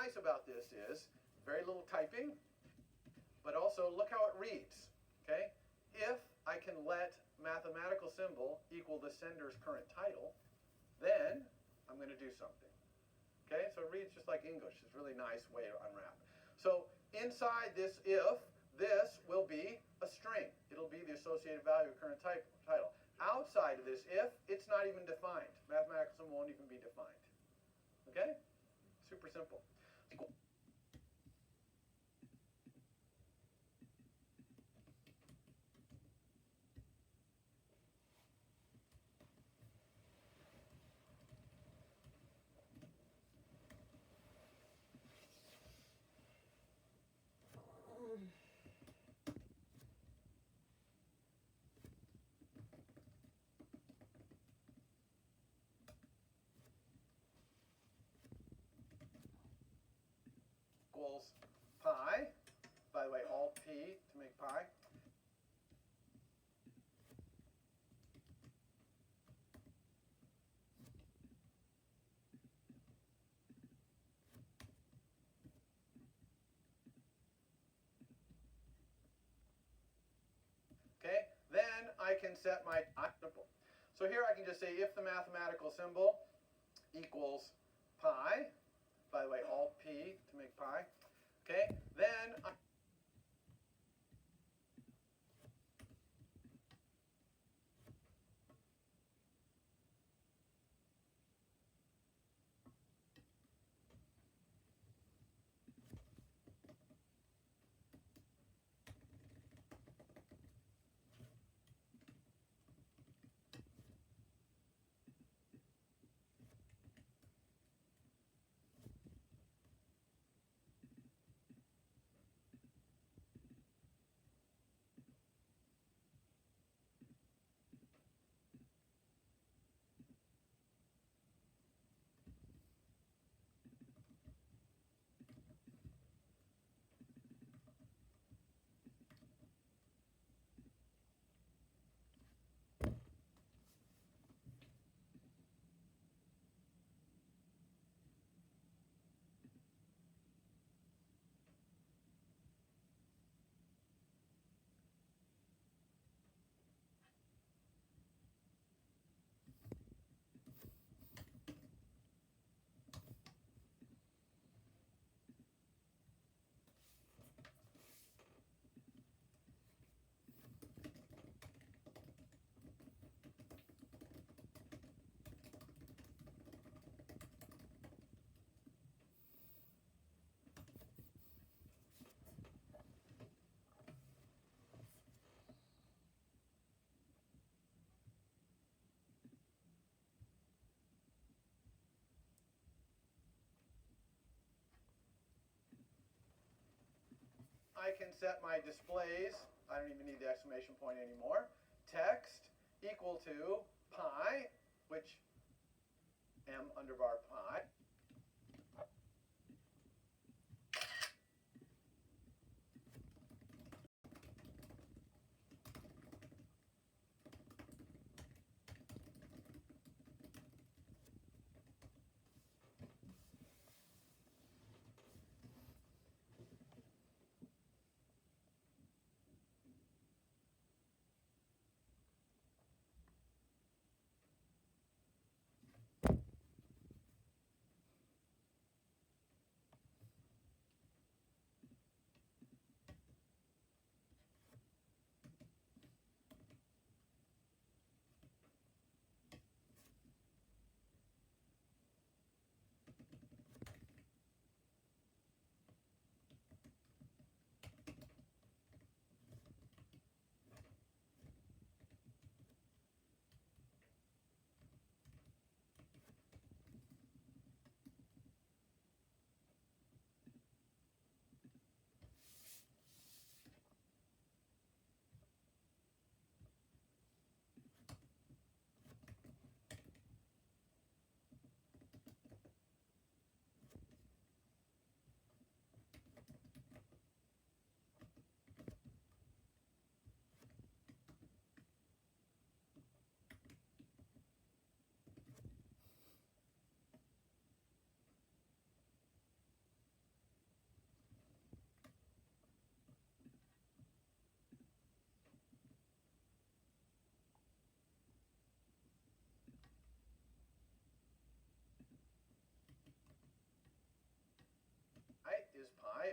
nice about this is very little typing, but also look how it reads. Okay? If I can let mathematical symbol equal the sender's current title, then I'm going to do something. Okay? So it reads just like English. It's a really nice way to unwrap. So inside this if, this will be a string. It'll be the associated value of current title. Outside of this if, it's not even defined. Mathematical symbol won't even be defined. Okay? Super simple. Equals pi. By the way, Alt P to make pi. Okay, then I can set my simple. So here I can just say if the mathematical symbol equals pi, by the way, Alt P to make pi, okay, then I can set my displays, I don't even need the exclamation point anymore, text equal to pi, which m underbar pi.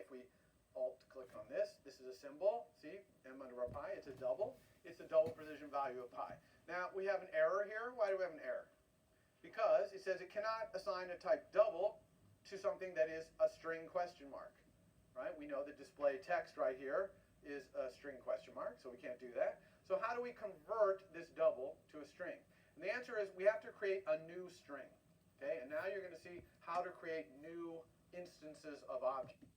if we alt-click on this, this is a symbol. See, m under our pi, it's a double. It's the double precision value of pi. Now, we have an error here. Why do we have an error? Because it says it cannot assign a type double to something that is a string question mark. Right? We know that display text right here is a string question mark, so we can't do that. So how do we convert this double to a string? And the answer is we have to create a new string. Okay? And now you're going to see how to create new instances of objects.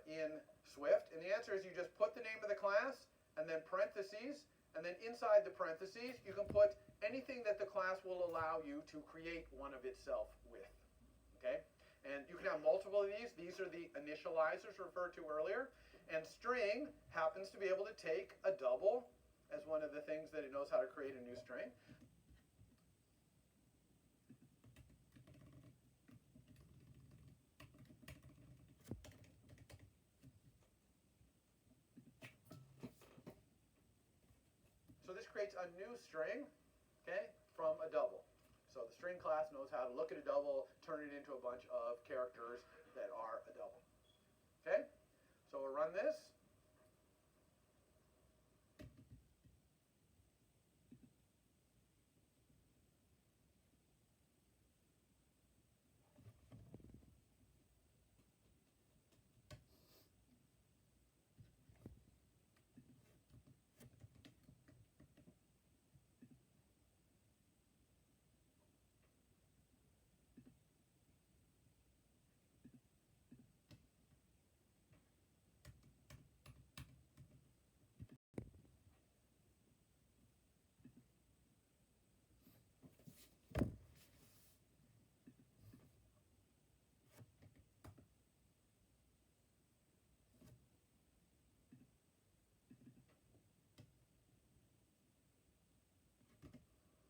In Swift? And the answer is you just put the name of the class and then parentheses, and then inside the parentheses you can put anything that the class will allow you to create one of itself with. Okay? And you can have multiple of these. These are the initializers referred to earlier. And string happens to be able to take a double as one of the things that it knows how to create a new string. So this creates a new string, okay, from a double. So the string class knows how to look at a double, turn it into a bunch of characters that are a double. Okay? So we'll run this.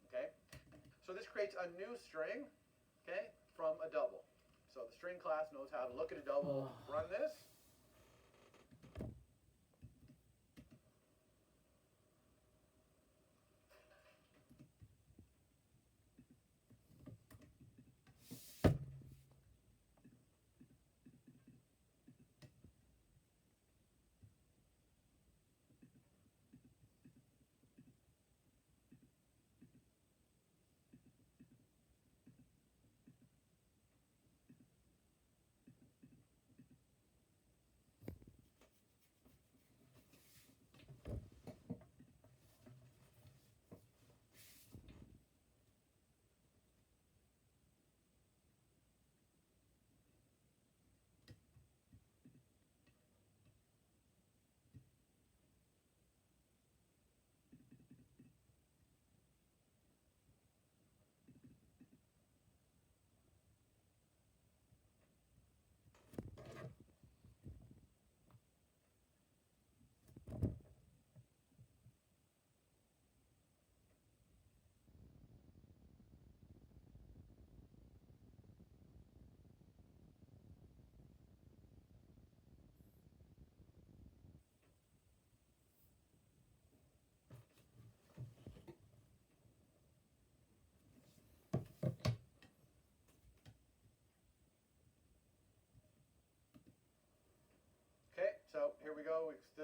Okay? So this creates a new string, okay, from a double. So the string class knows how to look at a double, run this.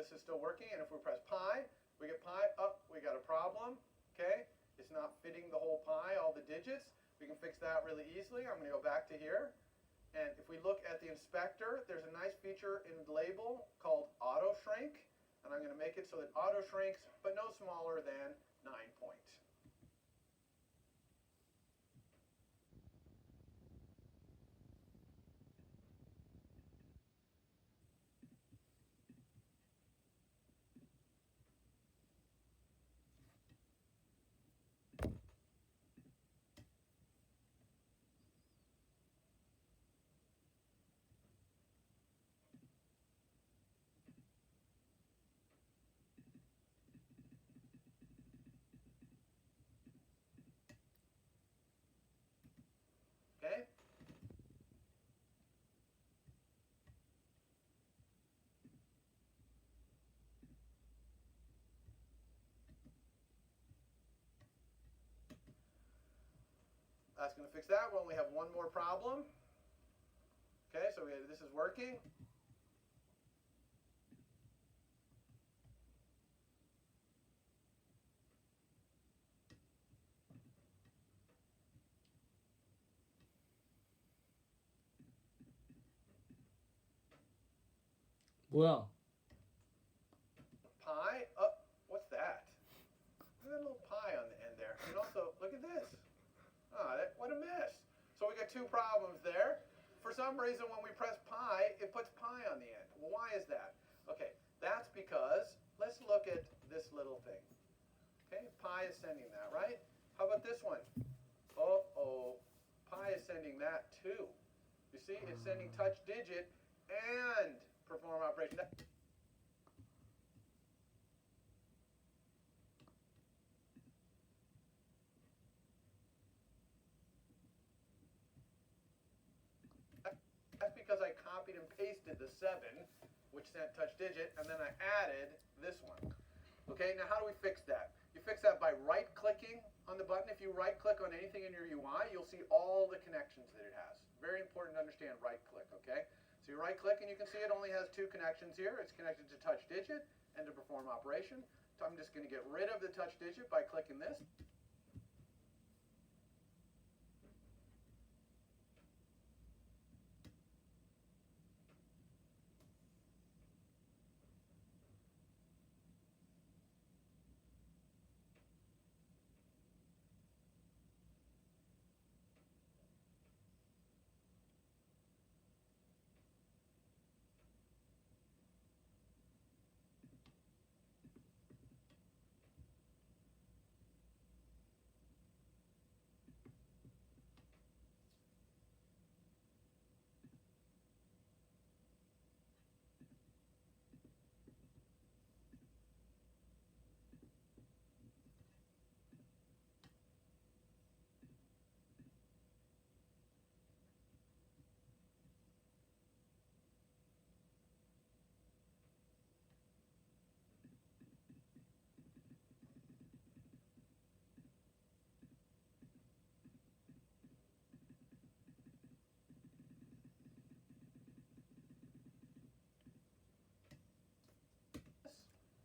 this is still working. And if we press pi, we get pi. Oh, we got a problem. Okay, it's not fitting the whole pi, all the digits. We can fix that really easily. I'm going to go back to here. And if we look at the inspector, there's a nice feature in the label called auto shrink. And I'm going to make it so that auto shrinks, but no smaller than 9 points. Okay? That's going to fix that. We only have one more problem. Okay, so this is working. 뭐야? Pi. Oh, what's that? Look at that little pi on the end there. And also, look at this. Oh, what a mess. So we got two problems there. For some reason, when we press pi, it puts pi on the end. Well, why is that? Okay, that's because, let's look at this little thing. Okay, pi is sending that, right? How about this one? Uh-oh, pi is sending that too. You see, it's sending touch digit and perform operation. That's because I copied and pasted the 7, which sent touch digit, and then I added this one. Okay, now how do we fix that? You fix that by right-clicking on the button. If you right-click on anything in your UI, you'll see all the connections that it has. Very important to understand right-click, okay? So you right-click, and you can see it only has 2 connections here. It's connected to touch digit and to perform operation. So I'm just going to get rid of the touch digit by clicking this.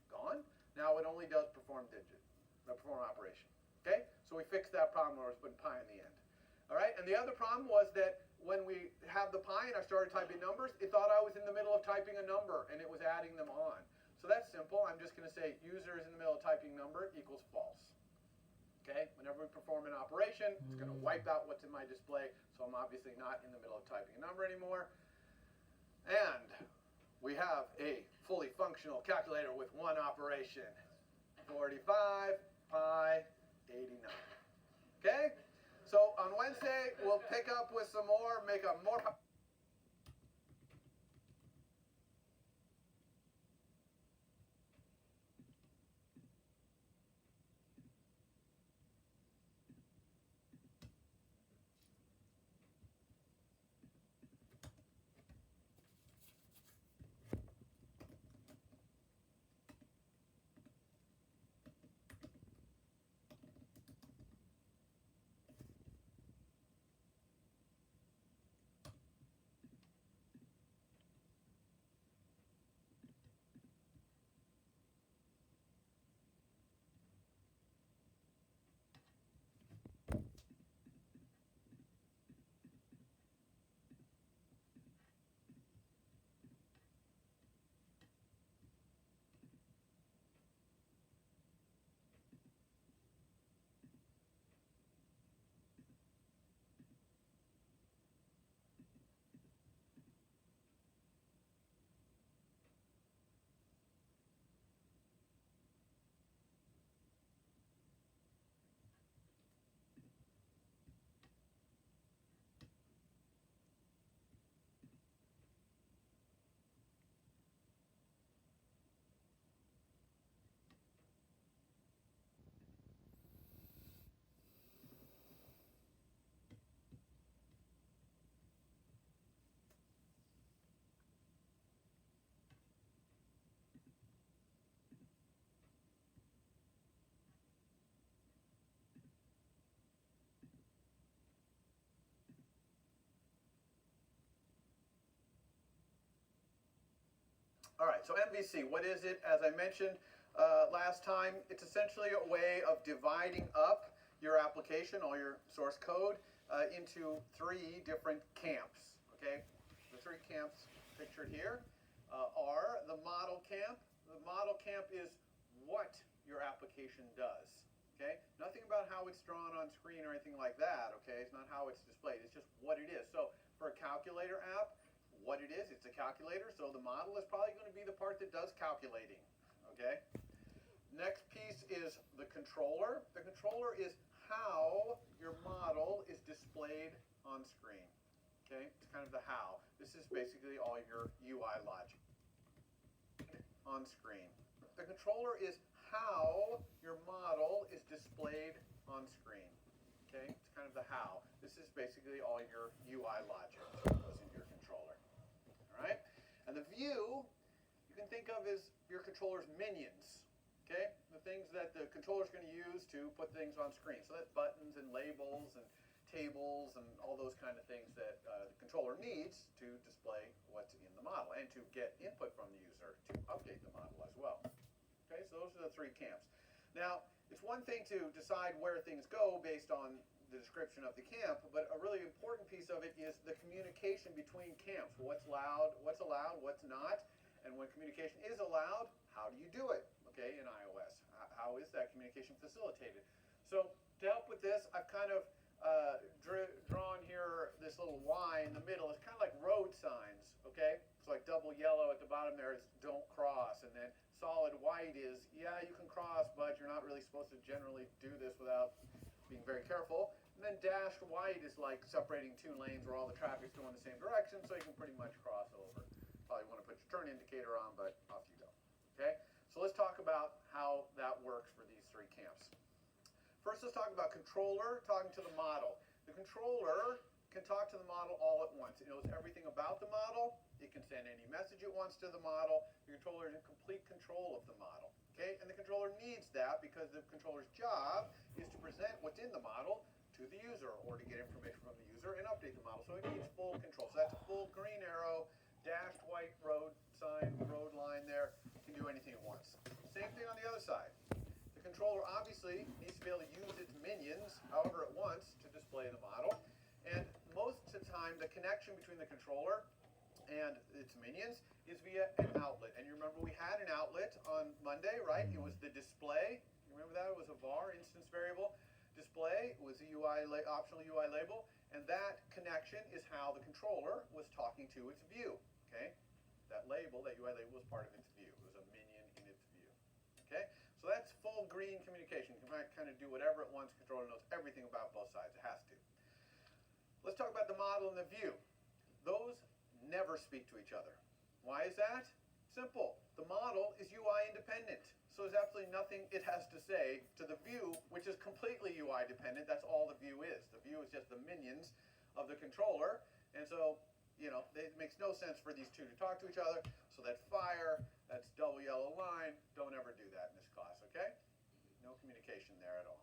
Gone. Now it only does perform operation. Okay? So we fixed that problem where it's putting pi in the end. All right? And the other problem was that when we have the pi and I started typing numbers, it thought I was in the middle of typing a number and it was adding them on. So that's simple. I'm just going to say user is in the middle of typing number equals false. Okay? Whenever we perform an operation, it's going to wipe out what's in my display. So I'm obviously not in the middle of typing a number anymore. And we have a fully functional calculator with one operation. 45 pi 89. Okay? So on Wednesday, we'll pick up with some more, make up more. All right, so MVC, what is it? As I mentioned last time, it's essentially a way of dividing up your application, all your source code, into three different camps, okay? The three camps pictured here are the model camp. The model camp is what your application does, okay? Nothing about how it's drawn on screen or anything like that, okay? It's not how it's displayed, it's just what it is. So for a calculator app, what it is, it's a calculator, so the model is probably going to be the part that does calculating, okay? Next piece is the controller. The controller is how your model is displayed on screen, okay? It's kind of the how. This is basically all your UI logic on screen. The controller is how your model is displayed on screen, okay? It's kind of the how. This is basically all your UI logic that goes into your controller. Right? And the view you can think of as your controller's minions, okay? The things that the controller is going to use to put things on screen. So that's buttons and labels and tables and all those kind of things that the controller needs to display what's in the model and to get input from the user to update the model as well. Okay, so those are the three camps. Now, it's one thing to decide where things go based on the description of the camp, but a really important piece of it is the communication between camps. What's allowed, what's not, and when communication is allowed, how do you do it, okay, in iOS? How is that communication facilitated? So to help with this, I've kind of drawn here this little Y in the middle. It's kind of like road signs, okay? It's like double yellow at the bottom there is don't cross, and then solid white is, yeah, you can cross, but you're not really supposed to generally do this without being very careful. And then dashed white is like separating two lanes where all the traffic's going the same direction, so you can pretty much cross over. Probably want to put your turn indicator on, but off you go. Okay? So let's talk about how that works for these three camps. First, let's talk about controller talking to the model. The controller can talk to the model all at once. It knows everything about the model. It can send any message it wants to the model. The controller is in complete control of the model. Okay? And the controller needs that because the controller's job is to present what's in the model to the user or to get information from the user and update the model. So it needs full control. So that's a full green arrow, dashed white road sign, road line there. It can do anything it wants. Same thing on the other side. The controller obviously needs to be able to use its minions however it wants to display the model. And most of the time, the connection between the controller and its minions is via an outlet. And you remember we had an outlet on Monday, right? It was the display. You remember that? It was a var, instance variable. Display was a optional UI label. And that connection is how the controller was talking to its view. Okay? That label, that UI label, was part of its view. It was a minion in its view. Okay? So that's full green communication. It can kind of do whatever it wants. The controller knows everything about both sides. It has to. Let's talk about the model and the view. Those never speak to each other. Why is that? Simple. The model is UI independent. So there's absolutely nothing it has to say to the view, which is completely UI dependent. That's all the view is. The view is just the minions of the controller. And so, you know, it makes no sense for these two to talk to each other. So that's fire, that's double yellow line. Don't ever do that in this class, okay? No communication there at all.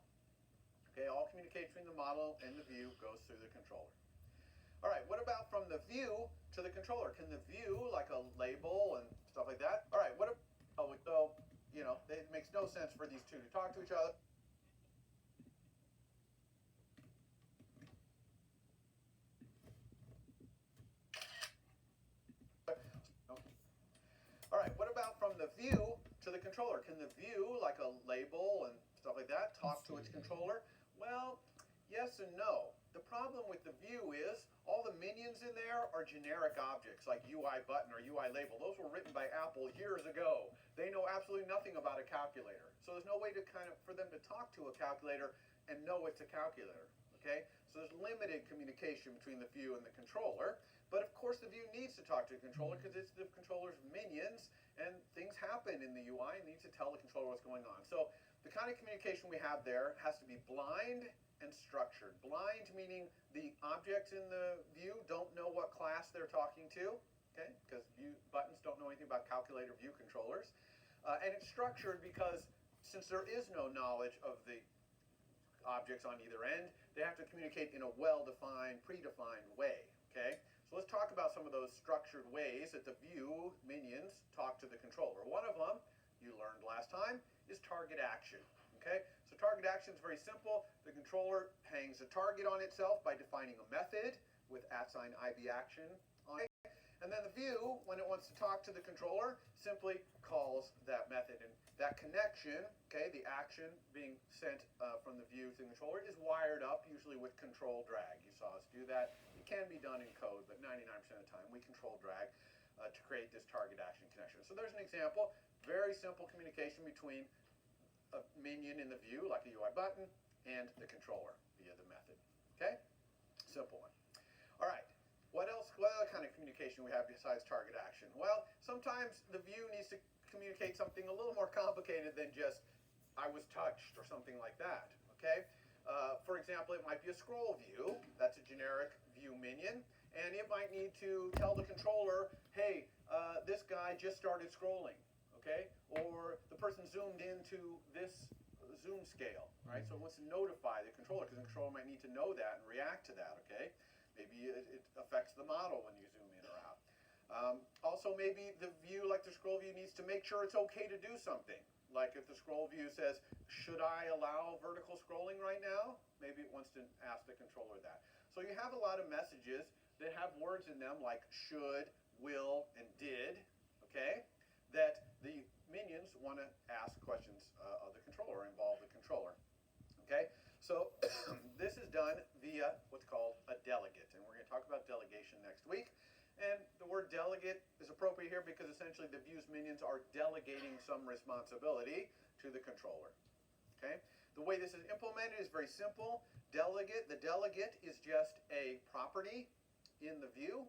Okay, all communication between the model and the view goes through the controller. All right, what about from the view to the controller? Can the view, like a label and stuff like that? All right, what about, so, you know, it makes no sense for these two to talk to each other. All right, what about from the view to the controller? Can the view, like a label and stuff like that, talk to its controller? Well, yes and no. The problem with the view is all the minions in there are generic objects like UI button or UI label. Those were written by Apple years ago. They know absolutely nothing about a calculator. So there's no way to for them to talk to a calculator and know it's a calculator. Okay? So there's limited communication between the view and the controller. But of course the view needs to talk to the controller because it's the controller's minions and things happen in the UI and needs to tell the controller what's going on. So the kind of communication we have there has to be blind and structured. Blind meaning the objects in the view don't know what class they're talking to, okay? Because view buttons don't know anything about calculator view controllers. And it's structured because since there is no knowledge of the objects on either end, they have to communicate in a well-defined, predefined way, okay? So let's talk about some of those structured ways that the view minions talk to to the controller. One of them, you learned last time, is target action. Okay, so target action is very simple. The controller hangs a target on itself by defining a method with @IB_action on it. And then the view, when it wants to talk to the controller, simply calls that method. And that connection, okay, the action being sent from the view to the controller, is wired up, usually with control drag. You saw us do that. It can be done in code, but 99% of the time we control drag to create this target action connection. So there's an example. Very simple communication between a minion in the view, like a UI button, and the controller via the method. Okay? Simple one. All right. What else? What other kind of communication we have besides target action? Well, sometimes the view needs to communicate something a little more complicated than just I was touched or something like that. Okay? For example, it might be a scroll view. That's a generic view minion. And it might need to tell the controller, hey, this guy just started scrolling. Okay? Or the person zoomed into this zoom scale, right? So it wants to notify the controller, because the controller might need to know that and react to that, okay? Maybe it affects the model when you zoom in or out. Also, maybe the view, like the scroll view, needs to make sure it's okay to do something. Like if the scroll view says, should I allow vertical scrolling right now? Maybe it wants to ask the controller that. So you have a lot of messages that have words in them like should, will, and did, okay? That the minions want to ask questions of the controller, or involve the controller. Okay, so this is done via what's called a delegate, and we're going to talk about delegation next week. And the word delegate is appropriate here because essentially the view's minions are delegating some responsibility to the controller. Okay, the way this is implemented is very simple. Delegate, the delegate is just a property in the view,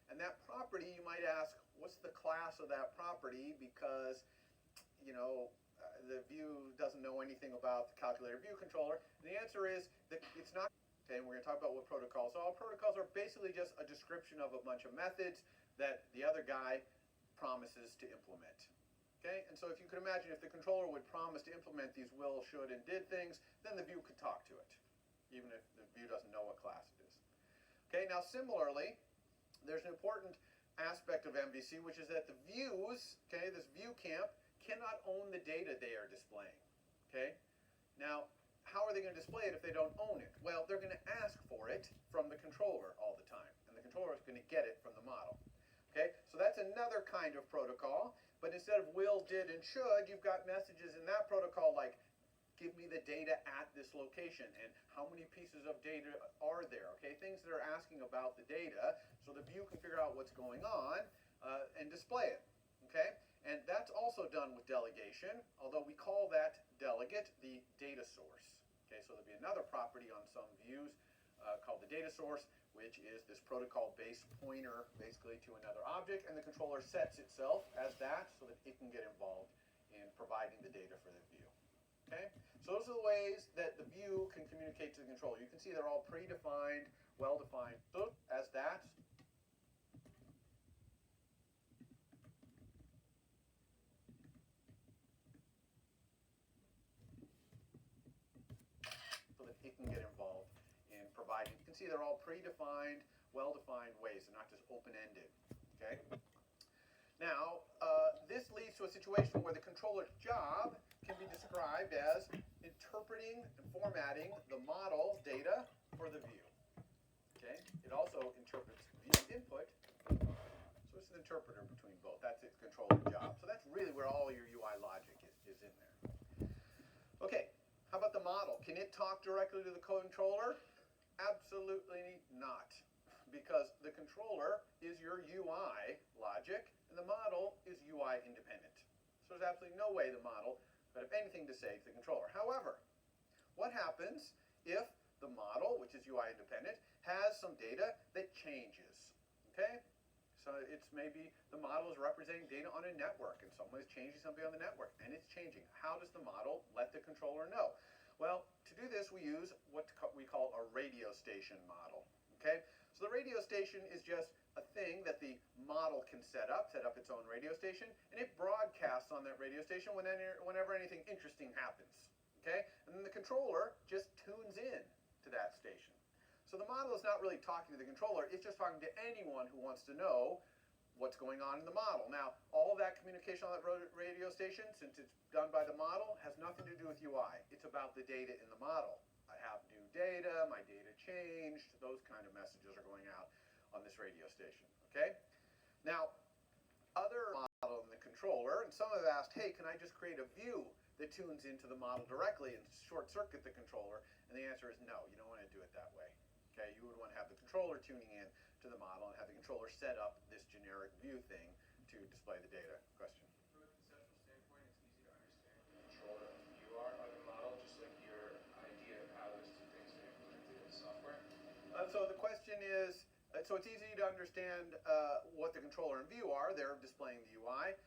and that property, you might ask, what's the class of that property? Because, you know, the view doesn't know anything about the calculator view controller. And the answer is that it's not. Okay, and we're going to talk about what protocols are. Protocols are basically just a description of a bunch of methods that the other guy promises to implement. Okay, and so if you could imagine if the controller would promise to implement these will, should, and did things, then the view could talk to it, even if the view doesn't know what class it is. Okay, now similarly, there's an important aspect of MVC, which is that the views, okay, this view camp, cannot own the data they are displaying. Okay, now how are they going to display it if they don't own it? Well, they're going to ask for it from the controller all the time, and the controller is going to get it from the model. Okay, so that's another kind of protocol, but instead of will, did, and should, you've got messages in that protocol like give me the data at this location, and how many pieces of data are there, okay? Things that are asking about the data, so the view can figure out what's going on and display it, okay? And that's also done with delegation, although we call that delegate the data source. Okay, so there'll be another property on some views called the data source, which is this protocol-based pointer basically to another object, and the controller sets itself as that so that it can get involved in providing the data for the view. Okay, so those are the ways that the view can communicate to the controller. You can see they're all predefined, well-defined. So as that. So that it can get involved in providing. You can see they're all predefined, well-defined ways. They're not just open-ended. Okay. Now, this leads to a situation where the controller's job can be described as interpreting and formatting the model data for the view. Okay. It also interprets view input. So it's an interpreter between both. That's its controller's job. So that's really where all your UI logic is in there. Okay. How about the model? Can it talk directly to the controller? Absolutely not. Because the controller is your UI logic, and the model is UI independent. So there's absolutely no way the model could have anything to say to the controller. However, what happens if the model, which is UI independent, has some data that changes? Okay? So it's maybe the model is representing data on a network, and someone is changing something on the network, and it's changing. How does the model let the controller know? Well, to do this, we use what we call a radio station model. Okay? So the radio station is just a thing that the model can set up its own radio station, and it broadcasts on that radio station whenever anything interesting happens. Okay? And then the controller just tunes in to that station. So the model is not really talking to the controller, it's just talking to anyone who wants to know what's going on in the model. Now, all of that communication on that radio station, since it's done by the model, has nothing to do with UI. It's about the data in the model. I have new data, my data changed, those kind of messages are going out on this radio station, okay? Now, other model in the controller, and some have asked, hey, can I just create a view that tunes into the model directly and short circuit the controller? And the answer is no, you don't want to do it that way. Okay, you would want to have the controller tuning in to the model and have the controller set up this generic view thing to display the data. Question? From a conceptual standpoint, it's easy to understand the controller and the view are of the model, just like your idea of how those two things are implemented in software. So the question is, so it's easy to understand what the controller and view are. They're displaying the UI.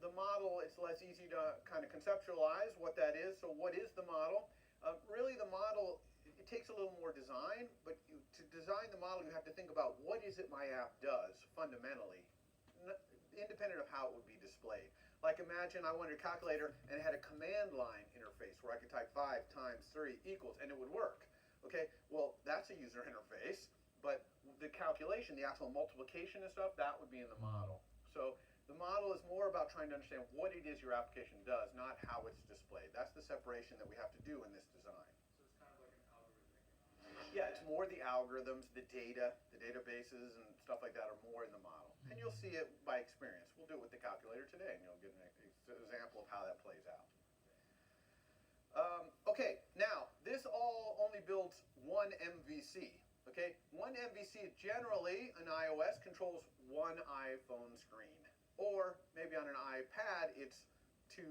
The model, it's less easy to kind of conceptualize what that is. So what is the model? Really, the model, it takes a little more design, but to design the model, you have to think about what is it my app does fundamentally, independent of how it would be displayed. Like imagine I wanted a calculator and it had a command line interface where I could type 5 times 3 equals, and it would work. Okay, well, that's a user interface, but the calculation, the actual multiplication and stuff, that would be in the model. So the model is more about trying to understand what it is your application does, not how it's displayed. That's the separation that we have to do in this design. So it's kind of like an algorithmic. Yeah, it's more the algorithms, the data, the databases and stuff like that are more in the model. And you'll see it by experience. We'll do it with the calculator today, and you'll get an example of how that plays out. Okay, now, this all only builds one MVC. Okay, one MVC generally, an iOS controls one iPhone screen. Or maybe on an iPad, it's 2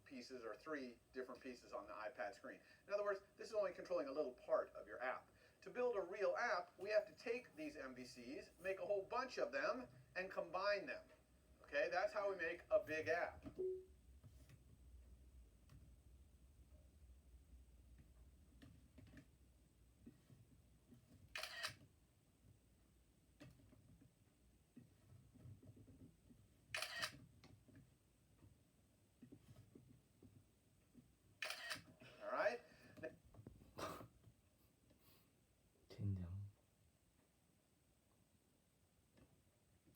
pieces or 3 different pieces on the iPad screen. In other words, this is only controlling a little part of your app. To build a real app, we have to take these MVCs, make a whole bunch of them, and combine them. Okay, that's how we make a big app. All right. 젠장.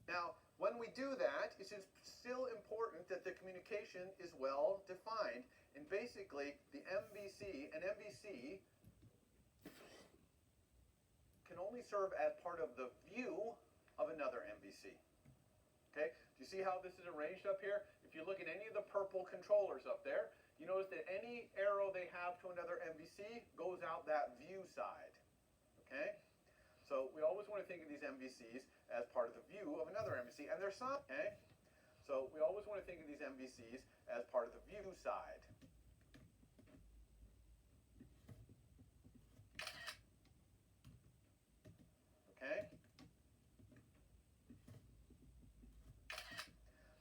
Now, when we do that, it's still important that the communication is well defined. And basically, an MVC can only serve as part of the view of another MVC. Okay? Do you see how this is arranged up here? If you look at any of the purple controllers up there, you notice that any arrow they have to another MVC goes out that view side. Okay? So we always want to think of these MVCs as part of the view of another MVC. And there's some, okay? So we always want to think of these MVCs as part of the view side. Okay?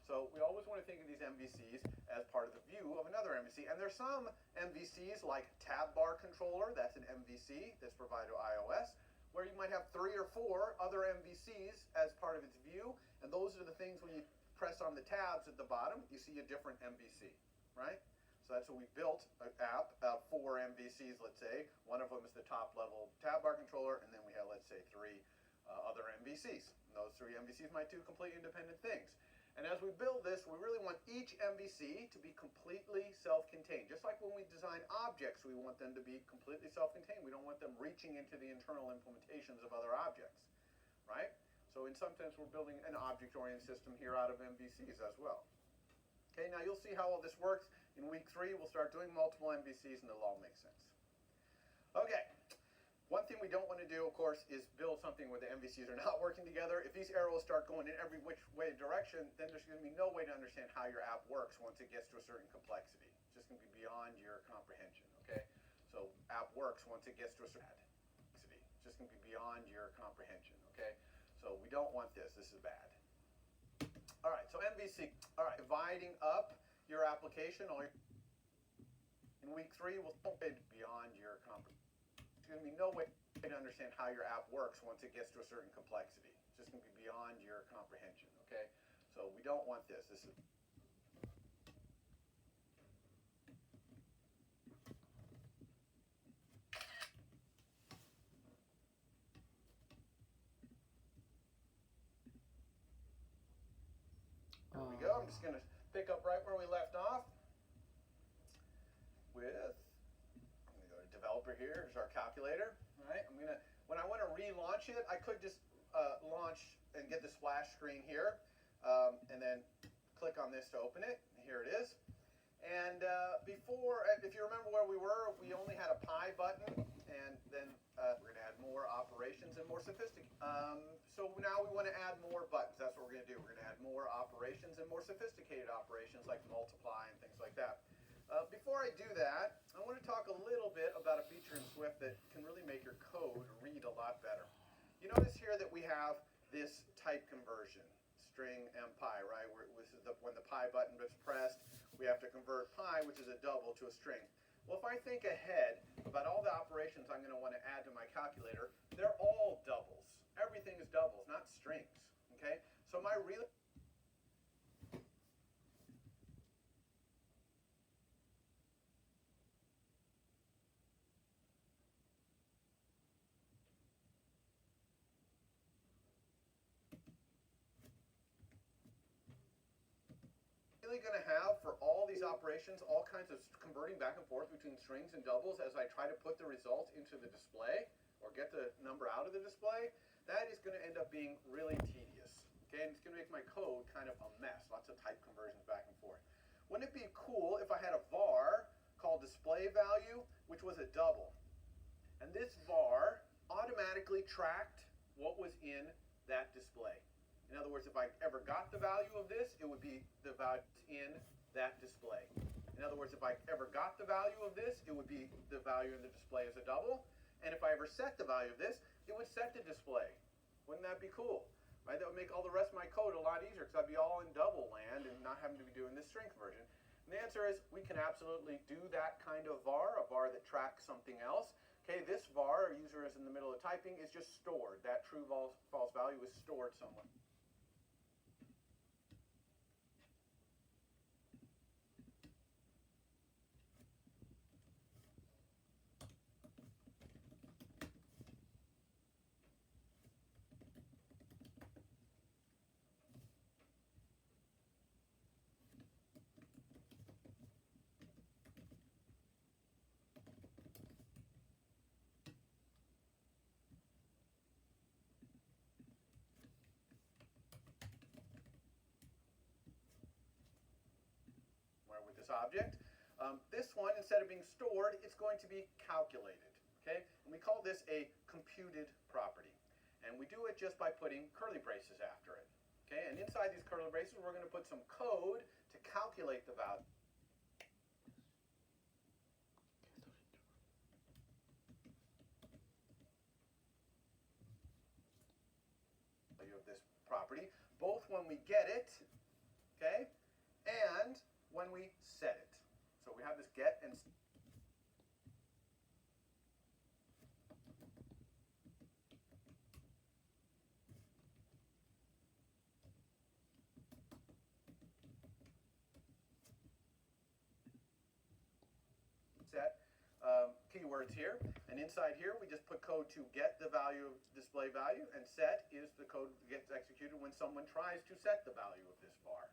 So we always want to think of these MVCs as part of the view of another MVC. And there's some MVCs like tab bar controller, that's an MVC that's provided to iOS, where you might have 3 or 4 other MVCs as part of its view. And those are the things when you press on the tabs at the bottom, you see a different MVC, right? So that's what we built an app, 4 MVCs, let's say. One of them is the top level tab bar controller, and then we have, let's say, 3 other MVCs. And those 3 MVCs might do completely independent things. And as we build this, we really want each MVC to be completely self-contained. Just like when we design objects, we want them to be completely self-contained. We don't want them reaching into the internal implementations of other objects, right? So in some sense, we're building an object-oriented system here out of MVCs as well. Okay, now you'll see how all this works. In week 3, we'll start doing multiple MVCs, and it'll all make sense. Okay. One thing we don't want to do, of course, is build something where the MVCs are not working together. If these arrows start going in every which way direction, then there's going to be no way to understand how your app works once it gets to a certain complexity. It's just going to be beyond your comprehension, okay? So app works once it gets to a certain complexity. It's just going to be beyond your comprehension, okay? So we don't want this. This is bad. All right, so MVC. All right, dividing up your application. In week 3, we'll get beyond your comprehension. There's going to be no way to understand how your app works once it gets to a certain complexity. It's just going to be beyond your comprehension, okay? So we don't want this. This is just going to pick up right where we left off with, I'm going to go to developer here. Here's our calculator. All right, when I want to relaunch it, I could just launch and get the splash screen here, and then click on this to open it. Here it is. And before, if you remember where we were, we only had a pi button, and then we're going to add more operations and more sophisticated. So now we want to add more buttons. That's what we're going to do. We're going to add more operations and more sophisticated operations like multiply and things like that. Before I do that, I want to talk a little bit about a feature in Swift that can really make your code read a lot better. You notice here that we have this type conversion, string mpi, right? This is when the pi button is pressed, we have to convert pi, which is a double, to a string. Well, if I think ahead about all the operations I'm going to want to add to my calculator, they're all doubles. Everything is doubles, not strings. Okay? So my really going to have for all these operations all kinds of converting back and forth between strings and doubles as I try to put the result into the display or get the number out of the display. That is going to end up being really tedious. Okay, and it's going to make my code kind of a mess. Lots of type conversions back and forth. Wouldn't it be cool if I had a var called display value, which was a double, and this var automatically tracked what was in that display? In other words, if I ever got the value of this, it would be the value in that display. In other words, if I ever got the value of this, it would be the value in the display as a double. And if I ever set the value of this, it would set the display. Wouldn't that be cool? Right? That would make all the rest of my code a lot easier because I'd be all in double land and not having to be doing this string conversion. And the answer is we can absolutely do that kind of var, a var that tracks something else. Okay, this var, user is in the middle of typing, is just stored. That true false value is stored somewhere. With this object. This one, instead of being stored, it's going to be calculated. Okay? And we call this a computed property. And we do it just by putting curly braces after it. Okay? And inside these curly braces, we're going to put some code to calculate the value of this property, both when we get it, okay, and when we set it. So we have this get and set keywords here, and inside here we just put code to get the value of display value, and set is the code that gets executed when someone tries to set the value of this var.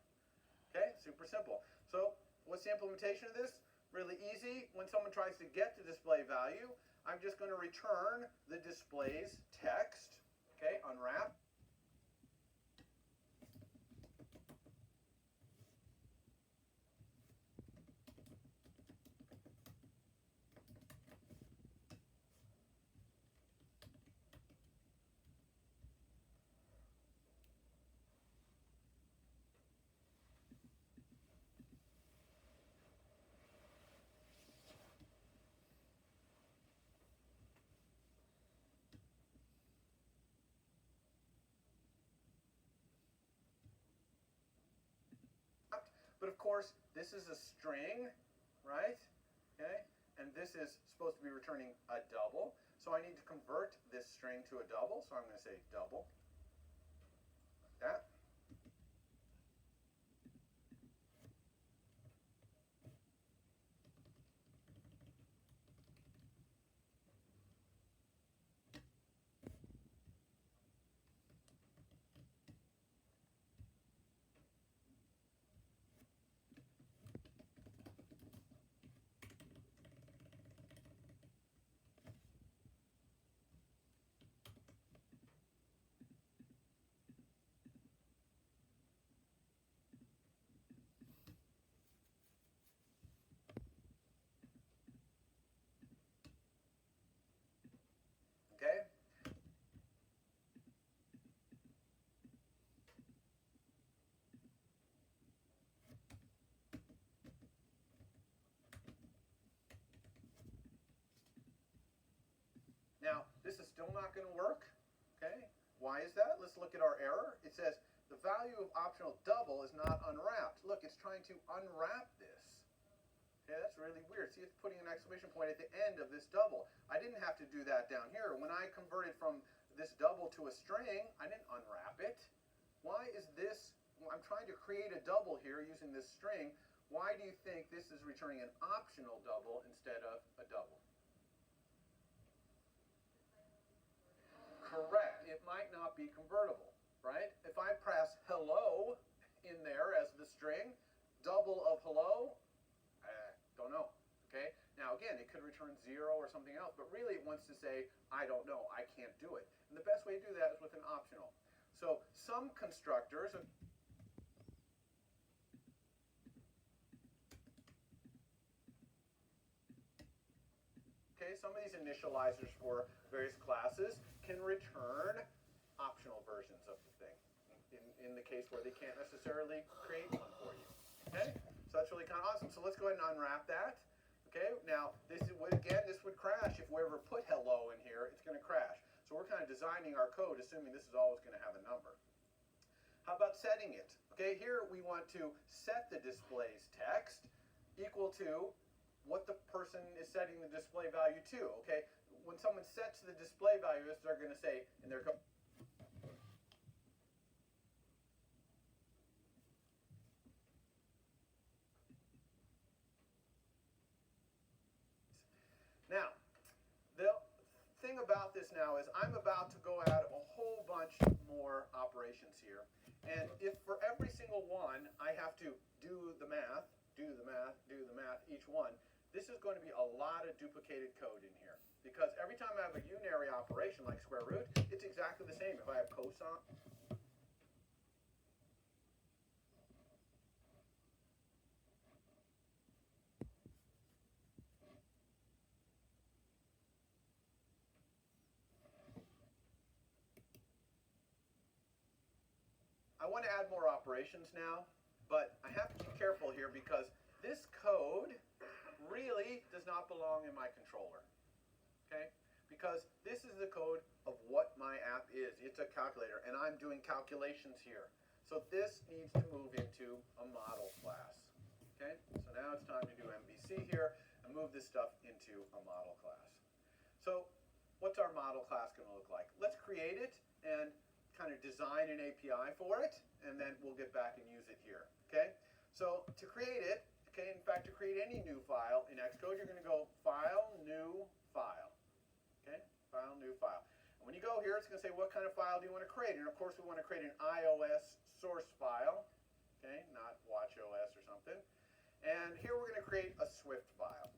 Okay, super simple. So what's the implementation of this? Really easy. When someone tries to get the display value, I'm just going to return the display's text, okay, unwrap. But of course, this is a string, right? Okay, and this is supposed to be returning a double. So I need to convert this string to a double. So I'm going to say double, like that. not going to work. Okay, why is that? Let's look at our error. It says the value of optional double is not unwrapped. Look, it's trying to unwrap this. Okay, that's really weird. See, it's putting an exclamation point at the end of this double. I didn't have to do that down here. When I converted from this double to a string, I didn't unwrap it. Why is this? Well, I'm trying to create a double here using this string. Why do you think this is returning an optional double instead of a double? Correct. It might not be convertible, right? If I press hello in there as the string, double of hello, don't know. Okay. Now again, it could return 0 or something else, but really it wants to say, I don't know, I can't do it. And the best way to do that is with an optional. So some constructors, okay, some of these initializers for various classes can return optional versions of the thing in the case where they can't necessarily create one for you. Okay, so that's really kind of awesome. So let's go ahead and unwrap that. Okay, now this is, again, this would crash if we ever put hello in here. It's going to crash. So we're kind of designing our code assuming this is always going to have a number. How about setting it? Okay, here we want to set the display's text equal to what the person is setting the display value to. Okay, when someone sets the display value, they're going to say in their code. Now, the thing about this now is I'm about to go add a whole bunch more operations here. And if for every single one I have to do the math, each one, this is going to be a lot of duplicated code in here. Because every time I have a unary operation like square root, it's exactly the same. If I have cosine, I want to add more operations now, but I have to be careful here because this code really does not belong in my controller. Okay? Because this is the code of what my app is. It's a calculator, and I'm doing calculations here. So this needs to move into a model class. Okay? So now it's time to do MVC here and move this stuff into a model class. So what's our model class going to look like? Let's create it and kind of design an API for it, and then we'll get back and use it here. Okay? So to create it, okay, in fact, to create any new file in Xcode, you're going to go File, New, File. Okay? File, New, File. And when you go here, it's going to say what kind of file do you want to create. And of course, we want to create an iOS source file. Okay? Not watchOS or something. And here we're going to create a Swift file.